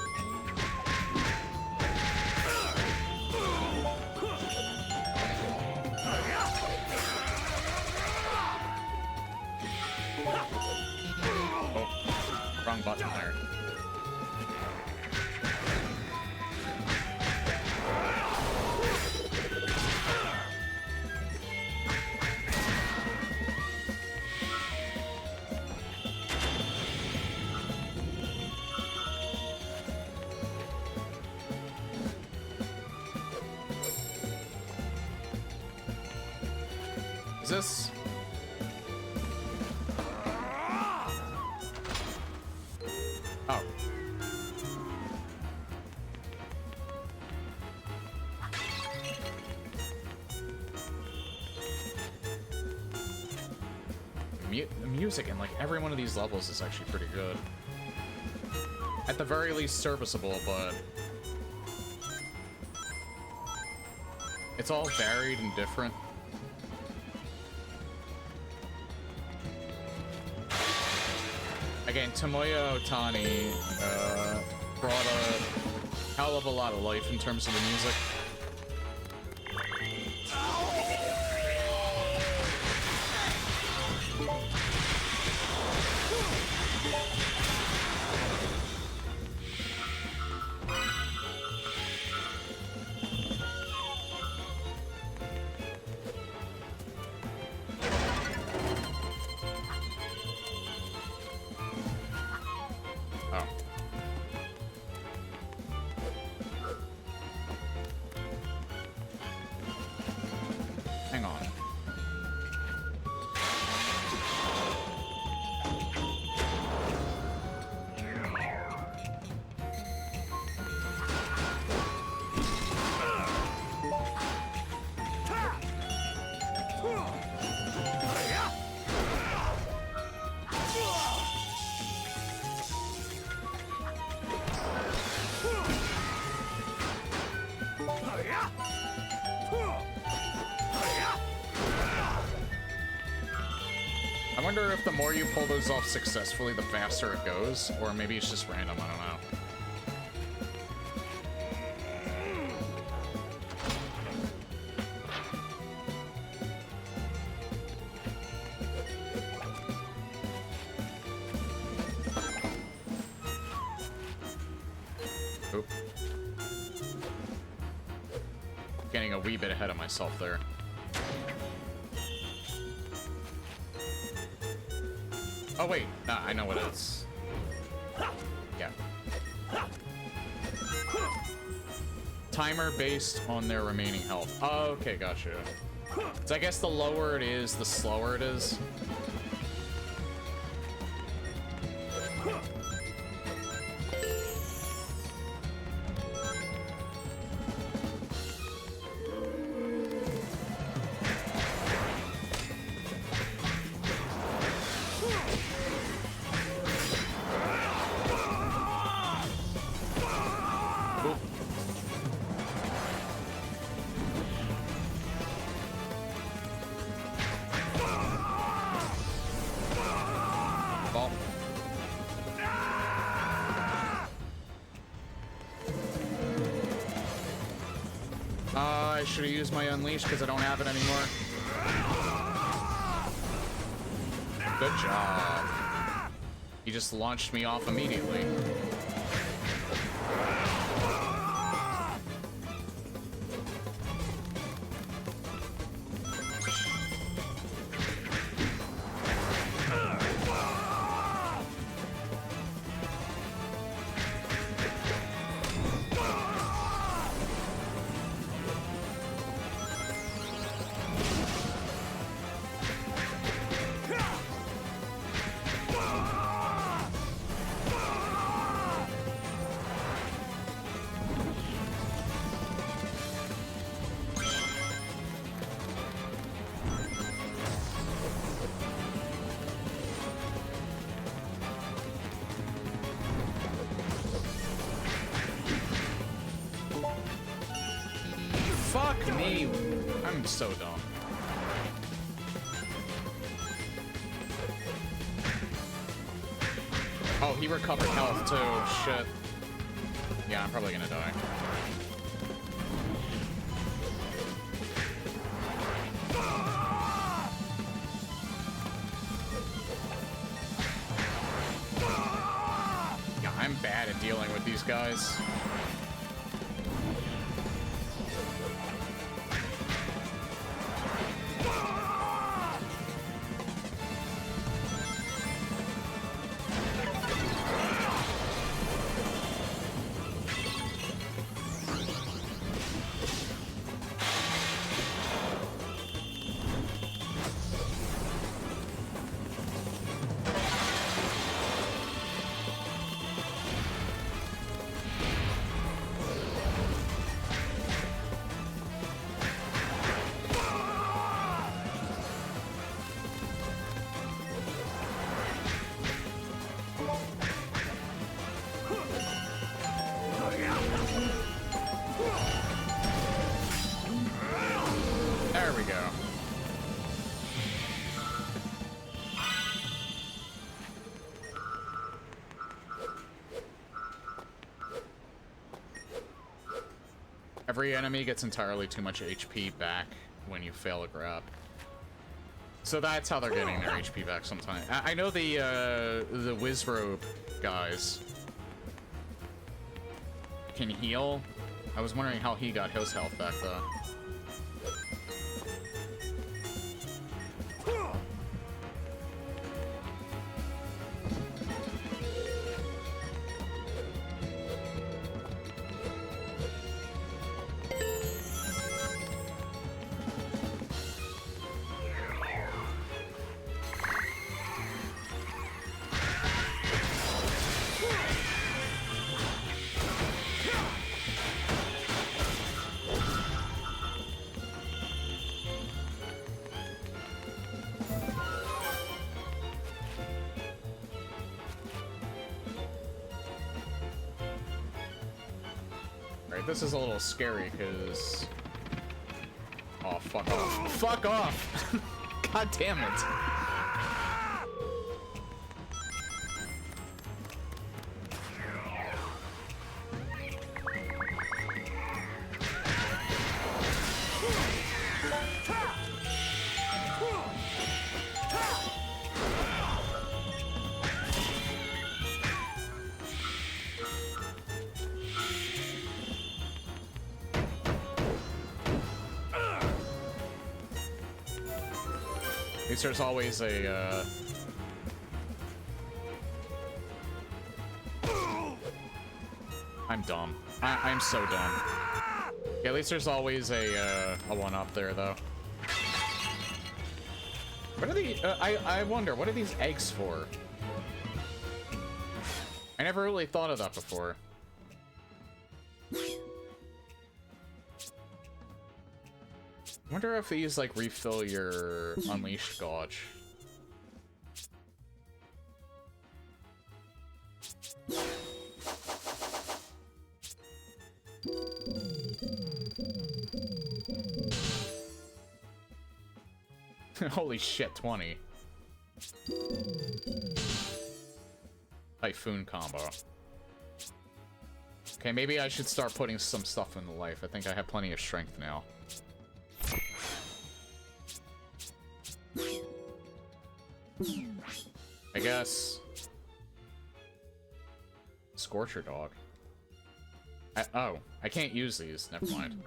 Oh, wrong button there. Is this? Oh. The music in like every one of these levels is actually pretty good. At the very least serviceable, but it's all varied and different. Again, Tomoya Otani brought a hell of a lot of life in terms of the music. I wonder if the more you pull those off successfully, the faster it goes, or maybe it's just random, I don't know. Oop. Getting a wee bit ahead of myself there. Oh wait, nah, I know what it is. Yeah. Timer based on their remaining health. Oh, okay, gotcha. So I guess the lower it is, the slower it is. I should have used my unleash because I don't have it anymore. Good job. He just launched me off immediately. Fuck me. I'm so dumb. Oh, he recovered health too. Shit. Yeah, I'm probably gonna die. Yeah, I'm bad at dealing with these guys. There we go. Every enemy gets entirely too much HP back when you fail a grab. So that's how they're getting their HP back sometimes. I know the Wizrobe guys can heal. I was wondering how he got his health back though. This is a little scary because... Oh, fuck off. Fuck off! God damn it. There's always a I'm dumb. I'm so dumb. Yeah, at least there's always a one-up there, though. What are the... I wonder, what are these eggs for? I never really thought of that before. I wonder if these, like, refill your Unleashed Gauge. Holy shit, 20. Typhoon combo. Okay, maybe I should start putting some stuff in the life. I think I have plenty of strength now. I guess... Scorcher Dog. Oh, I can't use these. Never mind.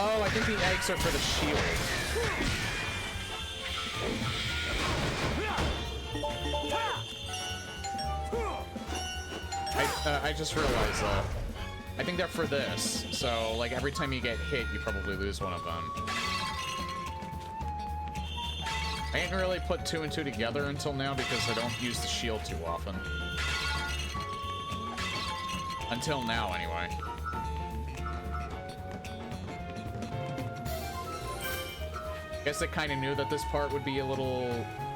Oh, I think the eggs are for the shield. I just realized that. I think they're for this. So, like, every time you get hit, you probably lose one of them. I didn't really put 2 and 2 together until now because I don't use the shield too often. Until now, anyway. Guess they kind of knew that this part would be a little,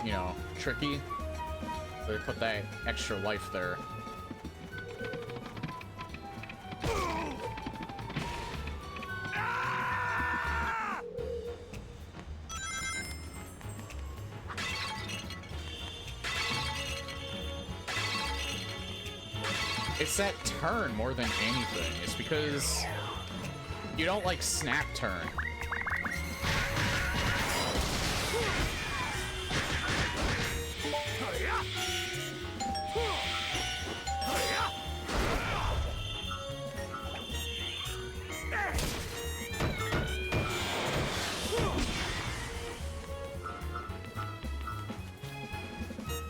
you know, tricky. So they put that extra life there. It's that turn more than anything. It's because you don't, like, snap turn.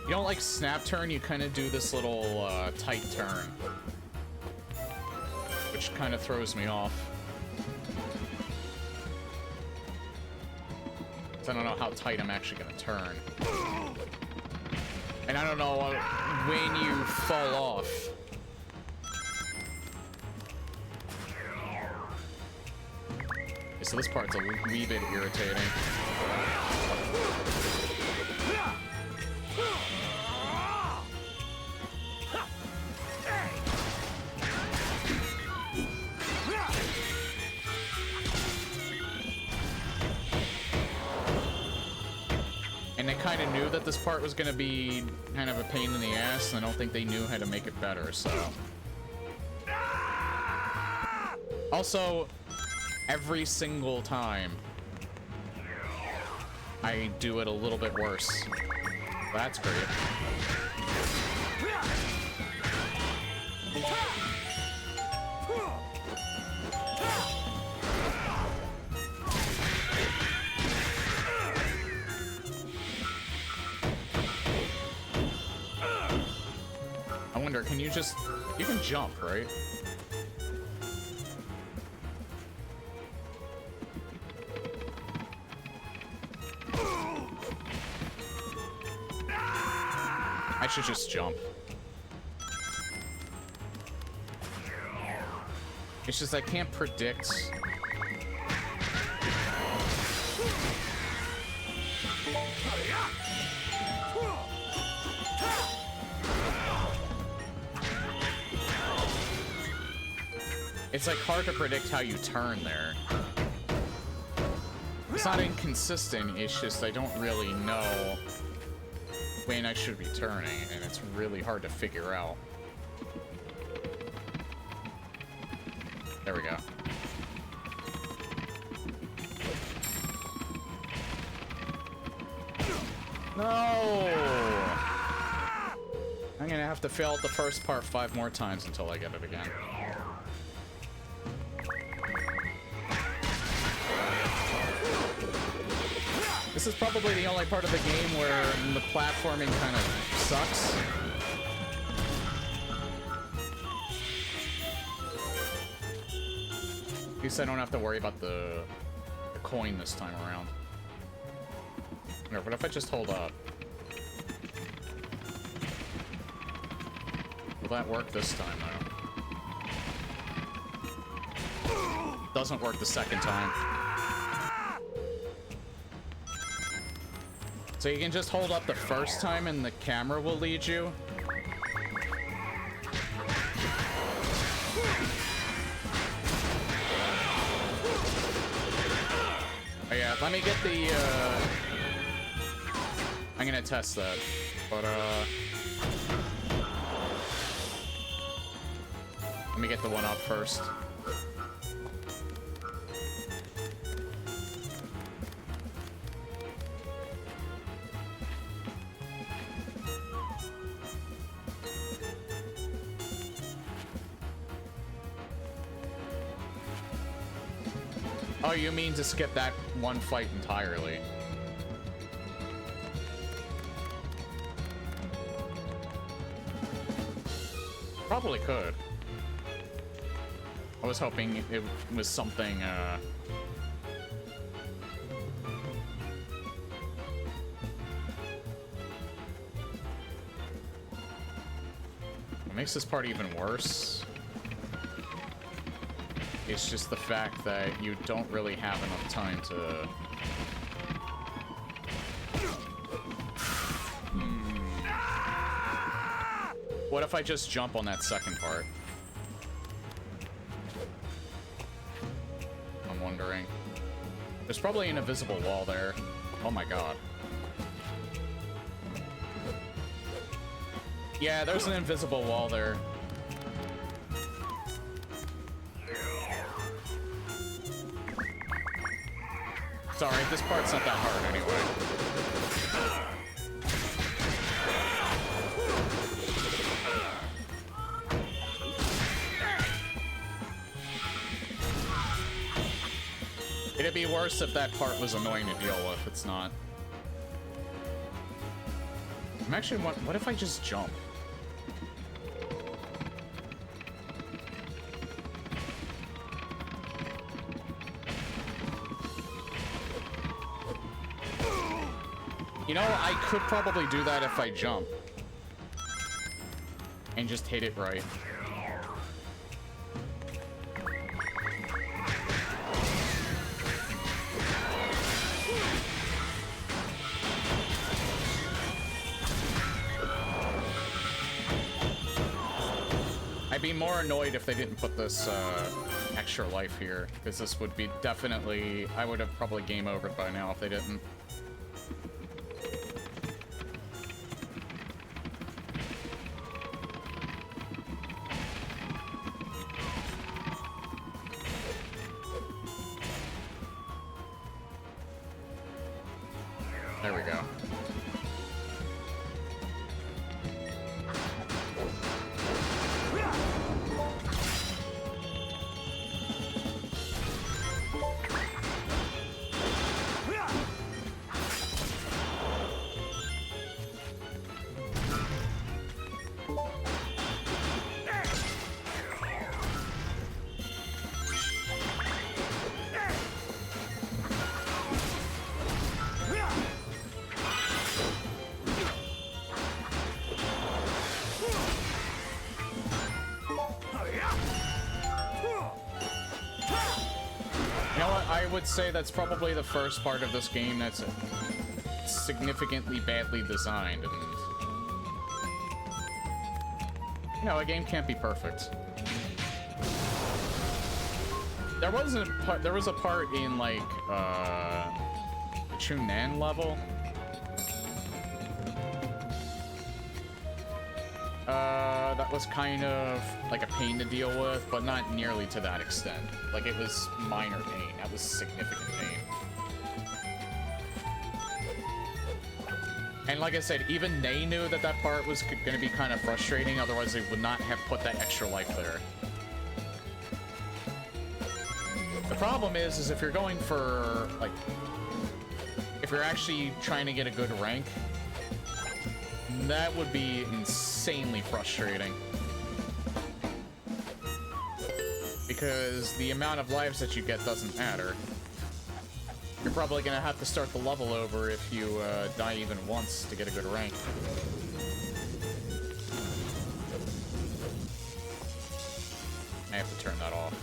You don't, like, snap turn, you kind of do this little tight turn, which kind of throws me off. I don't know how tight I'm actually gonna turn. And I don't know when you fall off. Okay, so this part's a wee bit irritating. And they kind of knew that this part was going to be kind of a pain in the ass, and I don't think they knew how to make it better, so... Also, every single time, I do it a little bit worse. That's great. I wonder, can you just... You can jump, right? I should just jump. It's just I can't predict... It's like hard to predict how you turn there. It's not inconsistent, it's just I don't really know when I should be turning, and it's really hard to figure out. There we go. No! I'm gonna have to fail at the first part 5 more times until I get it again. This is probably the only part of the game where the platforming kind of sucks. At least I don't have to worry about the coin this time around. No, but if I just hold up? Will that work this time, though? Doesn't work the second time. So you can just hold up the first time and the camera will lead you. Oh yeah, let me get the, I'm gonna test that, but, let me get the one up first. Oh, you mean to skip that one fight entirely? Probably could. I was hoping it was something, what makes this part even worse? It's just the fact that you don't really have enough time to... What if I just jump on that second part? I'm wondering. There's probably an invisible wall there. Oh my god. Yeah, there's an invisible wall there. Sorry, this part's not that hard anyway. It'd be worse if that part was annoying to deal with. It's not. I'm actually what if I just jump? You know, I could probably do that if I jump. And just hit it right. I'd be more annoyed if they didn't put this extra life here, because this would be definitely... I would have probably game overed by now if they didn't. There we go. I would say that's probably the first part of this game that's significantly badly designed, and you know, a game can't be perfect. There was a part in like the Chunan level. That was kind of like a pain to deal with, but not nearly to that extent. Like, it was minor pain. That was significant pain. And like I said, even they knew that that part was going to be kind of frustrating, otherwise they would not have put that extra life there. The problem is if you're going for, like... If you're actually trying to get a good rank, that would be insanely frustrating. Because the amount of lives that you get doesn't matter. You're probably gonna have to start the level over if you die even once to get a good rank. I have to turn that off.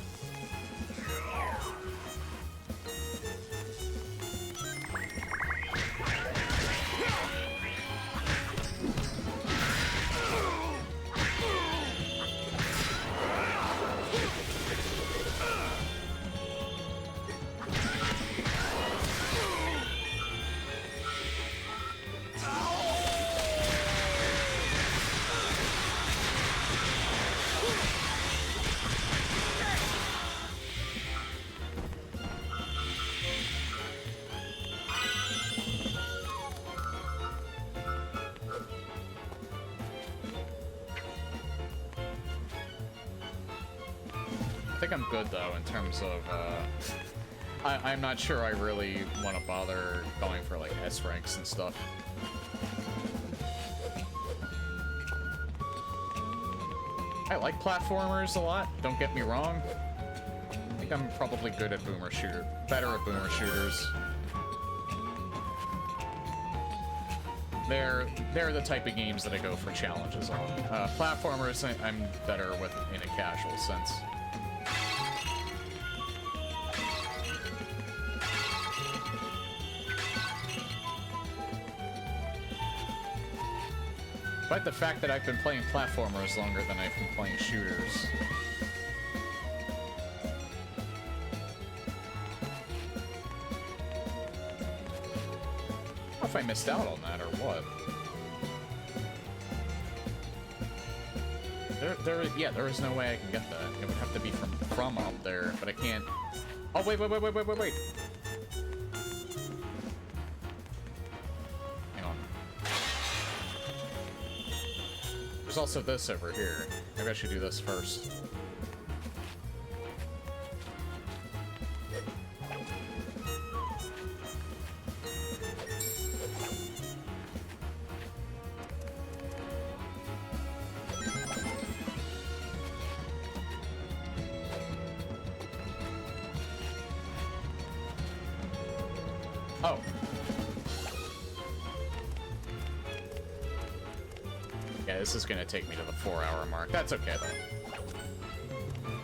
I think I'm good though in terms of I'm not sure I really want to bother going for like S ranks and stuff. I like platformers a lot, don't get me wrong. I think I'm probably good at better at boomer shooters. They're the type of games that I go for challenges on. Platformers I'm better with in a casual sense. Despite the fact that I've been playing platformers longer than I've been playing shooters. I don't know if I missed out on that or what. There is no way I can get that. It would have to be from up there, but I can't. Oh, wait. Hang on. There's also this over here. Maybe I should do this first. Oh. Yeah, this is gonna take me to the 4-hour mark. That's okay, though.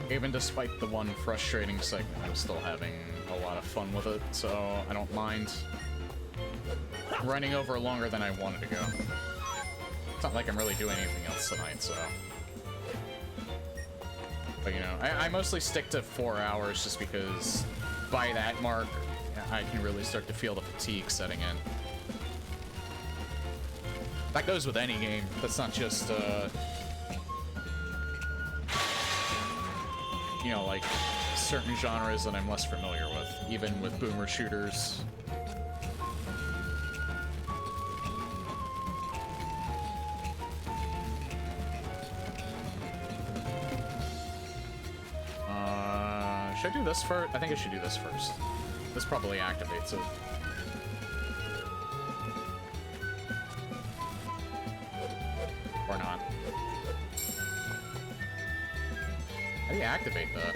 Even despite the one frustrating segment, I'm still having a lot of fun with it, so I don't mind running over longer than I wanted to go. It's not like I'm really doing anything else tonight, so... But, you know, I mostly stick to 4 hours just because by that mark, I can really start to feel the fatigue setting in. That goes with any game. That's not just, you know, like, certain genres that I'm less familiar with, even with boomer shooters. Should I do this first? I think I should do this first. This probably activates it. Or not. How do you activate that?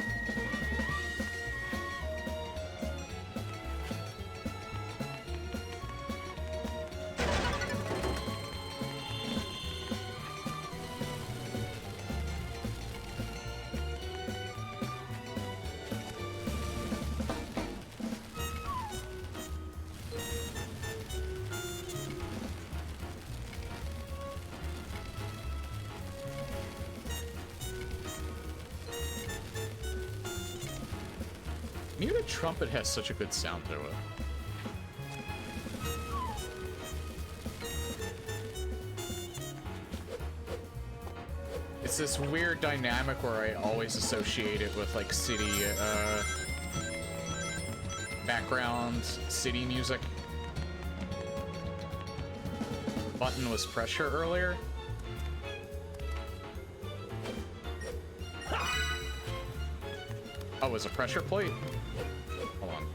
Muted trumpet has such a good sound to it. It's this weird dynamic where I always associate it with like city, background city music. Button was pressure earlier. Oh, it was a pressure plate? Hold on.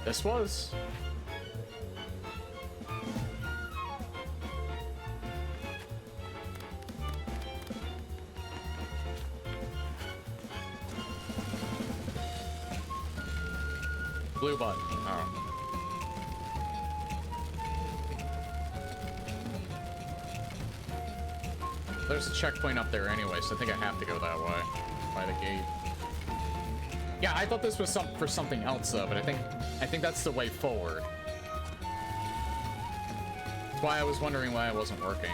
This was. Blue button. Oh. There's a checkpoint up there anyway, so I think I have to go that way. By the gate. Yeah, I thought this was for something else though, but I think that's the way forward. That's why I was wondering why it wasn't working.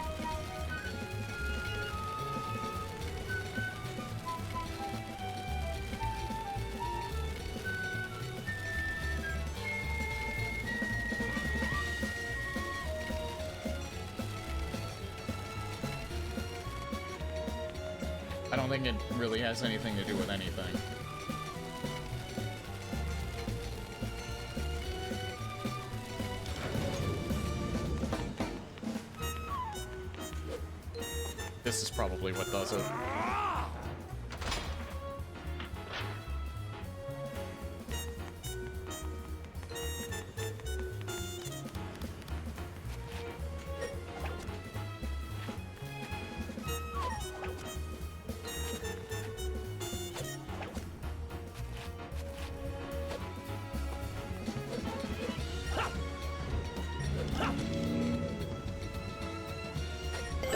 I don't think it really has anything to do with anything. This is probably what does it.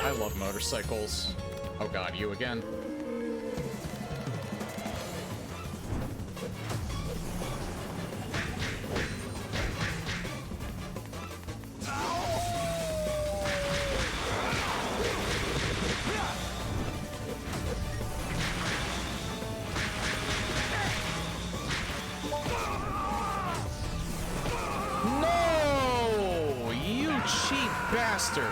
I love motorcycles. Oh god, you again. No! You cheap bastard!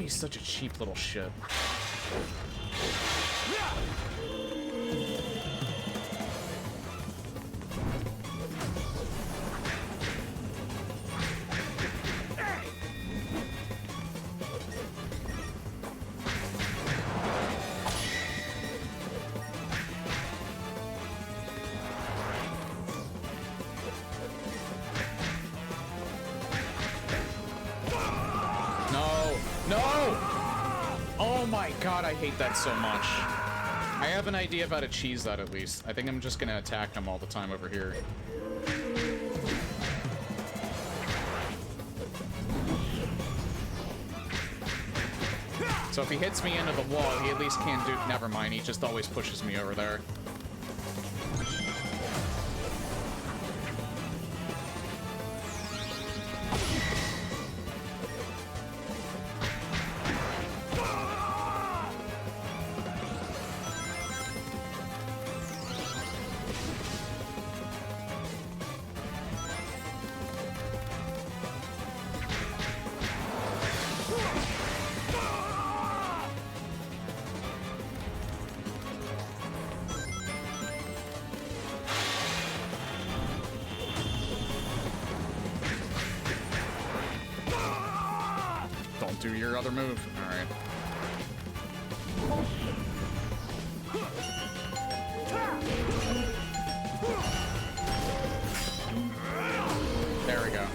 Such a cheap little shit. God, I hate that so much. I have an idea of how to cheese that at least. I think I'm just gonna attack him all the time over here. So if he hits me into the wall, he at least can't do... Never mind, he just always pushes me over there. Do your other move. All right. There we go.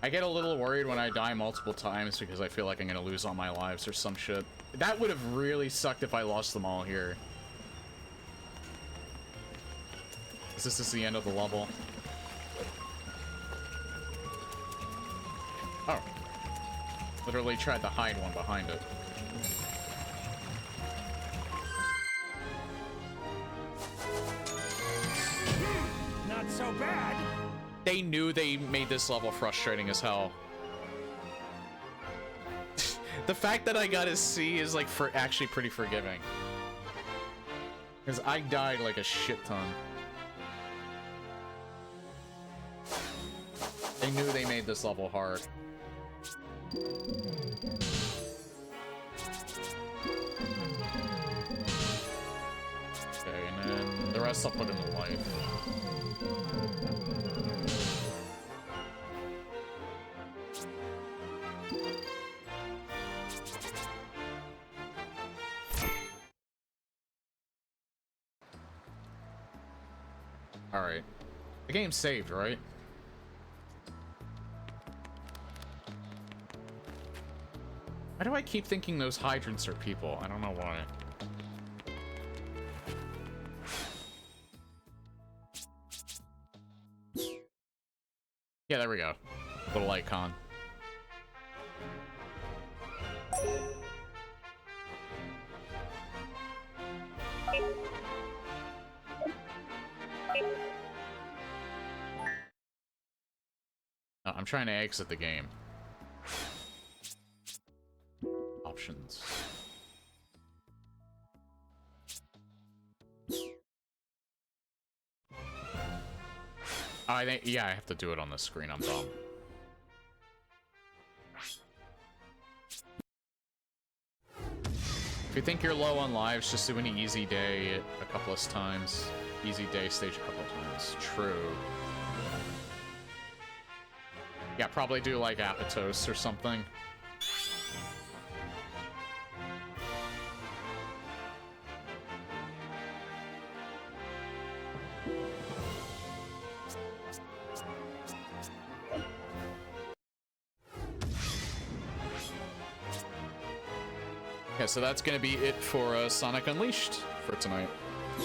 I get a little worried when I die multiple times because I feel like I'm gonna lose all my lives or some shit. That would have really sucked if I lost them all here. This is the end of the level. Oh. Literally tried to hide one behind it. Not so bad. They knew they made this level frustrating as hell. The fact that I got a C is like actually pretty forgiving. Because I died like a shit ton. They knew they made this level hard. rest I'll put into life. Alright. The game's saved, right? Why do I keep thinking those hydrants are people? I don't know why. Yeah, there we go. Little icon. I'm trying to exit the game. Options. I think, yeah, I have to do it on the screen. I'm dumb. If you think you're low on lives, just do an easy day a couple of times. Easy day stage a couple of times. True. Yeah, probably do like Apatos or something. Yeah, so that's gonna be it for Sonic Unleashed for tonight.